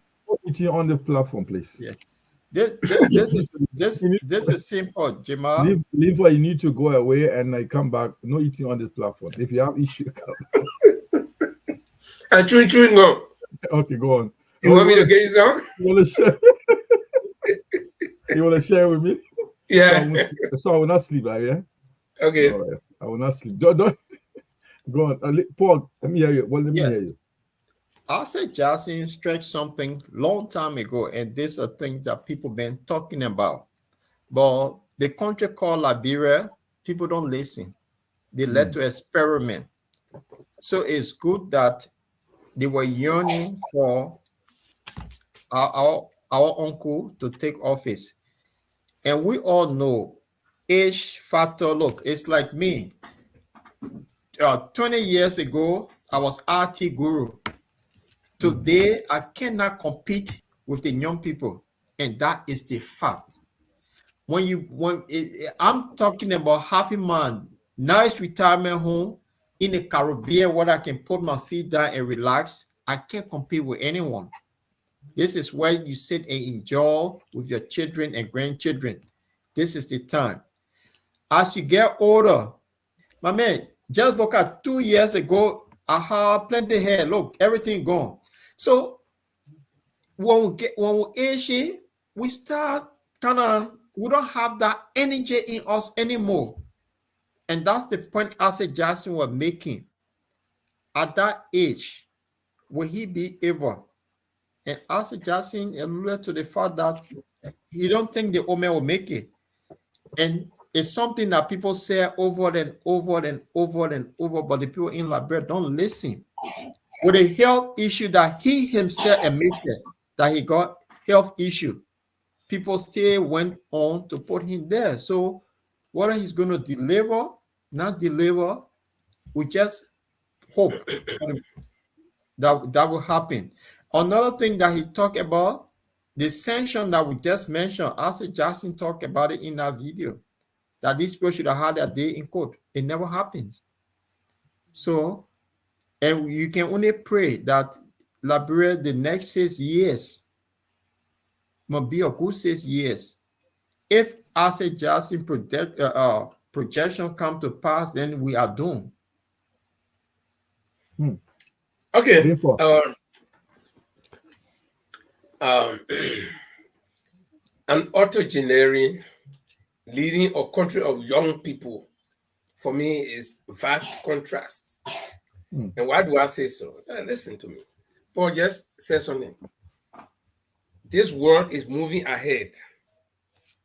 S4: eating on the platform, please.
S5: Yeah, this is simple, Jamal.
S4: Liver, you need to go away and come back. No eating on the platform. If you have issue, come.
S2: And chewing on.
S4: Okay, go on.
S2: You want me to get you some?
S4: You want to share? You want to share with me?
S2: Yeah.
S4: So I will not sleep, yeah.
S2: Okay.
S4: All right. I will not sleep. Don't. Go on, Paul. Let me hear you. Well, let me hear you.
S5: Asa Jackson stretched something long time ago, and these are things that people been talking about. But the country called Liberia, people don't listen. They let to experiment. So it's good that they were yearning for our uncle to take office. And we all know age factor. Look, it's like me. 20 years ago, I was RT guru. Today, I cannot compete with the young people, and that is the fact. I'm talking about having my nice retirement home in the Caribbean where I can put my feet down and relax, I can't compete with anyone. This is where you sit and enjoy with your children and grandchildren. This is the time. As you get older, my man, just look at 2 years ago, I had plenty of hair. Look, everything gone. So when we age, we start we don't have that energy in us anymore. And that's the point Asa Jackson was making. At that age, will he be able? And Asa Jackson alluded to the fact that he don't think the old man will make it. And it's something that people say over and over and over and over, but the people in Liberia don't listen. With a health issue that he himself admitted that he got health issue, people still went on to put him there. So whether he's going to deliver, not deliver, we just hope that will happen. Another thing that he talked about, the sanction that we just mentioned, Asa Jackson talked about it in that video, that these people should have had a day in court. It never happens. So, and you can only pray that Liberia, the next 6 years, must be a good 6 years. If Asa Jackson projection come to pass, then we are doomed.
S2: Okay. An octogenarian leading a country of young people, for me, is vast contrasts. And why do I say so? Listen to me. Paul just said something. This world is moving ahead.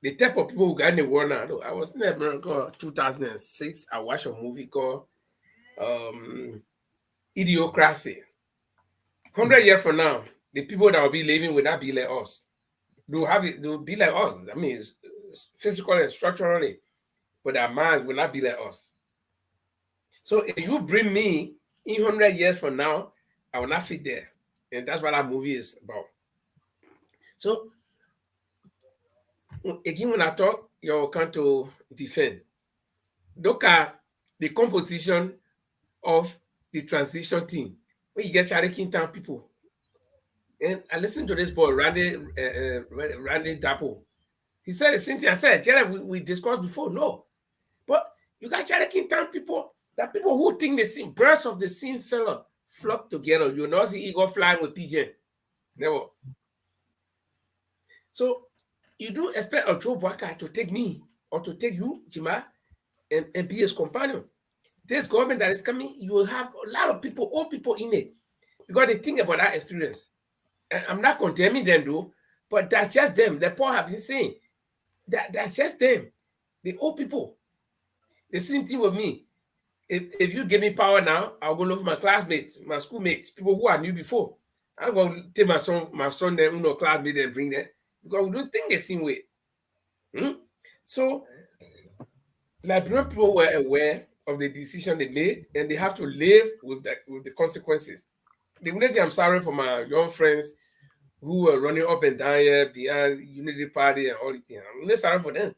S2: The type of people who got in the world now, I was in America 2006. I watched a movie called Idiocracy. 100 years from now, the people that will be living will not be like us. They'll be like us. I mean, it's physically and structurally, but their minds will not be like us. So if you bring me in 100 years from now, I will not fit there. And that's what that movie is about. So again, when I talk, you come to defend. Look at the composition of the transition team. When you get Charlie Town people, and I listened to this boy, Randy Dapo. He said the same thing I said. We discussed before. No. But you got Charlie Town people, that people who think the same, birds of the same fella flock together. You know, see eagle flying with pigeon. Never. So you don't expect a Joe Walker to take me or to take you, Jima, and be his companion. This government that is coming, you will have a lot of people, old people in it, because they think about that experience. And I'm not condemning them, though, but that's just them. The poor have been saying that's just them, the old people. The same thing with me. If you give me power now, I'll go look for my classmates, my schoolmates, people who I knew before. I'm going to take my son, them, classmate, and bring them because we don't think the same way. So, Liberian people were aware of the decision they made, and they have to live with the consequences. The only thing I'm sorry for my young friends who were running up and down here behind Unity Party and all the things. I'm really sorry for them.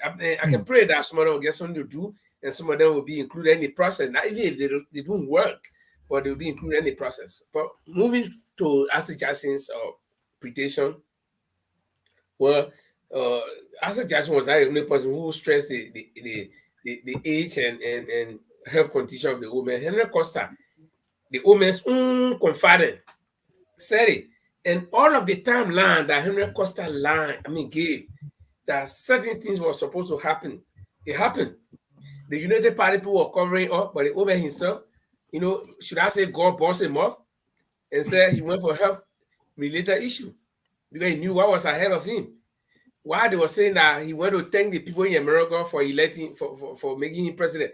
S2: I can pray that some of them will get something to do, and some of them will be included in the process. Not even if they don't work, but they'll be included in the process. But moving to Asset Jackson's predation, well, Asset Jackson was not the only person who stressed the age and health condition of the woman. Henry Costa, the woman's confidant, said it. And all of the timeline that Henry Costa gave, that certain things were supposed to happen. It happened. The United Party people were covering up, but the woman himself, should I say God bossed him off and said he went for health-related issue because he knew what was ahead of him. Why they were saying that he went to thank the people in America for electing, for making him president.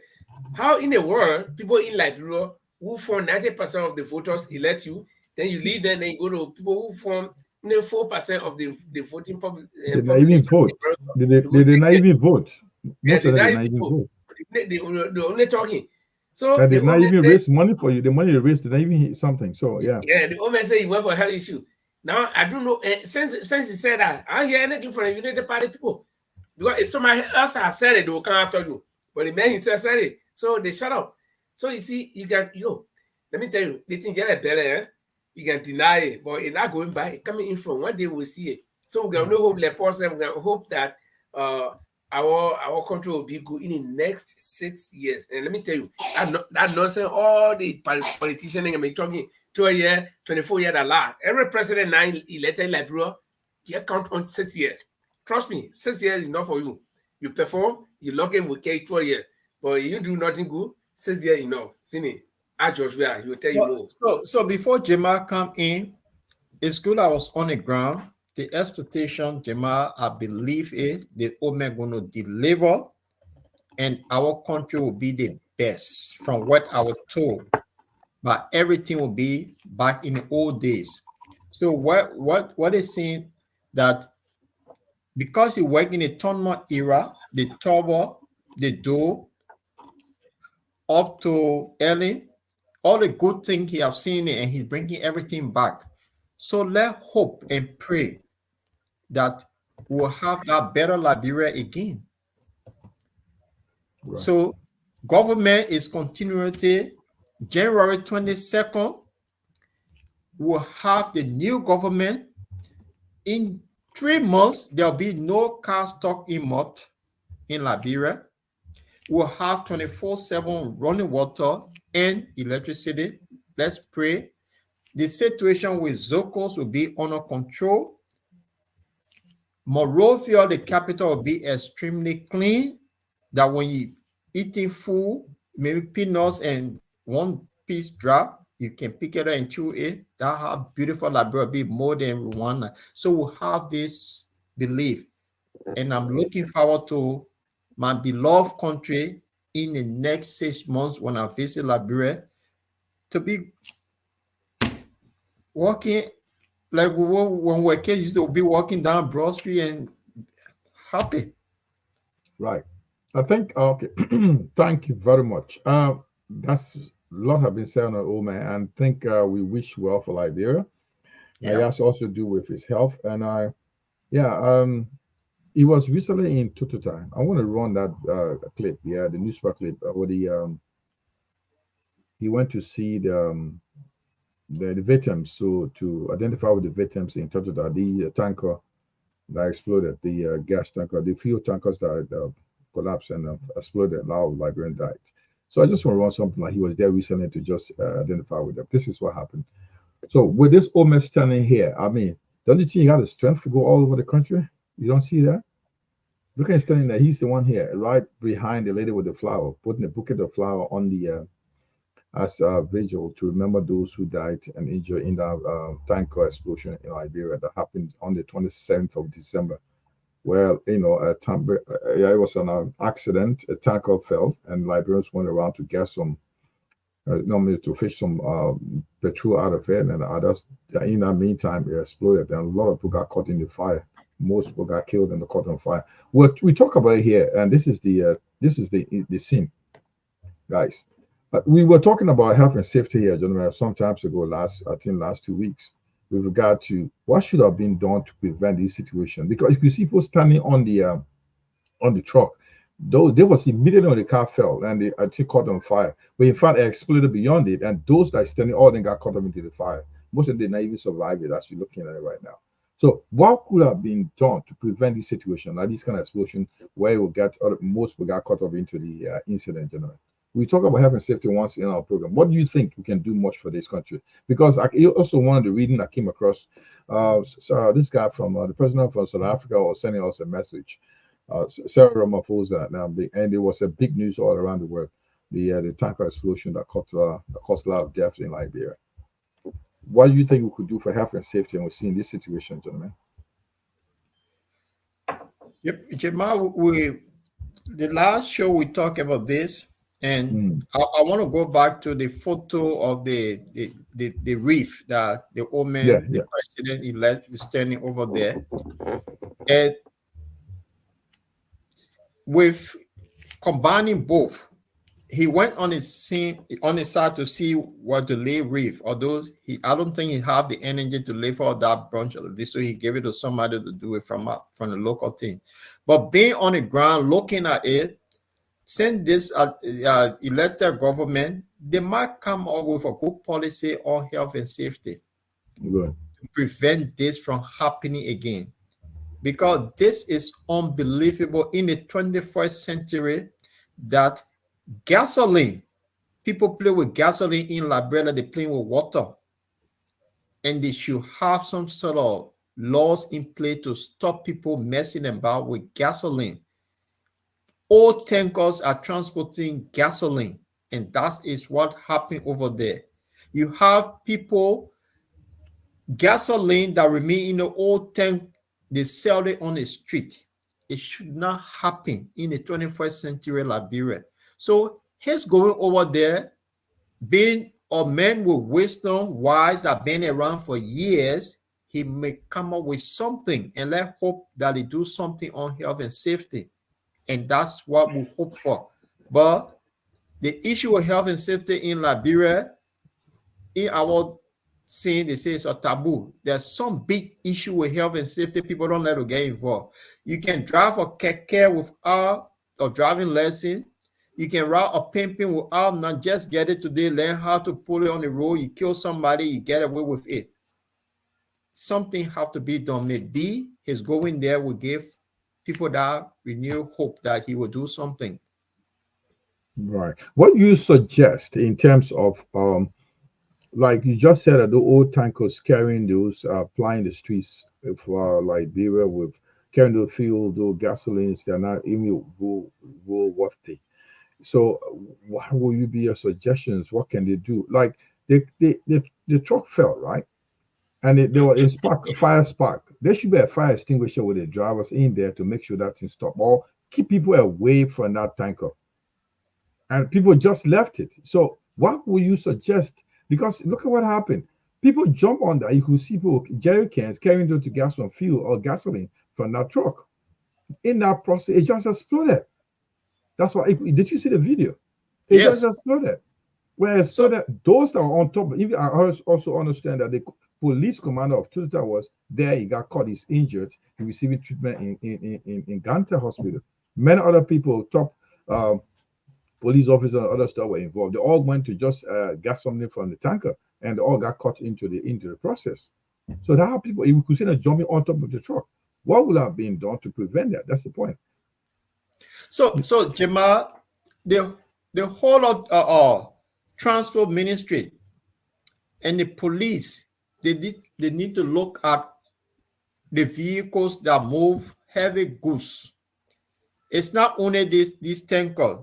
S2: How in the world, people in Liberia who form 90% of the voters elect you, then you leave them and you go to people who form 4% of the voting public.
S4: They did not even vote. They did not even vote. Most of them did not even vote.
S2: They're only talking. So
S4: they did not even raise money for you. The money they raised did not even hit something. So yeah.
S2: Yeah, the woman said he went for a health issue. Now I don't know. Since he said that, I don't hear anything from the United Party people. Because if somebody else have said it, they will come after you. But the man himself said it. So they shut up. So you see, you can let me tell you, the thing get better, you can deny it, but it's not going by. It's coming in from one day we'll see it. So we're gonna hope we're gonna hope that our country will be good in the next 6 years. And let me tell you, that nonsense, all the politicians are talking 2 years, 24 years, a lot. Every president now elected in Liberia, you count on 6 years. Trust me, 6 years is enough for you. You perform, you lock in with K 12 years. But you do nothing good, 6 years enough. Finish. I just will. He will tell you more.
S5: So before Jamal come in, it's good I was on the ground. The expectation, Jamal, I believe it, the Omen going to deliver, and our country will be the best from what I was told. But everything will be back in the old days. So what is saying that because he worked in the tournament era, the Toba, the Do, up to early, all the good things he have seen and he's bringing everything back. So let hope and pray that we'll have that better Liberia again. Right. So government is continuity. January 22nd, we'll have the new government. In 3 months, there'll be no car stock import in Liberia. We'll have 24/7 running water and electricity. Let's pray. The situation with Zocos will be under control. Monrovia, the capital, will be extremely clean. That when you eating food, maybe peanuts and one piece drop, you can pick it up and chew it. That's how beautiful Liberia will be, more than Rwanda. So we'll have this belief. And I'm looking forward to my beloved country in the next 6 months when I visit Liberia to be walking like when we're kids used to be walking down Broad Street and happy.
S4: Right. I think, okay, thank you very much. That's a lot have been said on Old Man, and I think we wish well for Liberia. It has also to do with his health. And he was recently in Tututa. I want to run that clip, the newspaper clip, where he went to see the victims, so to identify with the victims in Tututa, the tanker that exploded, the gas tanker, the fuel tankers that collapsed and exploded, a lot of Liberians died. So I just want to run something like he was there recently to just identify with them. This is what happened. So with this old man standing here, I mean, don't you think you got the strength to go all over the country? You don't see that? Look at him standing there. He's the one here, right behind the lady with the flower, putting a bouquet of flower on the as a vigil to remember those who died and injured in that tanker explosion in Liberia that happened on the 27th of December. Well, you know, it was an accident. A tanker fell, and Liberians went around to get some, normally to fish some petrol out of it, and others. In the meantime, it exploded, and a lot of people got caught in the fire. Most people got killed and caught on fire. What we talk about here, and this is the scene, guys. We were talking about health and safety here, gentlemen, some times ago, last 2 weeks, with regard to what should have been done to prevent this situation. Because if you see people standing on the truck, though they was immediately when the car fell and they actually caught on fire. But in fact, it exploded beyond it, and those that are standing, all of them got caught up into the fire. Most of them did not even survive it, as you're looking at it right now. So what could have been done to prevent this situation, like this kind of explosion, where it will get most will get caught up into the incident, gentlemen? We talk about health and safety once in our program. What do you think we can do much for this country? Because also one of the reading I came across, this guy from the president of South Africa was sending us a message, Sarah Ramaphosa, and it was a big news all around the world. The tanker explosion that caused a lot of deaths in Liberia. What do you think we could do for health and safety, and we're seeing this situation, gentlemen?
S5: Yep, Jamal, the last show we talked about this. And I want to go back to the photo of the reef that the old man, the president-elect, is standing over there. And with combining both, he went on his side to see what to lay reef. Although I don't think he have the energy to lay for that bunch of this, so he gave it to somebody to do it from the local team. But being on the ground, looking at it, since this elected government, they might come up with a good policy on health and safety to prevent this from happening again. Because this is unbelievable in the 21st century that gasoline, people play with gasoline in Liberia, they play with water. And they should have some sort of laws in place to stop people messing about with gasoline. All tankers are transporting gasoline, and that is what happened over there. You have people, gasoline that remain in the old tank, they sell it on the street. It should not happen in the 21st century Liberia. So he's going over there, being a man with wisdom, wise, that been around for years. He may come up with something, and let's hope that he do something on health and safety. And that's what we hope for. But the issue of health and safety in Liberia, in our scene, they say it's a taboo. There's some big issue with health and safety. People don't let to get involved. You can drive a keke without a driving lesson. You can ride a pimping without not just get it today, learn how to pull it on the road. You kill somebody, you get away with it. Something have to be done. Maybe his going there will give people that renew hope that he will do something.
S4: Right. What you suggest in terms of like you just said, that the old tankers carrying those plying the streets for Liberia with carrying the fuel, those gasolines, they're not even worthy. So what will you be your suggestions? What can they do? Like the truck fell, right? And there was a fire spark. There should be a fire extinguisher with the drivers in there to make sure that thing stop, or keep people away from that tanker. And people just left it. So what would you suggest? Because look at what happened. People jump on that. You could see people, jerry cans carrying them to gas from fuel or gasoline from that truck. In that process, it just exploded. That's why. Did you see the video? It just exploded. Well, exploded. Those that are on top. Even I also understand that the police commander of Tuesday was there. He got caught. He's injured. He's receiving treatment in Ganta Hospital. Many other people, top police officers and other stuff were involved. They all went to just get something from the tanker, and they all got caught into the process. So there are people. You could see them jumping on top of the truck. What would have been done to prevent that? That's the point.
S5: So Jamal, the whole of transport ministry and the police, they need to look at the vehicles that move heavy goods. It's not only this tanker.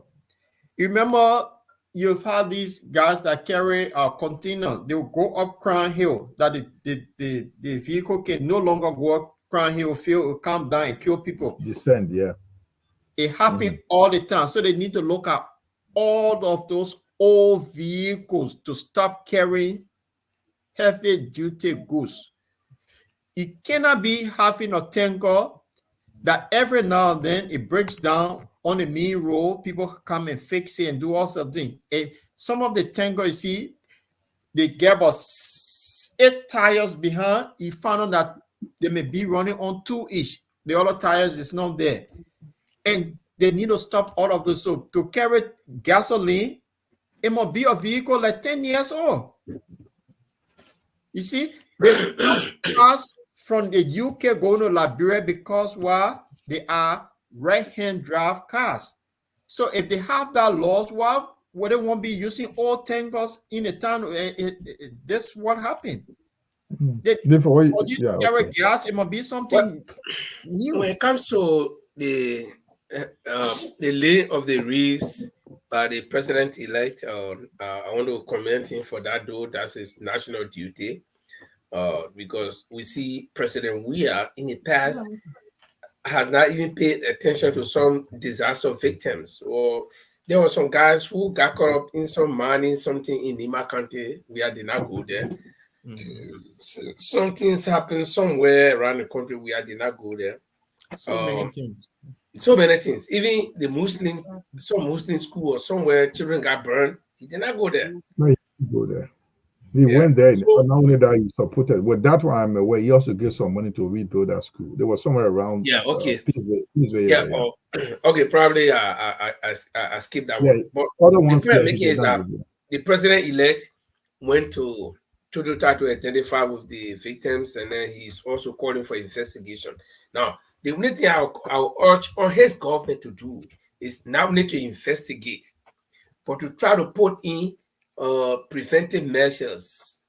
S5: You remember you've had these guys that carry a container. They'll go up Crown Hill that the vehicle can no longer go up Crown Hill, come down and kill people.
S4: Descend, yeah.
S5: It happens all the time. So they need to look at all of those old vehicles to stop carrying heavy duty goods. You cannot be having a tanker that every now and then it breaks down on the main road. People come and fix it and do all sorts of things. And some of the tankers, you see, they get about 8 tires behind. You found out that they may be running on 2 each. The other tires is not there. And they need to stop all of this. So to carry gasoline, it must be a vehicle like 10 years old. You see, they stop cars from the UK going to Liberia because why? They are right-hand drive cars. So if they have that laws, why would they won't be using old tankers in the town? That's what happened. For you to carry gas, it must be something new.
S2: When it comes to the laying of the reefs by the president-elect, I want to commend him for that, though. That's his national duty. Because we see President Weah in the past has not even paid attention to some disaster victims. Or there were some guys who got caught up in some mining, something in Nima County. We did not go there. Some things happen somewhere around the country. We did not go there.
S5: So many things.
S2: So many things. Even some Muslim school or somewhere children got burned. He did not go there.
S4: No, he didn't go there. He went there, but not only that, he supported. Well, that's why I'm aware. He also gave some money to rebuild that school. There was somewhere around.
S2: Yeah, okay.
S4: Peaceville,
S2: okay, probably I skipped that one. But
S4: other ones,
S2: the point I'm making is that the president-elect went to try to identify with the victims, and then he's also calling for investigation. Now, the only thing I'll urge on his government to do is not only to investigate, but to try to put in preventive measures,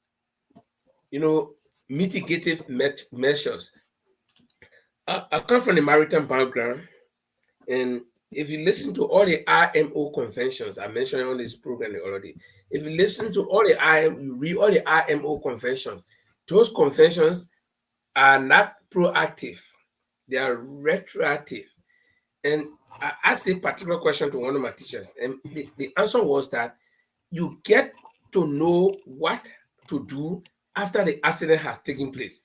S2: mitigative measures. I come from the maritime background, and if you listen to all the IMO conventions, I mentioned on this program already. If you listen to all the you read all the IMO conventions, those conventions are not proactive; they are retroactive. And I asked a particular question to one of my teachers, and the answer was that you get to know what to do after the accident has taken place.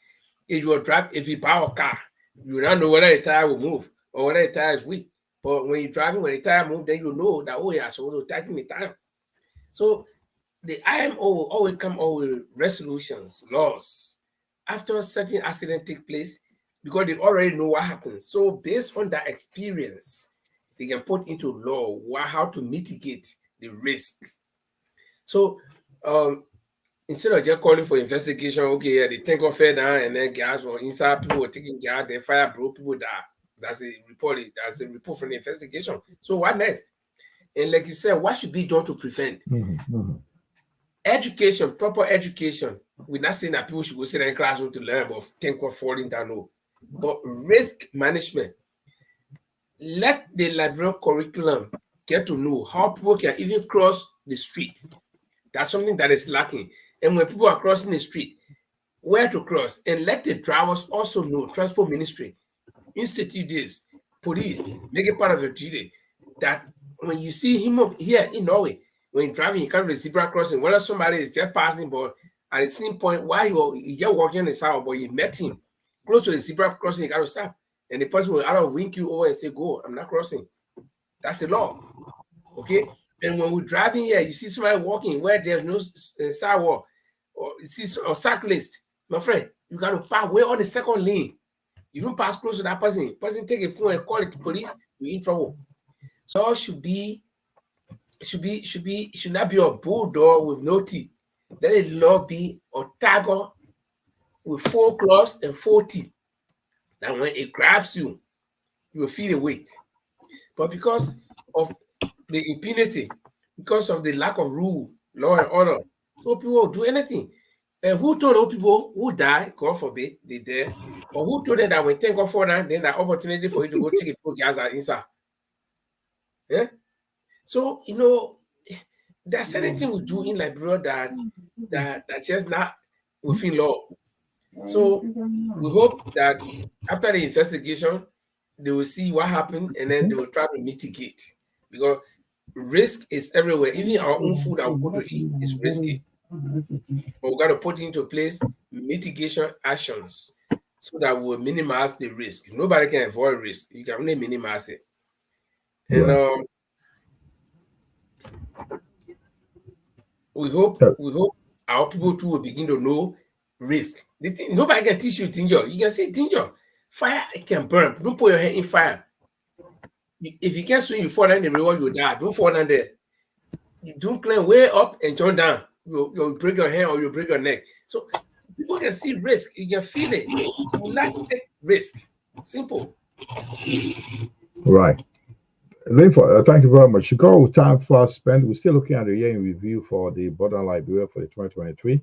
S2: If you buy a car, you don't know whether the tire will move or whether the tire is weak. But when you're driving, when the tire moves, then you know that, oh yeah, so to tighten the tire. So the IMO will always come up with resolutions, laws, after a certain accident takes place, because they already know what happens. So based on that experience, they can put into law how to mitigate the risks. So instead of just calling for investigation, okay, the tanker fell down and then gas were inside, people were taking gas, then fire broke, people died. That's a report from the investigation. So what next? And like you said, what should be done to prevent? Education, proper education. We're not saying that people should go sit in classroom to learn about tanker falling down, no. But risk management. Let the Liberian curriculum get to know how people can even cross the street. That's something that is lacking. And when people are crossing the street, where to cross, and let the drivers also know, transport ministry, institute this, police, make it part of your duty, that when you see him up here in Norway, when you're driving, you come to the zebra crossing, whether somebody is just passing, but at the same point, while you're walking on the side, but you met him close to the zebra crossing, you got to stop. And the person will either wink you over and say, go, I'm not crossing. That's the law. Okay? And when we're driving here, you see somebody walking where there's no sidewalk, or you see a cyclist, my friend, you got to park way on the second lane. You don't pass close to that person. Person take a phone and call it to police, you're in trouble. So should not be a bulldog with no teeth. Let the law be a tiger with 4 claws and 4 teeth. That when it grabs you, you will feel the weight. But because of the impunity, because of the lack of rule, law and order, so people will do anything. And who told those people who die, God forbid, they die, Or who told them that when things go further, then the opportunity for you to go take a poor gas inside? Yeah. So there's certain things we do in Liberia that just not within law. So we hope that after the investigation, they will see what happened and then they will try to mitigate, because risk is everywhere. Even our own food that we go to eat is risky. But we got to put into place mitigation actions so that we'll minimize the risk. Nobody can avoid risk. You can only minimize it. And we hope our people too will begin to know risk. Nobody can teach you danger. You can say danger. Fire can burn. Don't put your hand in fire. If you can't swim, you fall down the river, you die. Don't fall down there. You don't climb way up and jump down. You'll break your hand or you'll break your neck. So people can see risk. You can feel it. Do not take risk. Simple.
S4: Right. Linford, thank you very much. Chicago, time fast spent. We're still looking at the year in review for the Border Liberia for the 2023.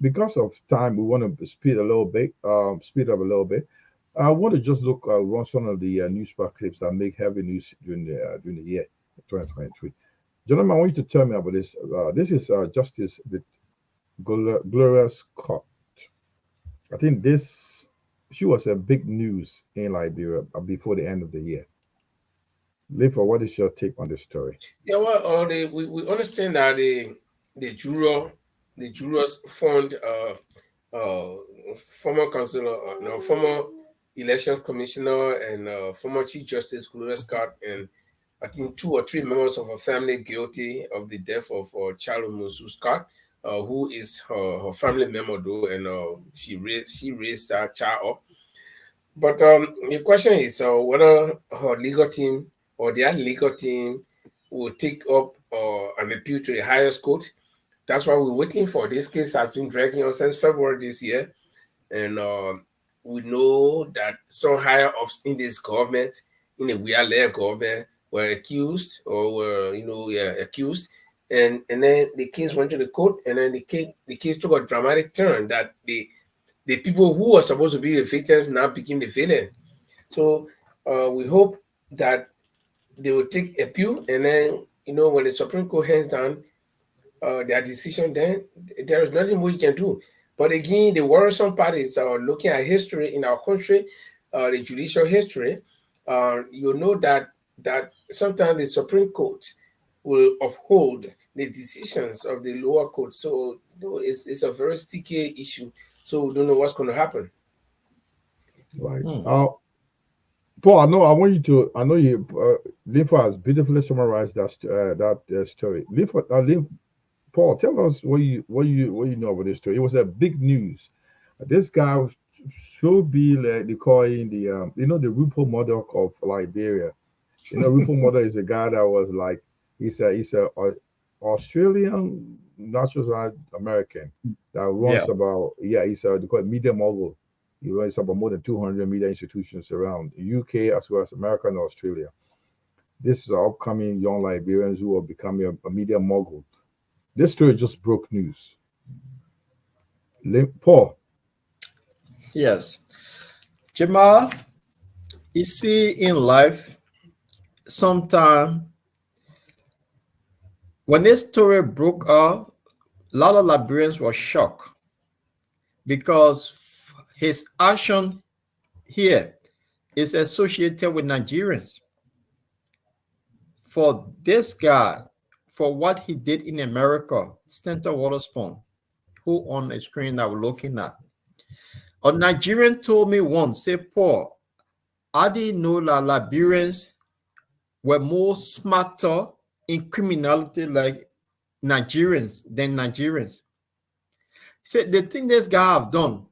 S4: Because of time, we want to speed up a little bit. I want to just run some of the newspaper clips that make heavy news during the year 2023. Gentlemen, I want you to tell me about this. This is Justice Gloria Scott. I think she was a big news in Liberia before the end of the year. Linford, what is your take on this story?
S2: Yeah, well, we understand that the jurors found former councilor, former election commissioner, and former Chief Justice Gloria Scott, and I think 2 or 3 members of her family guilty of the death of Charles Scott, who is her family member though, and she raised that child up. But the question is whether her legal team or their legal team will take up an appeal to the highest court. That's why we're waiting for. This case has been dragging on since February this year, and we know that some higher ups in this government, in the Weir government, were accused or were accused, and then the case went to the court, and then the case took a dramatic turn that the people who were supposed to be the victims now became the villain. So we hope that they will take appeal, and then when the Supreme Court hands down their decision, then there is nothing more you can do. But again, the worrisome part is looking at history in our country, the judicial history. You know that sometimes the Supreme Court will uphold the decisions of the lower court. So it's a very sticky issue. So we don't know what's going to happen.
S4: Right. Paul, I know you. Linford has beautifully summarized that story. Paul, tell us what you know about this story. It was a big news. This guy should be like they call him the the Rupert Murdoch of Liberia. Rupert Murdoch is a guy that was like he's a Australian natural American that runs he's they call it media mogul. He runs about more than 200 media institutions around the UK as well as America and Australia. This is upcoming young Liberians who are becoming a media mogul. This story just broke news. Paul.
S5: Yes. Jamal, you see in life, sometimes when this story broke out, a lot of Liberians were shocked because his action here is associated with Nigerians. For this guy, for what he did in America, Stanton Waterspoon, who on the screen that we're looking at, a Nigerian told me once, say, Paul, I didn't know that Liberians were more smarter in criminality like Nigerians than Nigerians. He said, the thing this guy have done,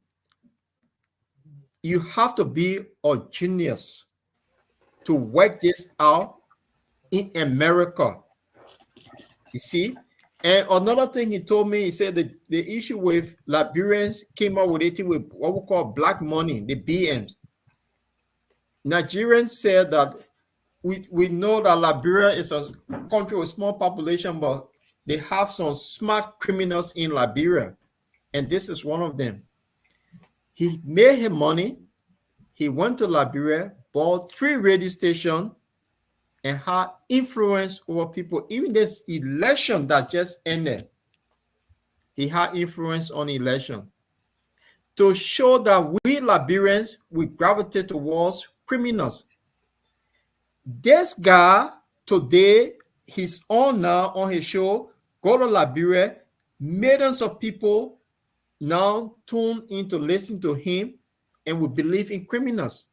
S5: you have to be a genius to work this out in America. You see? And another thing he told me, he said that the issue with Liberians came up with a thing with what we call black money, the BMs. Nigerians said that we know that Liberia is a country with small population, but they have some smart criminals in Liberia. And this is one of them. He made his money He went to Liberia, bought 3 radio stations, and had influence over people. Even this election that just ended, he had influence on election to show that we Liberians, we gravitate towards criminals. This guy today, he's on now on his show, go to Liberia, millions of people now tune in to listen to him and will believe in criminals.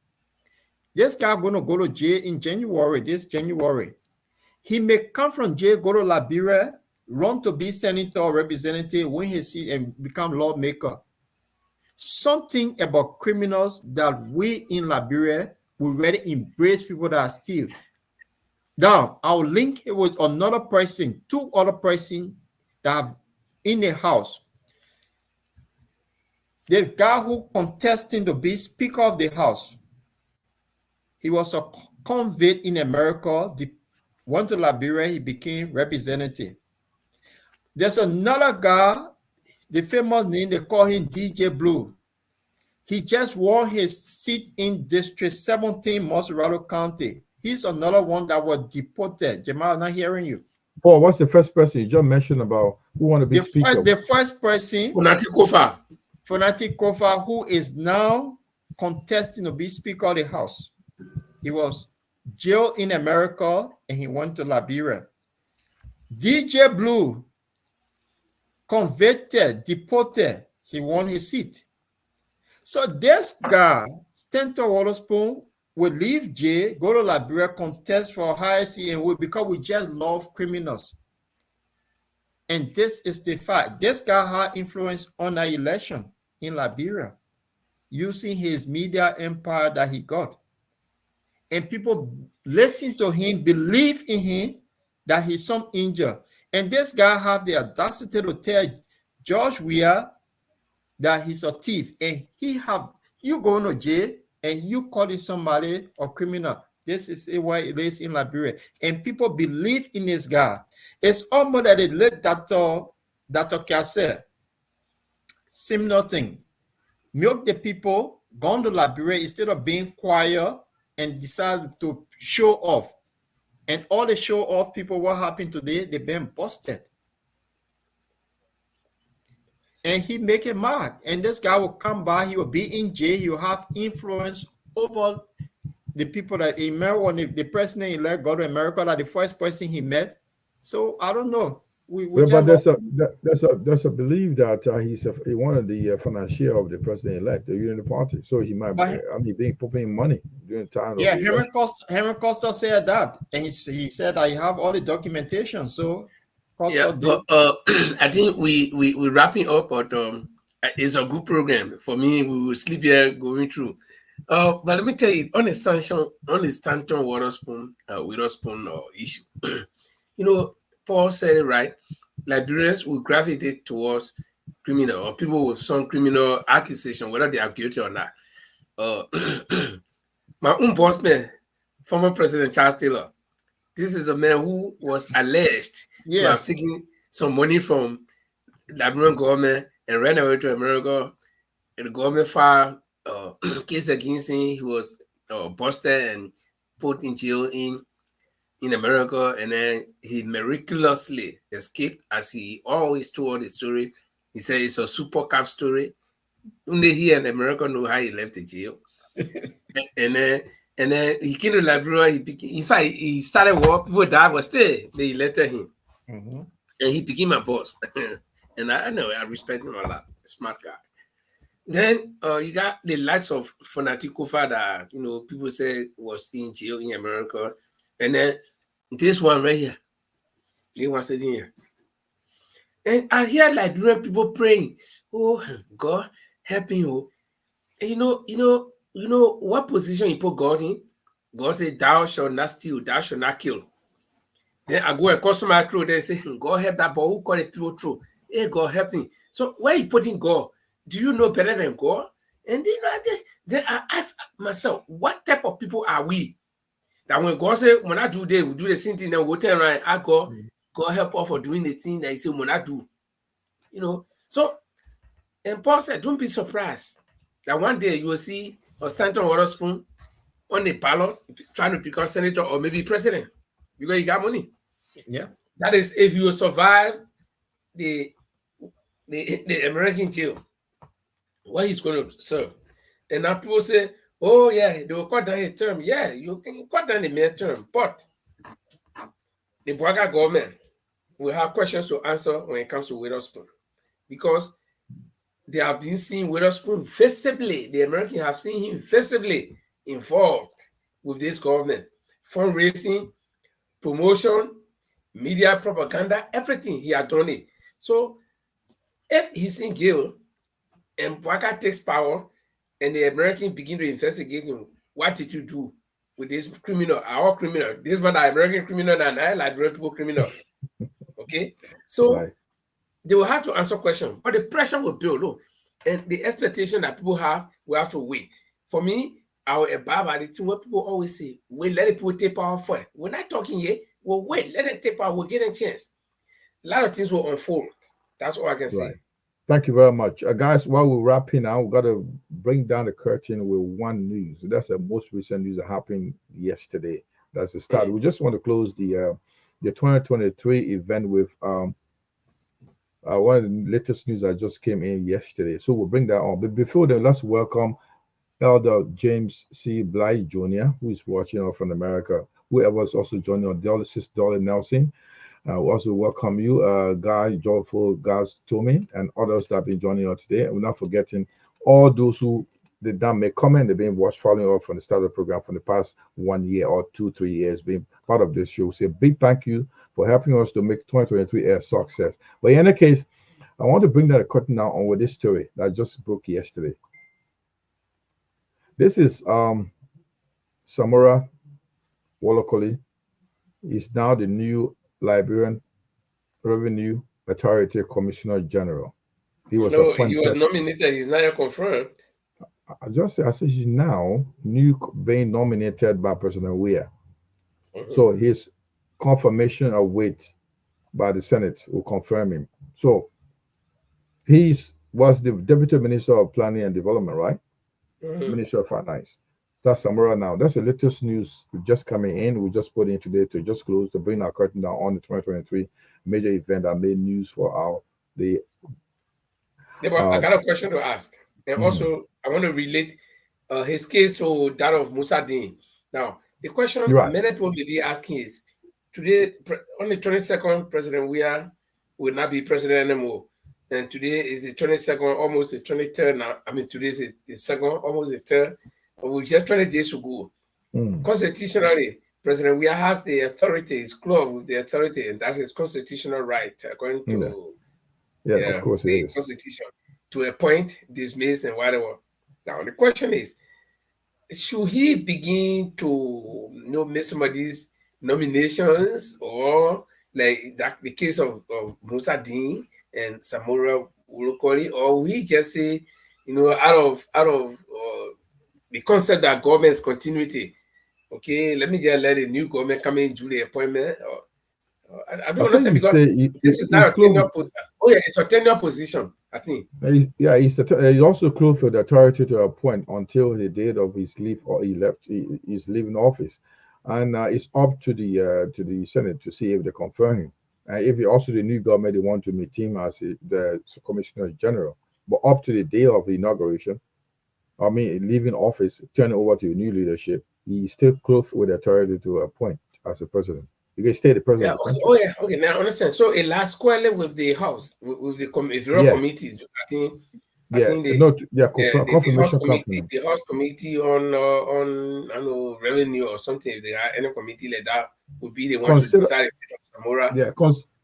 S5: This guy going to go to jail in January, this January. He may come from jail, go to Liberia, run to be senator or representative, win his seat, and become lawmaker. Something about criminals that we in Liberia will really embrace people that are still. Now, I'll link it with another person, 2 other persons that have in the house. This guy who contesting to be Speaker of the House. He was a convict in America, went to Liberia, he became representative. There's another guy, the famous name, they call him DJ Blue. He just won his seat in District 17, Moserado County. He's another one that was deported. Jamal, I'm not hearing you.
S4: Paul, what's the first person you just mentioned about who want to be speaker?
S5: The first person, Fonati Kofa, who is now contesting to be Speaker of the House. He was jailed in America and he went to Liberia. DJ Blue, convicted, deported, he won his seat. So this guy, Stanton Waterspoon, will leave jail, go to Liberia, contest for higher seat, and because we just love criminals. And this is the fact. This guy had influence on the election in Liberia using his media empire that he got. And people listen to him, believe in him, that he's some injured. And this guy have the audacity to tell George Weah that he's a thief. And you going to jail and you calling somebody a criminal. This is why it is in Liberia. And people believe in this guy. It's almost that they let Dr. Kasser, same nothing. Milk the people, gone to Liberia instead of being quiet and decided to show off. And all the show off people, what happened today? They've been busted. And he make it mad. And this guy will come by, he will be in jail, he will have influence over the people that he met when the president-elect got to America, that the first person he met. So I don't know.
S4: But there's a belief that he's one of the financier of the president-elect, the Unity Party. So he might, being putting money during the time.
S5: Yeah, Henry Costa said that, and he said I have all the documentation. So
S2: Costa but I think we wrapping up, but it's a good program for me. We will sleep here going through. But let me tell you, on the Stanton Witherspoon issue, Paul said it right. Liberians will gravitate towards criminal or people with some criminal accusation, whether they are guilty or not. My own boss man, former President Charles Taylor, this is a man who was alleged to have taken some money from Liberian government and ran away to America. And the government filed a case against him. He was busted and put in jail in America, and then he miraculously escaped, as he always told the story. He said it's a super cap story. Only he and America know how he left the jail. and then he came to Liberia. In fact, he started work. People died, but still they elected him, and he became a boss. And I know I respect him a lot. A smart guy. Then you got the likes of Fonati Kofa that people say was in jail in America, and then this one right here, they were sitting here, and I hear Liberian people praying, "Oh God, help me, oh!" And you know what position you put God in? God said, "Thou shalt not steal, thou shalt not kill." Then I go and call somebody through. They say, "God help that boy who call it people through." Hey, God help me. So where you putting God? Do you know better than God? And then I ask myself, what type of people are we? That when God said, when I do this, we do the same thing, then we'll turn around, I go, God help us for doing the thing that he said when I do. So, and Paul said, don't be surprised that one day you will see or Stanton Waterspoon on the ballot trying to become senator or maybe president because you got money.
S5: Yeah.
S2: That is if you survive the American jail, what he's going to serve. And now people say, oh yeah, they will cut down his term. Yeah, you can cut down the mere term, but the Bwaga government will have questions to answer when it comes to Witherspoon. Because they have been seeing Witherspoon visibly, the Americans have seen him visibly involved with this government. Fundraising, promotion, media propaganda, everything he had done it. So if he's in jail and Bwaga takes power and the Americans begin to investigate him, what did you do with this criminal, our criminal? This one, the American criminal and I Liberian people criminal. Okay? So
S4: right.
S2: They will have to answer questions, but the pressure will build. Look, and the expectation that people have, we have to wait. For me, I will abide by the thing what people always say, wait, let the people take power first. We're not talking yet. Well, wait, let them take power. We'll get a chance. A lot of things will unfold. That's all I can say.
S4: Thank you very much. Guys, while we're wrapping up, we've got to bring down the curtain with one news. That's the most recent news that happened yesterday. That's the start. We just want to close the 2023 event with one of the latest news that just came in yesterday. So we'll bring that on. But before then, let's welcome Elder James C. Blythe Jr., who is watching from America. Whoever's also joining on Sister Dolly Nelson. We also welcome you, Guy, Joyful, Guys, Tommy, and others that have been joining us today. And we're not forgetting all those who did not make comment. They've been following up from the start of the program for the past 1 year or 2-3 years, being part of this show. Say a big thank you for helping us to make 2023 a success. But in any case, I want to bring that curtain now on with this story that just broke yesterday. This is Samora Wolokoli. Is now the new Liberian Revenue Authority Commissioner General. He was appointed.
S2: He was nominated. He's not yet confirmed.
S4: I said he's now being nominated by President Weah. So his confirmation await by the Senate will confirm him. So he was the Deputy Minister of Planning and Development, right? Minister of Finance. That's Samora now. That's the latest news just coming in. We just put in today to just close to bring our curtain down on the 2023 major event that made news for
S2: I got a question to ask. And also, I want to relate his case to that of Musa Dean. Now, the question many people may be asking is, today, on the 22nd, President Weah will not be president anymore. And today is the 22nd, almost the 23rd now. I mean, today is the second, almost the third. We just 20 days ago. Constitutionally, President Weah has the authority, is clothed with the authority, and that's his constitutional right, according to
S4: of course
S2: the
S4: it is.
S2: Constitution, to appoint, dismiss, and whatever. Now, the question is, should he begin to make some of these nominations, or like that the case of Musa Dean and Samora Wolokoli, or we just say, out of the concept that government's continuity, okay, let me just let a new government come in, do the appointment. I don't understand because this is not a tenure position. Oh yeah, it's a tenure position, I think.
S4: He's also close for the authority to appoint until the date of his leave or he's leaving office, and it's up to the Senate to see if they confirm him. If also the new government they want to meet him as the Commissioner General, but up to the day of the inauguration. Leaving office, turning over to a new leadership, he's still close with authority to appoint as the president. You can stay the president.
S2: Okay. Now I understand. So it lasts squarely with the House, with the committees. I think
S4: confirmation
S2: the House committee on revenue or something. If they have any committee like that, would be the one to decide if Samora.
S4: Yeah,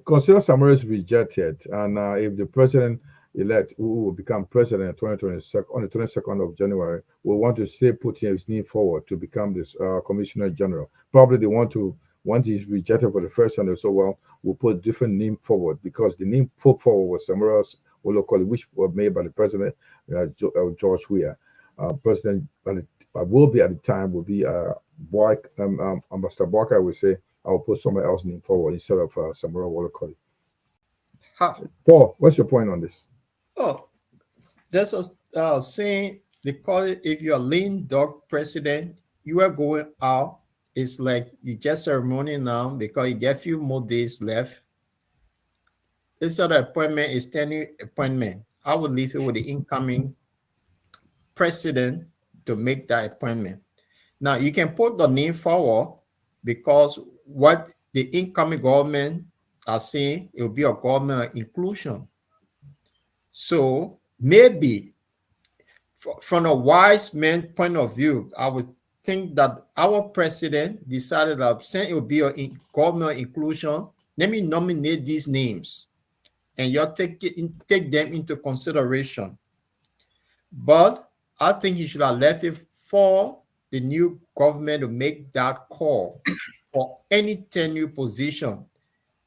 S4: consider Samora is rejected, and if the president-elect who will become president on the 22nd of January will want to still put his name forward to become this Commissioner General. Probably they want to, once he's rejected for the first time, we'll put a different name forward, because the name put forward was Samora Wolokoli, which was made by the president, George Weah. President will be at the time will be Ambassador Barker will say, I'll put somebody else's name forward instead of Samora Wolokoli. Paul, what's your point on this?
S5: Oh, there's a saying They call it, if you're a lean dog president, you are going out. It's like you get ceremony now because you get a few more days left. This other appointment is standing appointment. I would leave it with the incoming president to make that appointment. Now you can put the name forward because what the incoming government are saying, it will be a government of inclusion. So maybe from a wise man point of view, I would think that our president decided that since it will be a government inclusion, let me nominate these names and you take them into consideration. But I think he should have left it for the new government to make that call for any tenure position.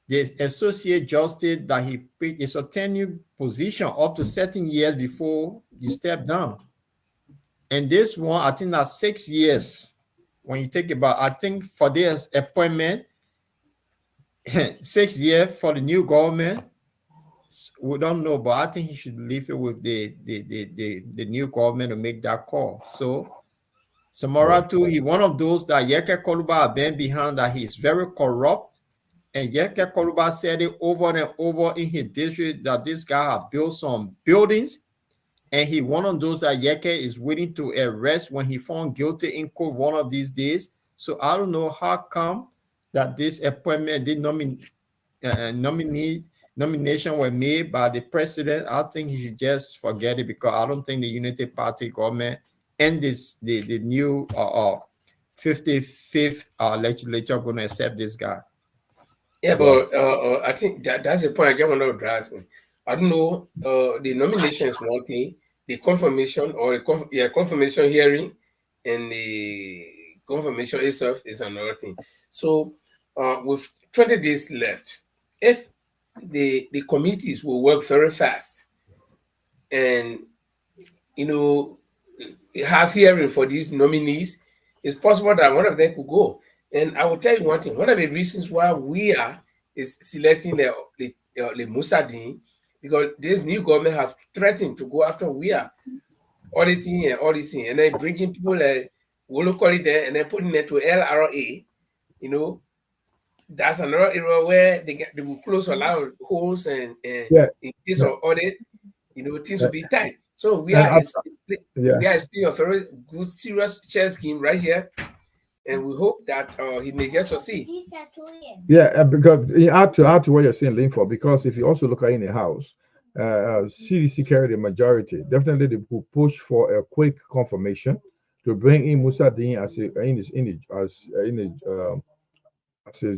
S5: The associate justice that he picked is a tenure position up to 13 years before you step down. And this one, I think that's 6 years. When you think about, I think for this appointment, 6 years for the new government, we don't know, but I think he should leave it with the new government to make that call. So Samora too, he one of those that Yeke Koluba have been behind, that he's very corrupt. And Yeke Koluba said it over and over in his district that this guy have built some buildings. And he one of those that Yeke is waiting to arrest when he found guilty in court one of these days. So I don't know how come that this appointment, the nomination were made by the president. I think he should just forget it because I don't think the Unity Party government and the new 55th legislature going to accept this guy.
S2: Yeah, but I think that's the point I just want to drive. I don't know. The nomination is one thing. The confirmation or the confirmation hearing and the confirmation itself is another thing. So with 20 days left, if the committees will work very fast and have hearing for these nominees, it's possible that one of them could go. And I will tell you one thing: one of the reasons why we are is selecting the Musa Dean, because this new government has threatened to go after we are auditing and all these things, and then bringing people like locally there and then putting it to LRA. That's another area where they will close a lot of holes and in case of audit, things will be tight. So we are experiencing a very good, serious chess game right here. And we hope that he may get succeed.
S4: Yeah, because you add to what you're saying, Linford, because if you also look at in the House, CDC carried a majority. Definitely, they will push for a quick confirmation to bring in Musa Dean as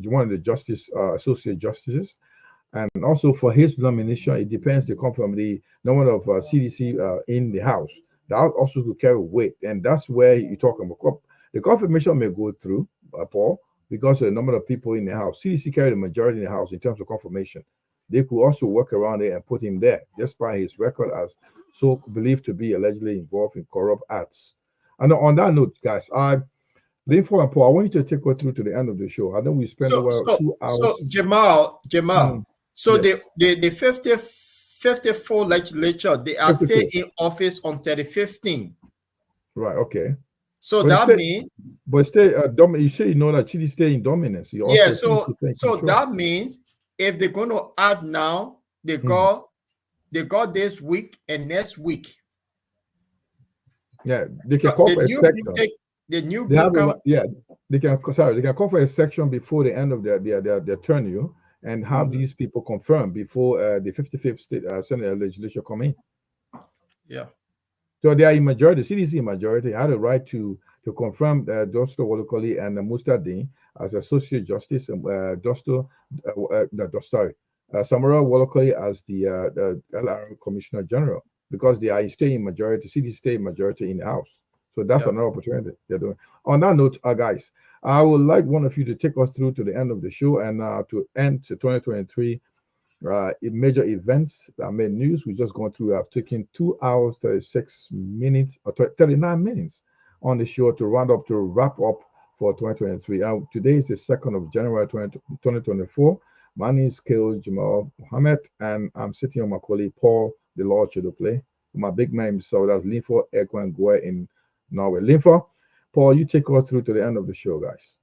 S4: one of the associate justices, and also for his nomination, it depends the number of CDC in the House. That also will carry weight, and that's where you're talking about. The confirmation may go through, Paul, because of the number of people in the House. CDC carried the majority in the House in terms of confirmation. They could also work around it and put him there, despite his record as so believed to be allegedly involved in corrupt acts. And on that note, guys, Linford and Paul, I want you to take us through to the end of the show. I know we spent over 2 hours.
S5: So Jamal, so yes. the 54 legislature, they are still in office until the 15th.
S4: Right, okay.
S5: So but that means,
S4: but stay you say that Chile stay in dominance.
S5: So that means if they're going to add now, they got this week and next week.
S4: Yeah, they can call for a section. They can call for a section before the end of their tenure and have these people confirmed before the 55th state Senate legislature come in.
S5: Yeah.
S4: So they are in majority. CDC majority had a right to confirm Dosto Wolokoli and Musta Dean as associate justice, and Samora Wolokoli as the LR Commissioner General, because they are staying majority. CDC stay majority in the House. So that's another opportunity they're doing. On that note, guys, I would like one of you to take us through to the end of the show and to end to 2023. Major events that made news. We just gone through. I've taken 2 hours, 36 minutes, or 39 minutes on the show to wrap up for 2023. Today is the 2nd of January 2024. My name is Jamal Mohammed, and I'm sitting on my colleague Paul, the Lord Chidople. my big man. So that's Linfo, Echo, and Goy in Norway. Linfo, Paul, you take us through to the end of the show, guys.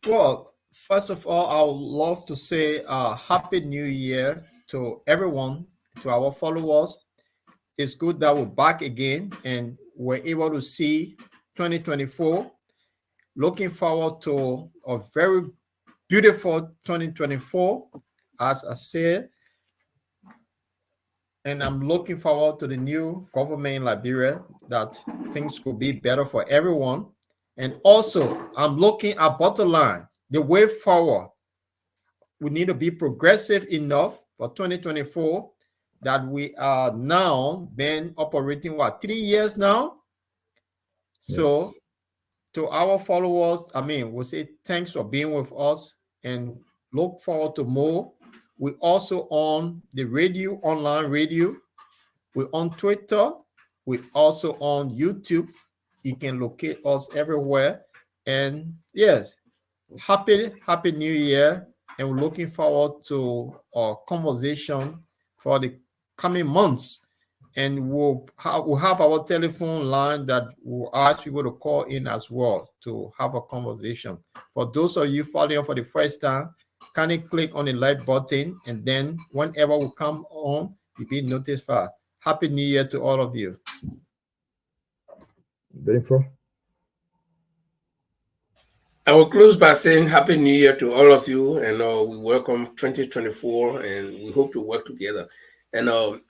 S5: Well, first of all, I would love to say Happy New Year to everyone, to our followers. It's good that we're back again and we're able to see 2024. Looking forward to a very beautiful 2024, as I said. And I'm looking forward to the new government in Liberia, that things could be better for everyone. And also, I'm looking at bottom line, the way forward. We need to be progressive enough for 2024 that we are now been operating, 3 years now? Yes. So to our followers, we'll say thanks for being with us and look forward to more. We also on the radio, online radio. We're on Twitter. We're also on YouTube. You can locate us everywhere. And yes, happy New Year. And we're looking forward to our conversation for the coming months. And we'll have our telephone line that we'll ask people to call in as well to have a conversation. For those of you following us for the first time, kindly click on the like button, and then whenever we come on, you'll be notified. Happy New Year to all of you.
S4: Info.
S2: I will close by saying Happy New Year to all of you, and we welcome 2024, and we hope to work together. And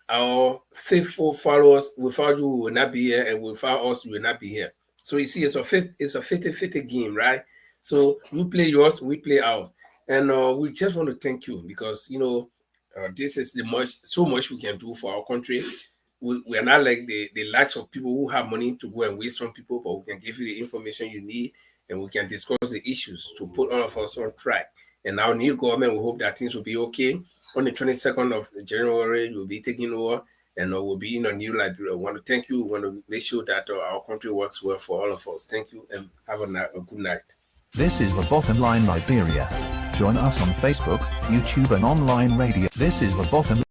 S2: our faithful followers, without you, we will not be here, and without us, we will not be here. So you see, it's a 50-50 game, right? So you play yours, we play ours. And we just want to thank you because, this is so much we can do for our country. We are not like the likes of people who have money to go and waste on people, but we can give you the information you need, and we can discuss the issues to put all of us on track. And our new government, we hope that things will be okay. On the 22nd of January, we'll be taking over, and we'll be in a new Liberia. I want to thank you. We want to make sure that our country works well for all of us. Thank you, and have a good night.
S14: This is the Bottom Line Liberia. Join us on Facebook, YouTube, and online radio. This is the Bottom